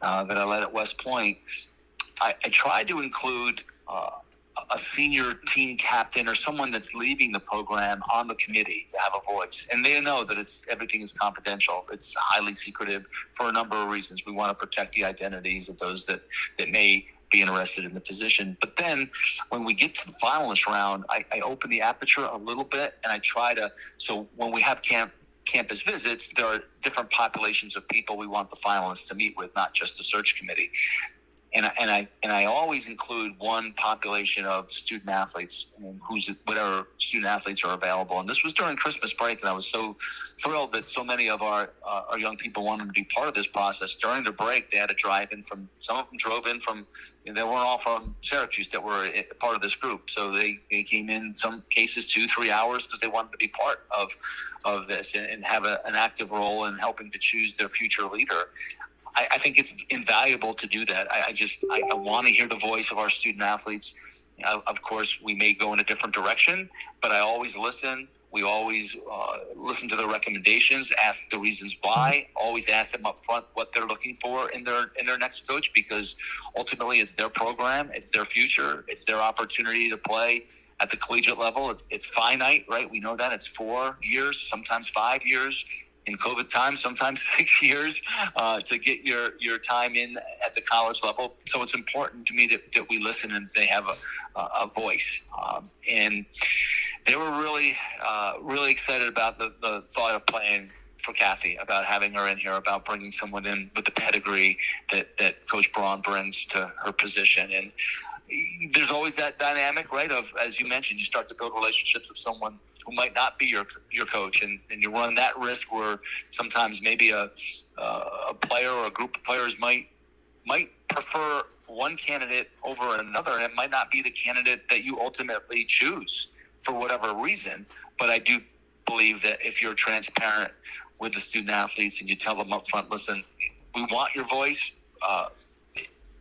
that I led at West Point. I tried to include a senior team captain or someone that's leaving the program on the committee to have a voice. And they know that everything is confidential. It's highly secretive for a number of reasons. We want to protect the identities of those that may be interested in the position. But then when we get to the finalist round, I open the aperture a little bit, and I try to, so when we have campus visits, there are different populations of people we want the finalists to meet with, not just the search committee. And I always include one population of student athletes, and whatever student athletes are available. And this was during Christmas break, and I was so thrilled that so many of our young people wanted to be part of this process. During the break, they had to drive in from. Some of them drove in from. They weren't all from Syracuse that were part of this group, so they came in some cases 2-3 hours because they wanted to be part of this and have an active role in helping to choose their future leader. I think it's invaluable to do that. I want to hear the voice of our student athletes. Of course, we may go in a different direction, but I always listen. We always listen to their recommendations, ask the reasons why, always ask them up front what they're looking for in their next coach, because ultimately it's their program, it's their future, it's their opportunity to play at the collegiate level. It's finite, right? We know that. It's 4 years, sometimes 5 years. In COVID time, sometimes 6 years to get your time in at the college level. So it's important to me that we listen and they have a voice. And they were really excited about the thought of playing for Kathy, about having her in here, about bringing someone in with the pedigree that Coach Brawn brings to her position. And there's always that dynamic, right, of, as you mentioned, you start to build relationships with someone who might not be your coach, and you run that risk where sometimes maybe a player or a group of players might prefer one candidate over another, and it might not be the candidate that you ultimately choose for whatever reason. But I do believe that if you're transparent with the student athletes and you tell them up front, listen, we want your voice.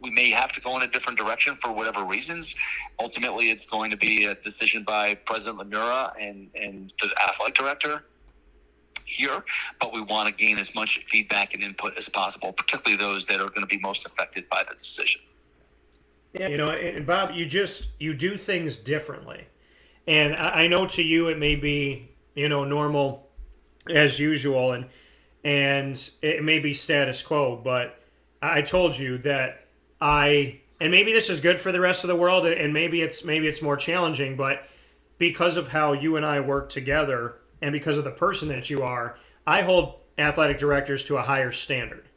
We may have to go in a different direction for whatever reasons. Ultimately, it's going to be a decision by President Lemura and the athletic director here, but we want to gain as much feedback and input as possible, particularly those that are going to be most affected by the decision. Yeah, and Bob, you do things differently. And I know to you it may be, normal as usual, and it may be status quo, but I told you that and maybe this is good for the rest of the world, and maybe it's more challenging, but because of how you and I work together and because of the person that you are, I hold athletic directors to a higher standard.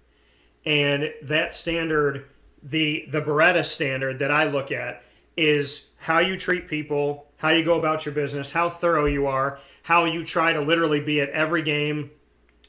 And that standard, the Beretta standard that I look at, is how you treat people, how you go about your business, how thorough you are, how you try to literally be at every game.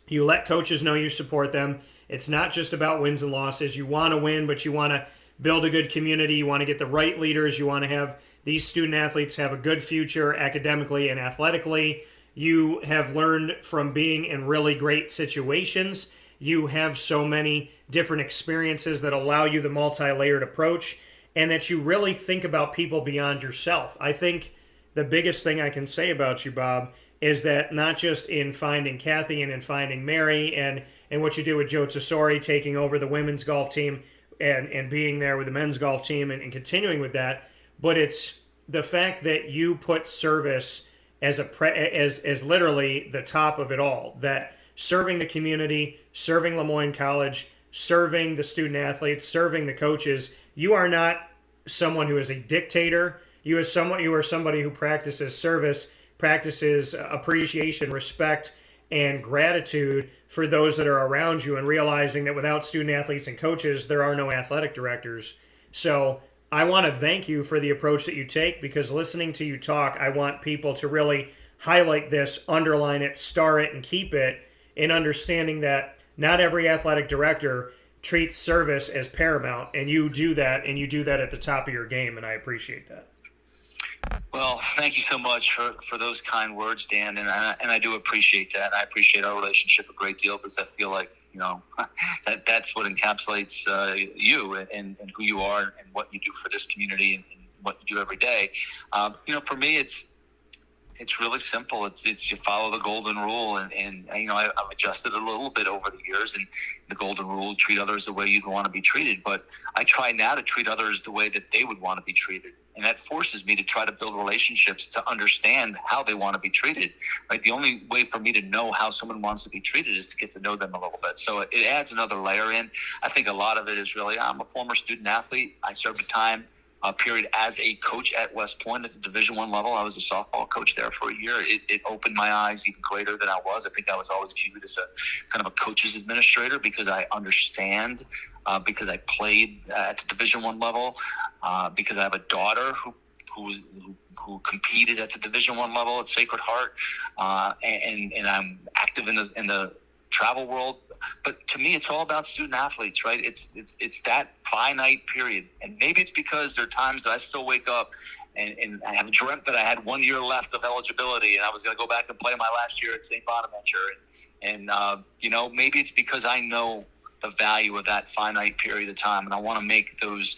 You let coaches know you support them. It's not just about wins and losses. You want to win, but you want to build a good community. You want to get the right leaders. You want to have these student athletes have a good future academically and athletically. You have learned from being in really great situations. You have so many different experiences that allow you the multi-layered approach, and that you really think about people beyond yourself. I think the biggest thing I can say about you, Bob, is that not just in finding Kathy and in finding Mary and what you did with Joe Tesori taking over the women's golf team and being there with the men's golf team and continuing with that, but it's the fact that you put service as literally the top of it all, that serving the community, serving Moyne College, serving the student athletes, serving the coaches, you are not someone who is a dictator. You are somebody who practices service, practices appreciation, respect, and gratitude for those that are around you, and realizing that without student athletes and coaches, there are no athletic directors. So I want to thank you for the approach that you take, because listening to you talk, I want people to really highlight this, underline it, star it, and keep it, in understanding that not every athletic director treats service as paramount, and you do that, and you do that at the top of your game, and I appreciate that. Well, thank you so much for those kind words, Dan, and I do appreciate that. I appreciate our relationship a great deal, because I feel like that's what encapsulates you and who you are and what you do for this community and what you do every day. For me, it's really simple. It's you follow the golden rule, and I've adjusted a little bit over the years, and the golden rule: treat others the way you'd want to be treated. But I try now to treat others the way that they would want to be treated. And that forces me to try to build relationships to understand how they want to be treated. Right? The only way for me to know how someone wants to be treated is to get to know them a little bit. So it adds another layer in. I think a lot of it is really, I'm a former student athlete. I served a time period as a coach at West Point at the Division I level. I was a softball coach there for a year. It opened my eyes even greater than I was. I think I was always viewed as a kind of a coach's administrator, because I understand, because I played at the Division I level, because I have a daughter who competed at the Division I level at Sacred Heart, and I'm active in the travel world. But to me, it's all about student athletes, right? It's that finite period. And maybe it's because there are times that I still wake up and I have dreamt that I had 1 year left of eligibility and I was going to go back and play my last year at St. Bonaventure. And maybe it's because I know the value of that finite period of time, and I want to make those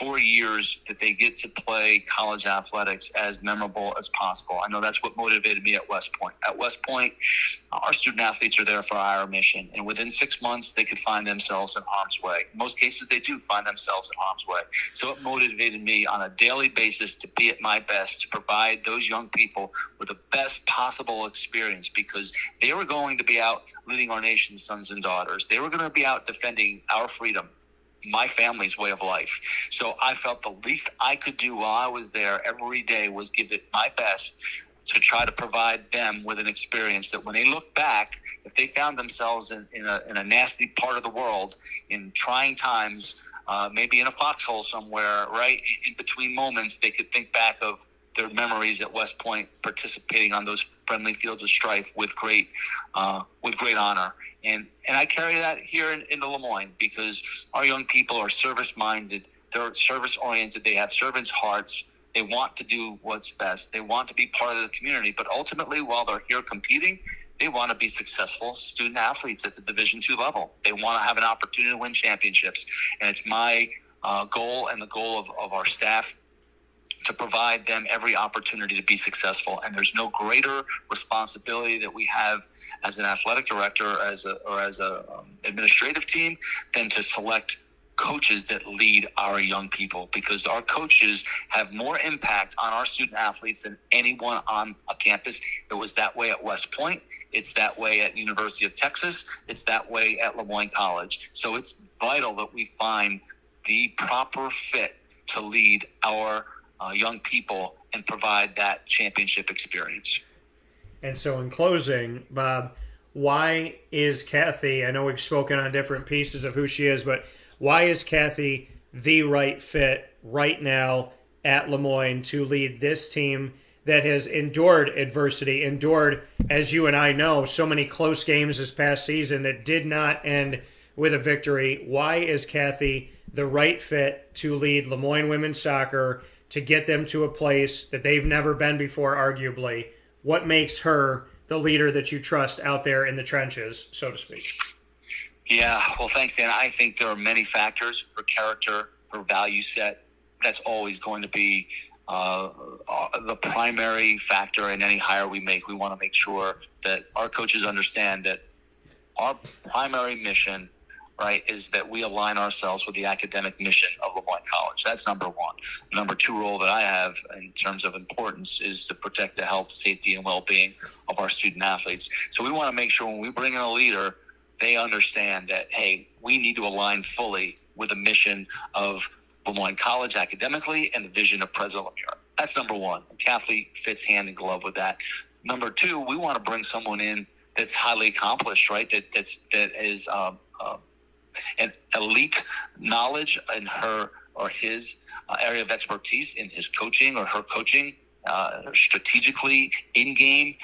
4 years that they get to play college athletics as memorable as possible. I know that's what motivated me at West Point. At West Point, our student athletes are there for our mission, and within 6 months, they could find themselves in harm's way. In most cases, they do find themselves in harm's way. So it motivated me on a daily basis to be at my best, to provide those young people with the best possible experience, because they were going to be out leading our nation's sons and daughters. They were going to be out defending our freedom, my family's way of life. So I felt the least I could do while I was there every day was give it my best to try to provide them with an experience that when they look back, if they found themselves in a nasty part of the world, in trying times, maybe in a foxhole somewhere, right, in between moments, they could think back of their memories at West Point, participating on those friendly fields of strife with great honor. And I carry that here in Lemoyne, because our young people are service-minded. They're service-oriented. They have servants' hearts. They want to do what's best. They want to be part of the community. But ultimately, while they're here competing, they want to be successful student athletes at the Division II level. They want to have an opportunity to win championships. And it's my goal and the goal of our staff to provide them every opportunity to be successful. And there's no greater responsibility that we have as an athletic director or as a administrative team than to select coaches that lead our young people, because our coaches have more impact on our student athletes than anyone on a campus. It was that way at West Point. It's that way at University of Texas. It's that way at Moyne College. So it's vital that we find the proper fit to lead our young people and provide that championship experience. And so in closing, Bob, why is Kathy, I know we've spoken on different pieces of who she is, but why is Kathy the right fit right now at Lemoyne to lead this team that has endured adversity, endured, as you and I know, so many close games this past season that did not end with a victory? Why is Kathy the right fit to lead Lemoyne women's soccer, to get them to a place that they've never been before, arguably? What makes her the leader that you trust out there in the trenches, so to speak? Yeah, well, thanks, Dan. I think there are many factors. Her character, her value set, that's always going to be the primary factor in any hire we make. We want to make sure that our coaches understand that our primary mission, right, is that we align ourselves with the academic mission of Moyne College. That's number one. Number two role that I have in terms of importance is to protect the health, safety, and well-being of our student athletes. So we want to make sure when we bring in a leader, they understand that, hey, we need to align fully with the mission of Moyne College academically and the vision of President Lemire. That's number one. Kathy fits hand in glove with that. Number two, we want to bring someone in that's highly accomplished, right? That is an elite knowledge in her or his area of expertise, in his coaching or her coaching, strategically in game,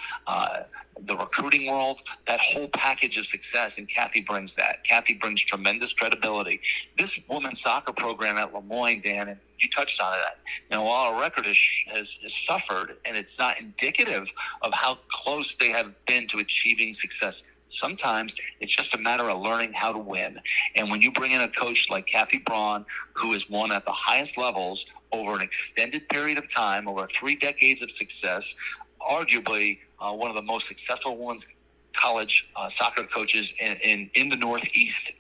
the recruiting world, that whole package of success. And Kathy brings that. Kathy brings tremendous credibility. This women's soccer program at Lemoyne, Dan, and you touched on it, while our record has suffered, and it's not indicative of how close they have been to achieving success. Sometimes it's just a matter of learning how to win. And when you bring in a coach like Kathy Brawn, who has won at the highest levels over an extended period of time, over 3 decades of success, arguably one of the most successful women's college soccer coaches in the Northeast.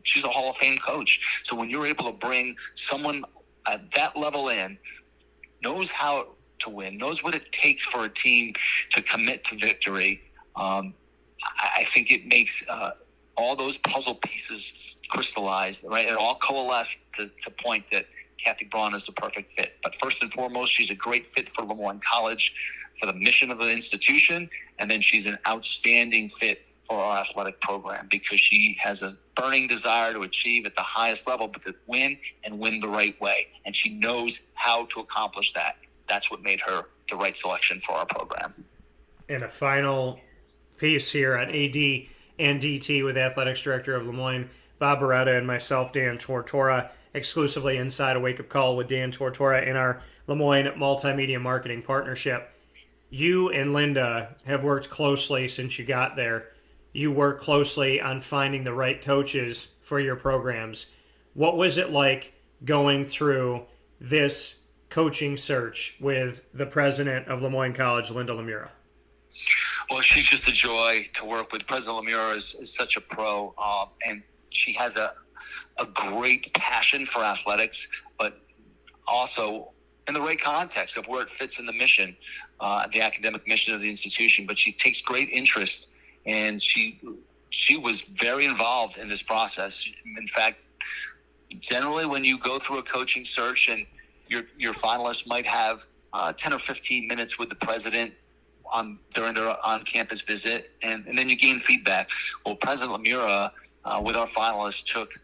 She's a Hall of Fame coach. So when you're able to bring someone at that level in, knows how to win, knows what it takes for a team to commit to victory, I think it makes all those puzzle pieces crystallized, right? It all coalesced to point that Kathy Brawn is the perfect fit. But first and foremost, she's a great fit for Moyne College, for the mission of the institution, and then she's an outstanding fit for our athletic program because she has a burning desire to achieve at the highest level, but to win and win the right way. And she knows how to accomplish that. That's what made her the right selection for our program. And a final piece here on AD and DT with Athletics Director of Lemoyne, Bob Beretta, and myself, Dan Tortora, exclusively inside a wake-up call with Dan Tortora in our Lemoyne Multimedia Marketing Partnership. You and Linda have worked closely since you got there. You work closely on finding the right coaches for your programs. What was it like going through this coaching search with the president of Moyne College, Linda Lemire? Well, she's just a joy to work with. President Lemire is such a pro, and she has a great passion for athletics, but also in the right context of where it fits in the mission, the academic mission of the institution. But she takes great interest, and she was very involved in this process. In fact, generally when you go through a coaching search and your finalists might have 10 or 15 minutes with the president during their on-campus visit, and then you gain feedback. Well, President Lemire, with our finalists, took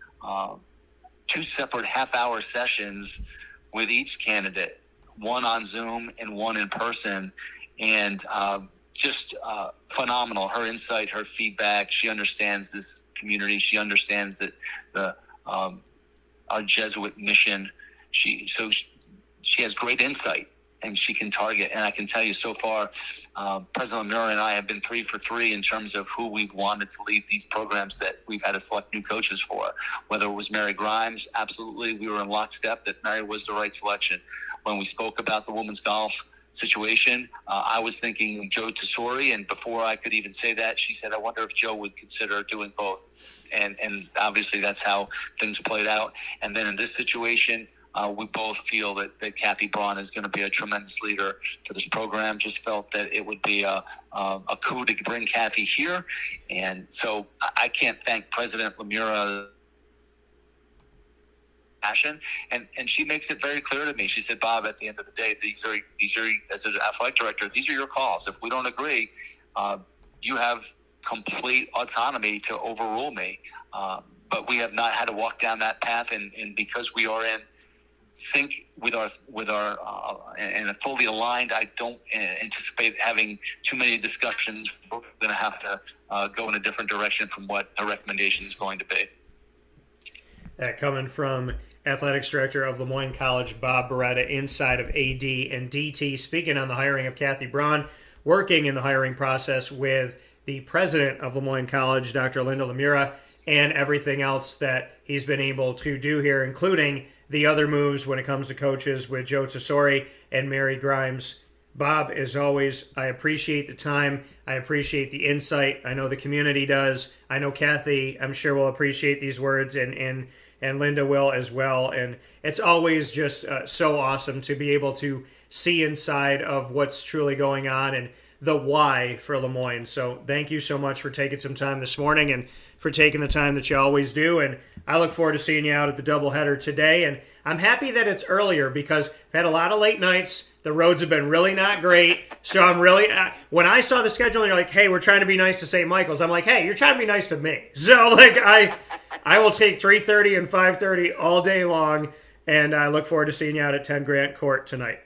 2 separate half-hour sessions with each candidate, one on Zoom and one in person, and just phenomenal. Her insight, her feedback. She understands this community. She understands that our Jesuit mission. She has great insight, and she can target. And I can tell you, so far, President Lemire and I have been 3 for 3 in terms of who we've wanted to lead these programs that we've had to select new coaches for. Whether it was Mary Grimes, absolutely, we were in lockstep that Mary was the right selection. When we spoke about the women's golf situation, I was thinking Joe Tesori, and before I could even say that, she said, I wonder if Joe would consider doing both. And obviously that's how things played out. And then in this situation, we both feel that Kathy Brawn is going to be a tremendous leader for this program. Just felt that it would be a coup to bring Kathy here. And so I can't thank President Lemire passion, and she makes it very clear to me. She said, Bob, at the end of the day, these are as an athletic director, these are your calls. If we don't agree, you have complete autonomy to overrule me. But we have not had to walk down that path, and because we are in sync with our and fully aligned, I don't anticipate having too many discussions. We're going to have to go in a different direction from what the recommendation is going to be. That coming from Athletics Director of Moyne College, Bob Beretta, inside of AD and DT, speaking on the hiring of Kathy Brawn, working in the hiring process with the president of Moyne College, Dr. Linda Lemire, and everything else that he's been able to do here, including the other moves when it comes to coaches with Joe Tesori and Mary Grimes. Bob, as always, I appreciate the time. I appreciate the insight. I know the community does. I know Kathy, I'm sure, will appreciate these words, and Linda will as well. And it's always just so awesome to be able to see inside of what's truly going on and the why for Lemoyne. So thank you so much for taking some time this morning and for taking the time that you always do. And I look forward to seeing you out at the doubleheader today. And I'm happy that it's earlier because I've had a lot of late nights. The roads have been really not great. So I'm really, when I saw the schedule and you're like, hey, we're trying to be nice to St. Michael's, I'm like, hey, you're trying to be nice to me. So like I will take 3:30 and 5:30 all day long. And I look forward to seeing you out at 10 Grant Court tonight.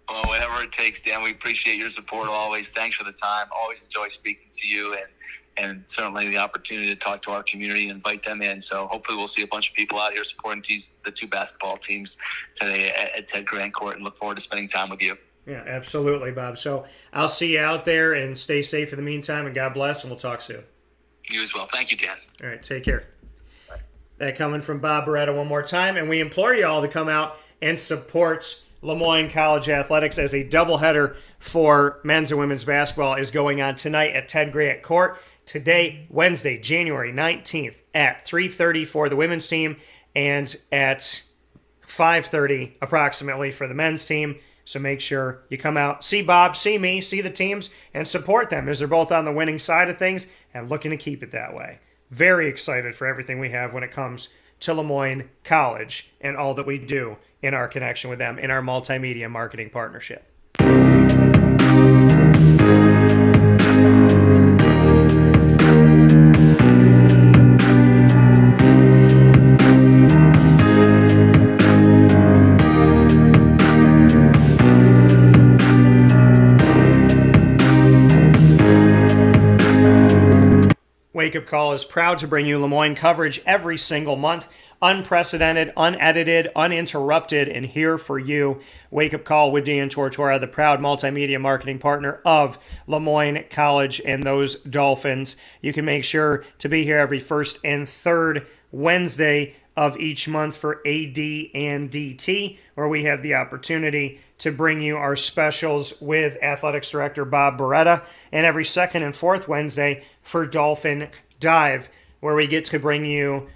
Well, whatever it takes, Dan, we appreciate your support always. Thanks for the time. Always enjoy speaking to you and certainly the opportunity to talk to our community and invite them in. So hopefully we'll see a bunch of people out here supporting the two basketball teams today at Ted Grant Court, and look forward to spending time with you. Yeah, absolutely, Bob. So I'll see you out there, and stay safe in the meantime, and God bless, and we'll talk soon. You as well. Thank you, Dan. All right, take care. Bye. That coming from Bob Beretta one more time, and we implore you all to come out and support Moyne College Athletics as a doubleheader for men's and women's basketball is going on tonight at Ted Grant Court. Today, Wednesday, January 19th at 3:30 for the women's team and at 5:30 approximately for the men's team. So make sure you come out, see Bob, see me, see the teams, and support them as they're both on the winning side of things and looking to keep it that way. Very excited for everything we have when it comes to Moyne College and all that we do in our connection with them in our multimedia marketing partnership. Wake Up Call is proud to bring you Lemoyne coverage every single month. Unprecedented, unedited, uninterrupted, and here for you. Wake Up Call with Dan Tortora, the proud multimedia marketing partner of Moyne College and those Dolphins. You can make sure to be here every first and third Wednesday of each month for AD and DT, where we have the opportunity to bring you our specials with Athletics Director Bob Beretta, and every second and fourth Wednesday for Dolphin Dive, where we get to bring you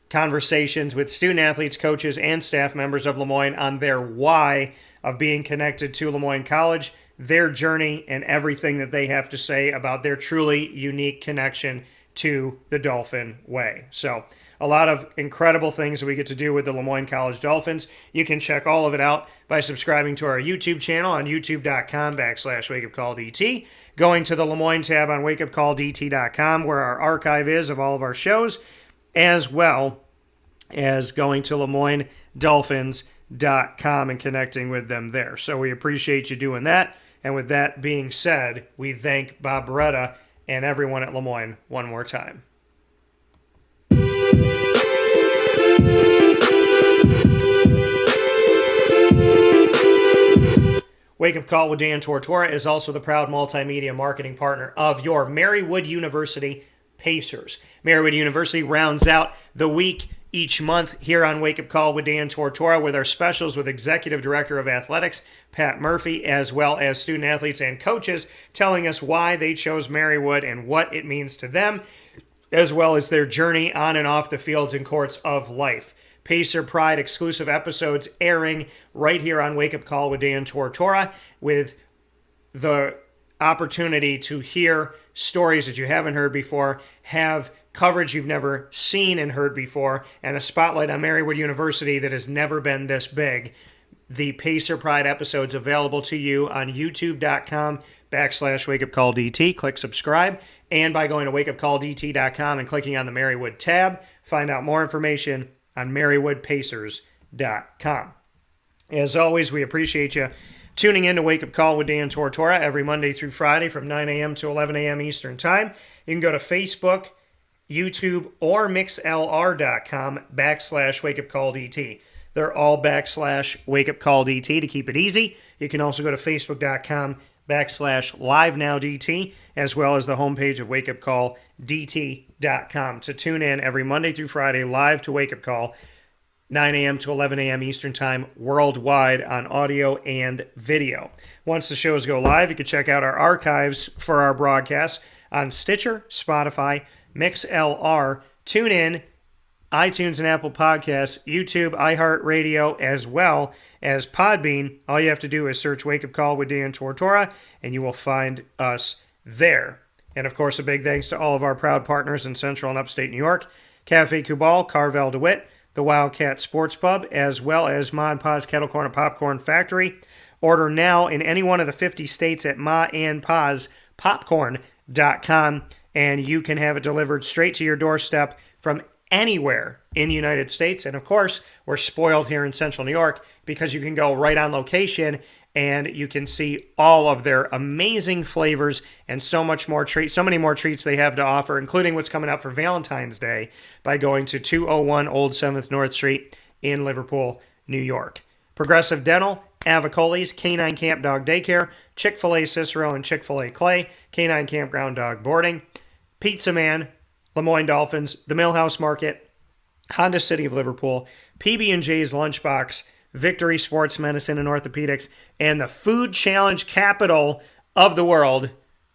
conversations with student athletes, coaches, and staff members of Lemoyne on their why of being connected to Moyne College, their journey, and everything that they have to say about their truly unique connection to the Dolphin way. So a lot of incredible things that we get to do with the Moyne College Dolphins. You can check all of it out by subscribing to our YouTube channel on youtube.com/wakeupcalldt, going to the Lemoyne tab on wakeupcalldt.com where our archive is of all of our shows, as well as going to LeMoyneDolphins.com and connecting with them there. So we appreciate you doing that. And with that being said, we thank Bob Beretta and everyone at Lemoyne one more time. Wake Up Call with Dan Tortora is also the proud multimedia marketing partner of your Marywood University Pacers. Marywood University rounds out the week each month here on Wake Up Call with Dan Tortora with our specials with Executive Director of Athletics, Pat Murphy, as well as student athletes and coaches telling us why they chose Marywood and what it means to them, as well as their journey on and off the fields and courts of life. Pacer Pride exclusive episodes airing right here on Wake Up Call with Dan Tortora, with the opportunity to hear stories that you haven't heard before, have coverage you've never seen and heard before, and a spotlight on Marywood University that has never been this big. The Pacer Pride episodes available to you on youtube.com/wakeupcalldt. Click subscribe, and by going to wakeupcalldt.com and clicking on the Marywood tab, find out more information on MarywoodPacers.com. As always, we appreciate you tuning in to Wake Up Call with Dan Tortora every Monday through Friday from 9 a.m. to 11 a.m. Eastern Time. You can go to Facebook, YouTube, or mixlr.com/wakeupcalldt. They're all /wakeupcalldt to keep it easy. You can also go to facebook.com/livenowdt, as well as the homepage of wakeupcalldt.com to tune in every Monday through Friday live to Wake Up Call, 9 a.m. to 11 a.m. Eastern Time, worldwide on audio and video. Once the shows go live, you can check out our archives for our broadcasts on Stitcher, Spotify, MixLR, TuneIn, iTunes and Apple Podcasts, YouTube, iHeartRadio, as well as Podbean. All you have to do is search Wake Up Call with Dan Tortora, and you will find us there. And, of course, a big thanks to all of our proud partners in Central and Upstate New York, Cafe Kubal, Carvel DeWitt, the Wildcat Sports Pub, as well as Ma and Pa's Kettle Corn and Popcorn Factory. Order now in any one of the 50 states at maandpaspopcorn.com, and you can have it delivered straight to your doorstep from anywhere in the United States. And of course, we're spoiled here in Central New York because you can go right on location and you can see all of their amazing flavors and so many more treats they have to offer, including what's coming up for Valentine's Day, by going to 201 Old 7th North Street in Liverpool, New York. Progressive Dental, Avicoli's, Canine Camp Dog Daycare, Chick-fil-A Cicero and Chick-fil-A Clay, Canine Campground Dog Boarding, Pizza Man, Lemoyne Dolphins, the Millhouse Market, Honda City of Liverpool, PB&J's Lunchbox, Victory Sports Medicine and Orthopedics, and the food challenge capital of the world,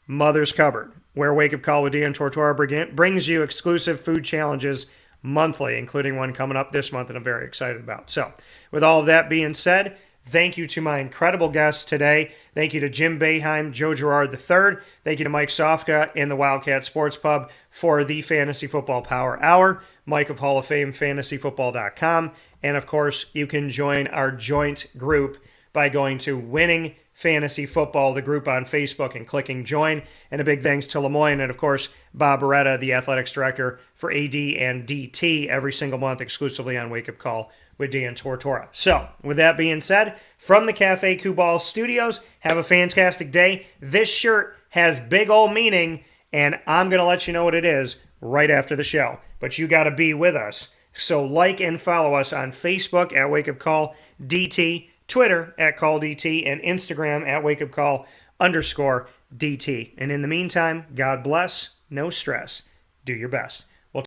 Mother's Cupboard, where Wake Up Call with Dan Tortora brings you exclusive food challenges monthly, including one coming up this month that I'm very excited about. So, with all of that being said, thank you to my incredible guests today. Thank you to Jim Boeheim, Joe Girard III. Thank you to Mike Sofka and the Wildcat Sports Pub for the Fantasy Football Power Hour. Mike of Hall of Fame, fantasyfootball.com. And of course, you can join our joint group by going to Winning Fantasy Football, the group on Facebook, and clicking join. And a big thanks to Lemoyne and, of course, Bob Beretta, the athletics director for AD and DT, every single month exclusively on Wake Up Call with Dan Tortora. So, with that being said, from the Cafe Kubal Studios, have a fantastic day. This shirt has big old meaning, and I'm going to let you know what it is right after the show. But you got to be with us. So like and follow us on Facebook at Wake Up Call DT, Twitter at Call DT, and Instagram at Wake Up Call _DT. And in the meantime, God bless, no stress, do your best.